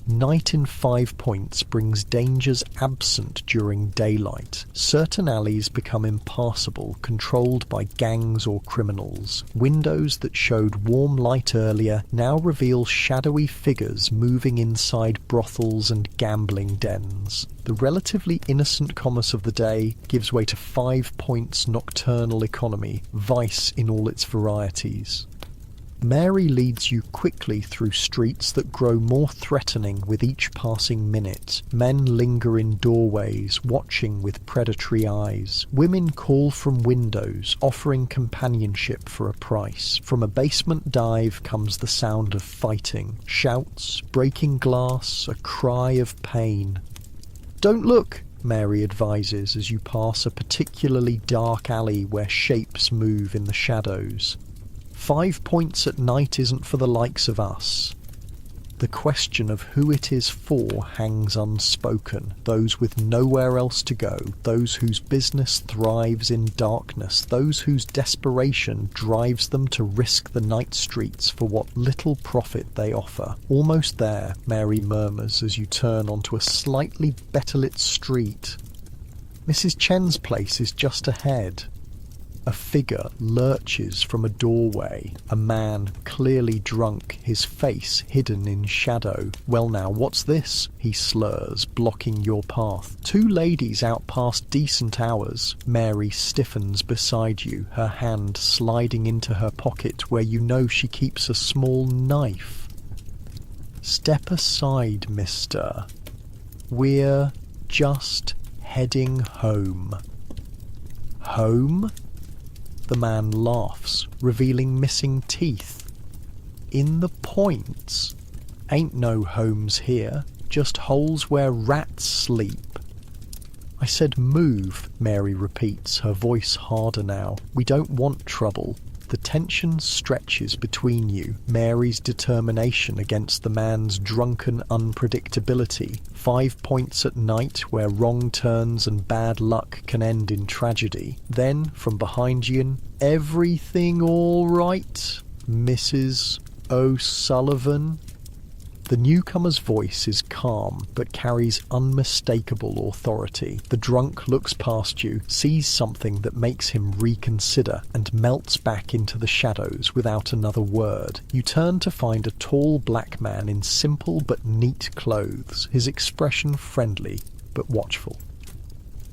[SPEAKER 1] Night in 5 points brings dangers absent during daylight. Certain alleys become impassable, controlled by gangs or criminals. Windows that showed warm light earlier now reveal shadowy figures moving inside brothels and gambling dens. The relatively innocent commerce of the day gives way to 5 points nocturnal economy, vice in all its varieties. Mary leads you quickly through streets that grow more threatening with each passing minute. Men linger in doorways, watching with predatory eyes. Women call from windows, offering companionship for a price. From a basement dive comes the sound of fighting. Shouts, breaking glass, a cry of pain. Don't look, Mary advises as you pass a particularly dark alley where shapes move in the shadows. 5 points at night isn't for the likes of us. The question of who it is for hangs unspoken. Those with nowhere else to go, those whose business thrives in darkness, those whose desperation drives them to risk the night streets for what little profit they offer. Almost there, Mary murmurs as you turn onto a slightly better lit street. Mrs. Chen's place is just ahead. A figure lurches from a doorway, a man clearly drunk, his face hidden in shadow. Well now, what's this? He slurs, blocking your path. 2 ladies out past decent hours. Mary stiffens beside you, her hand sliding into her pocket where you know she keeps a small knife. Step aside, mister. We're just heading home. Home? The man laughs, revealing missing teeth. In the points. Ain't no homes here, just holes where rats sleep. I said move, Mary repeats, her voice harder now. We don't want trouble. The tension stretches between you, Mary's determination against the man's drunken unpredictability. 5 points at night where wrong turns and bad luck can end in tragedy. Then, from behind you, "Everything all right, Mrs. O'Sullivan?" The newcomer's voice is calm, but carries unmistakable authority. The drunk looks past you, sees something that makes him reconsider, and melts back into the shadows without another word. You turn to find a tall black man in simple but neat clothes, his expression friendly but watchful.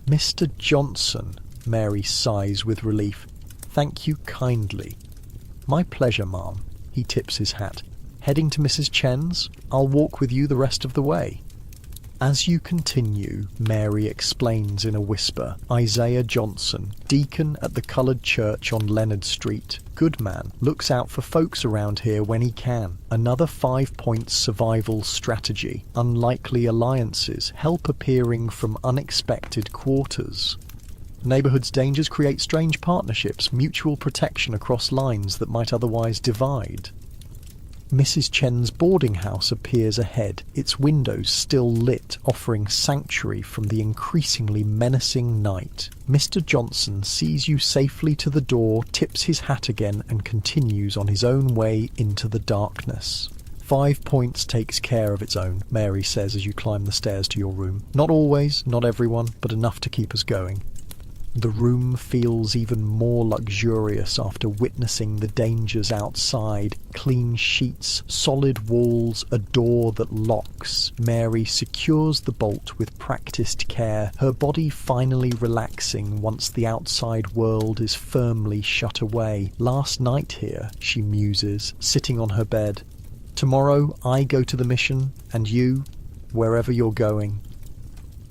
[SPEAKER 1] "Mr. Johnson," Mary sighs with relief. "Thank you kindly." "My pleasure, ma'am." He tips his hat. "Heading to Mrs. Chen's? I'll walk with you the rest of the way." As you continue, Mary explains in a whisper, "Isaiah Johnson, deacon at the coloured church on Leonard Street. Good man, looks out for folks around here when he can. Another 5 points survival strategy. Unlikely alliances, help appearing from unexpected quarters. Neighbourhood's dangers create strange partnerships, mutual protection across lines that might otherwise divide." Mrs. Chen's boarding house appears ahead, its windows still lit, offering sanctuary from the increasingly menacing night. Mr. Johnson sees you safely to the door, tips his hat again, and continues on his own way into the darkness. 5 points takes care of its own, Mary says as you climb the stairs to your room. Not always, not everyone, but enough to keep us going. The room feels even more luxurious after witnessing the dangers outside. Clean sheets, solid walls, a door that locks. Mary secures the bolt with practiced care, her body finally relaxing once the outside world is firmly shut away. "Last night here," she muses, sitting on her bed. "Tomorrow I go to the mission, and you, wherever you're going."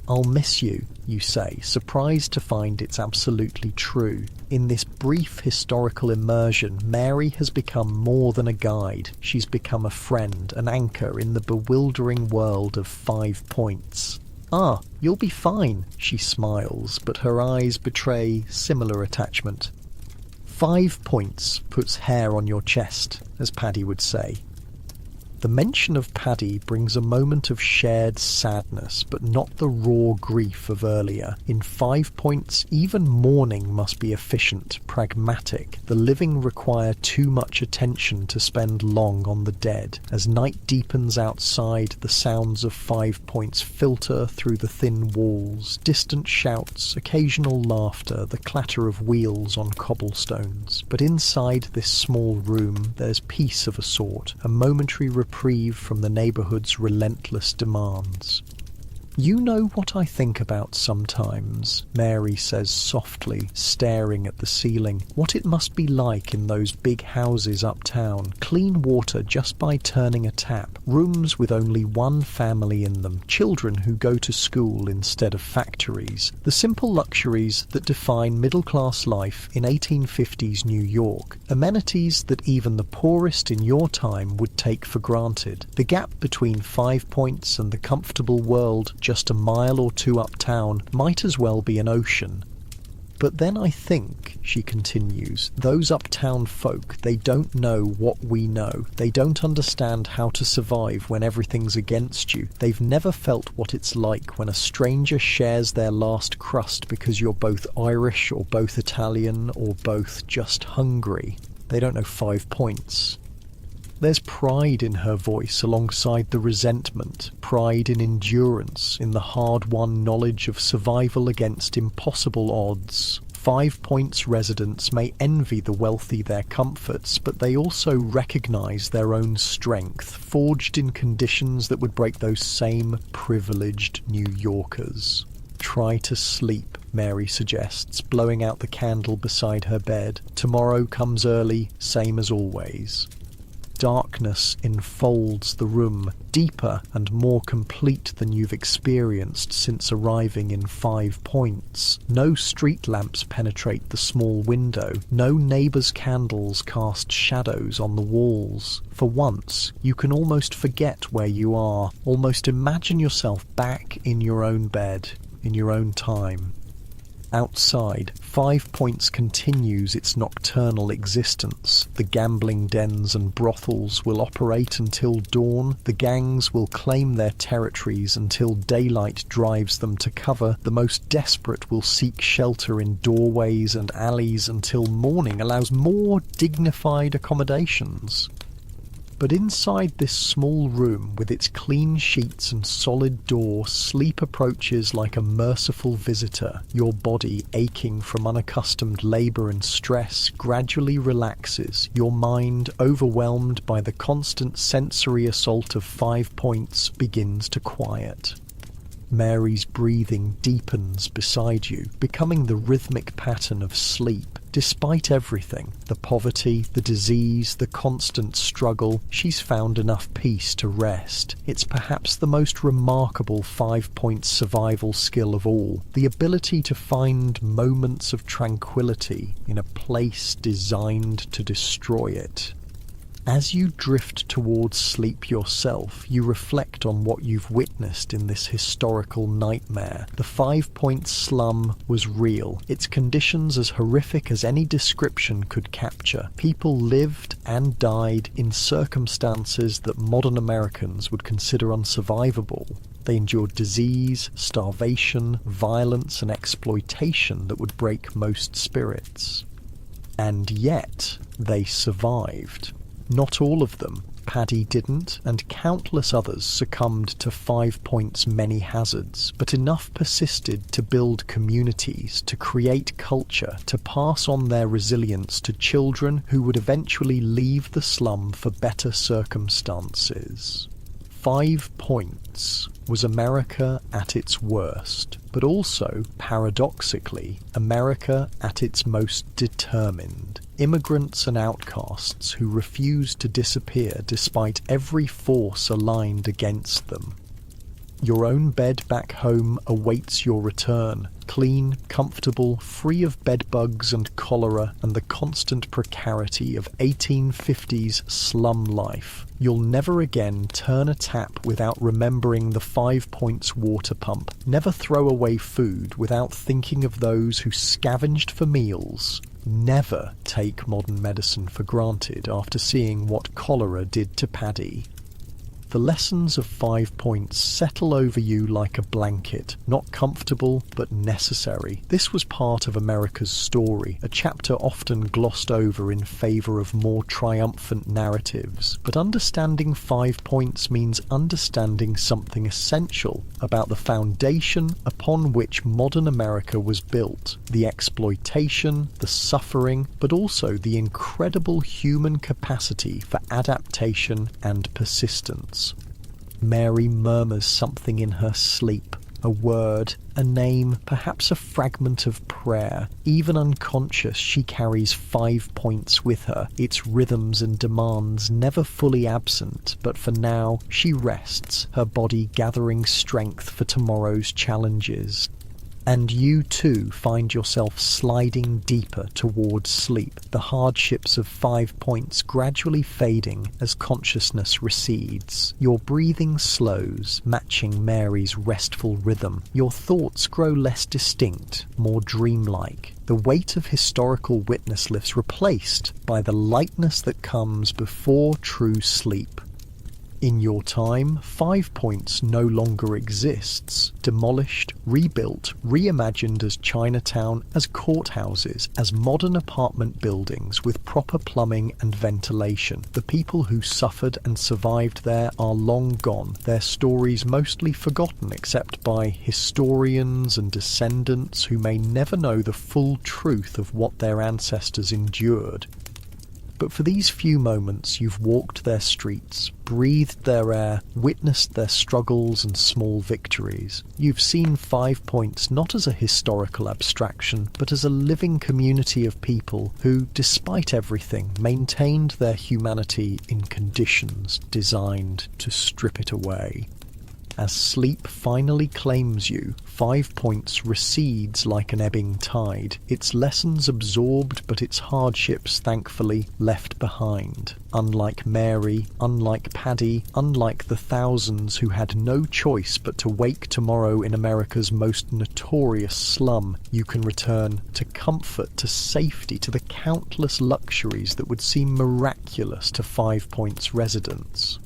[SPEAKER 1] "I'll miss you," you say, surprised to find it's absolutely true. In this brief historical immersion, Mary has become more than a guide. She's become a friend, an anchor in the bewildering world of 5 points. "Ah, you'll be fine," she smiles, but her eyes betray similar attachment. 5 points puts hair on your chest, as Paddy would say. The mention of Paddy brings a moment of shared sadness, but not the raw grief of earlier. In 5 points, even mourning must be efficient, pragmatic. The living require too much attention to spend long on the dead. As night deepens outside, the sounds of 5 points filter through the thin walls. Distant shouts, occasional laughter, the clatter of wheels on cobblestones. But inside this small room, there's peace of a sort, a momentary reprieve from the neighbourhood's relentless demands. "You know what I think about sometimes," Mary says softly, staring at the ceiling. "What it must be like in those big houses uptown. Clean water just by turning a tap. Rooms with only one family in them. Children who go to school instead of factories. The simple luxuries that define middle-class life in 1850s New York. Amenities that even the poorest in your time would take for granted. The gap between 5 points and the comfortable world just a mile or two uptown might as well be an ocean. But then I think," she continues, "those uptown folk, they don't know what we know. They don't understand how to survive when everything's against you. They've never felt what it's like when a stranger shares their last crust because you're both Irish or both Italian or both just hungry. They don't know 5 points." There's pride in her voice alongside the resentment, pride in endurance, in the hard-won knowledge of survival against impossible odds. 5 points residents may envy the wealthy their comforts, but they also recognise their own strength, forged in conditions that would break those same privileged New Yorkers. "Try to sleep," Mary suggests, blowing out the candle beside her bed. "Tomorrow comes early, same as always." Darkness enfolds the room, deeper and more complete than you've experienced since arriving in 5 points. No street lamps penetrate the small window. No neighbours' candles cast shadows on the walls. For once, you can almost forget where you are, almost imagine yourself back in your own bed, in your own time. Outside, 5 Points continues its nocturnal existence. The gambling dens and brothels will operate until dawn. The gangs will claim their territories until daylight drives them to cover. The most desperate will seek shelter in doorways and alleys until morning allows more dignified accommodations. But inside this small room, with its clean sheets and solid door, sleep approaches like a merciful visitor. Your body, aching from unaccustomed labour and stress, gradually relaxes. Your mind, overwhelmed by the constant sensory assault of 5 Points, begins to quiet. Mary's breathing deepens beside you, becoming the rhythmic pattern of sleep. Despite everything, the poverty, the disease, the constant struggle, she's found enough peace to rest. It's perhaps the most remarkable 5 Points survival skill of all, the ability to find moments of tranquility in a place designed to destroy it. As you drift towards sleep yourself, you reflect on what you've witnessed in this historical nightmare. The 5 Points slum was real, its conditions as horrific as any description could capture. People lived and died in circumstances that modern Americans would consider unsurvivable. They endured disease, starvation, violence, and exploitation that would break most spirits. And yet, they survived. Not all of them. Paddy didn't, and countless others succumbed to 5 Points' many hazards, but enough persisted to build communities, to create culture, to pass on their resilience to children who would eventually leave the slum for better circumstances. 5 Points was America at its worst, but also, paradoxically, America at its most determined. Immigrants and outcasts who refused to disappear despite every force aligned against them. Your own bed back home awaits your return, clean, comfortable, free of bedbugs and cholera and the constant precarity of 1850s slum life. You'll never again turn a tap without remembering the 5 Points water pump, never throw away food without thinking of those who scavenged for meals, never take modern medicine for granted after seeing what cholera did to Paddy. The lessons of 5 Points settle over you like a blanket, not comfortable but necessary. This was part of America's story, a chapter often glossed over in favour of more triumphant narratives. But understanding 5 Points means understanding something essential about the foundation upon which modern America was built, the exploitation, the suffering, but also the incredible human capacity for adaptation and persistence. Mary murmurs something in her sleep, a word, a name, perhaps a fragment of prayer. Even unconscious, she carries 5 Points with her, its rhythms and demands never fully absent, but for now she rests, her body gathering strength for tomorrow's challenges. And you too find yourself sliding deeper towards sleep, the hardships of 5 Points gradually fading as consciousness recedes. Your breathing slows, matching Mary's restful rhythm. Your thoughts grow less distinct, more dreamlike. The weight of historical witness lifts, replaced by the lightness that comes before true sleep. In your time, 5 Points no longer exists. Demolished, rebuilt, reimagined as Chinatown, as courthouses, as modern apartment buildings with proper plumbing and ventilation. The people who suffered and survived there are long gone, their stories mostly forgotten except by historians and descendants who may never know the full truth of what their ancestors endured. But for these few moments you've walked their streets, breathed their air, witnessed their struggles and small victories. You've seen 5 Points not as a historical abstraction, but as a living community of people who, despite everything, maintained their humanity in conditions designed to strip it away. As sleep finally claims you, 5 points recedes like an ebbing tide, its lessons absorbed but its hardships thankfully left behind. Unlike Mary, unlike Paddy, unlike the thousands who had no choice but to wake tomorrow in America's most notorious slum, you can return to comfort, to safety, to the countless luxuries that would seem miraculous to 5 Points residents.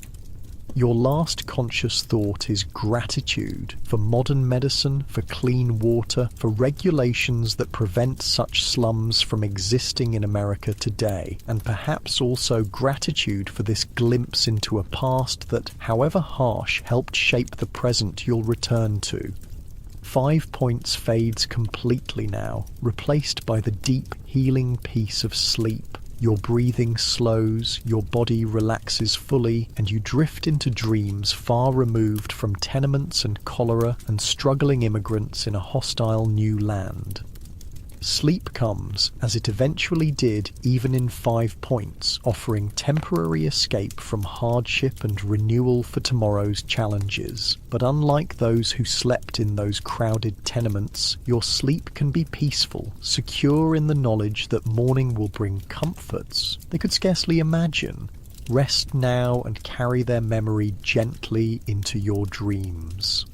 [SPEAKER 1] Your last conscious thought is gratitude for modern medicine, for clean water, for regulations that prevent such slums from existing in America today, and perhaps also gratitude for this glimpse into a past that, however harsh, helped shape the present you'll return to. 5 Points fades completely now, replaced by the deep, healing peace of sleep. Your breathing slows, your body relaxes fully, and you drift into dreams far removed from tenements and cholera and struggling immigrants in a hostile new land. Sleep comes, as it eventually did even in 5 Points, offering temporary escape from hardship and renewal for tomorrow's challenges. But unlike those who slept in those crowded tenements, your sleep can be peaceful, secure in the knowledge that morning will bring comforts they could scarcely imagine. Rest now and carry their memory gently into your dreams.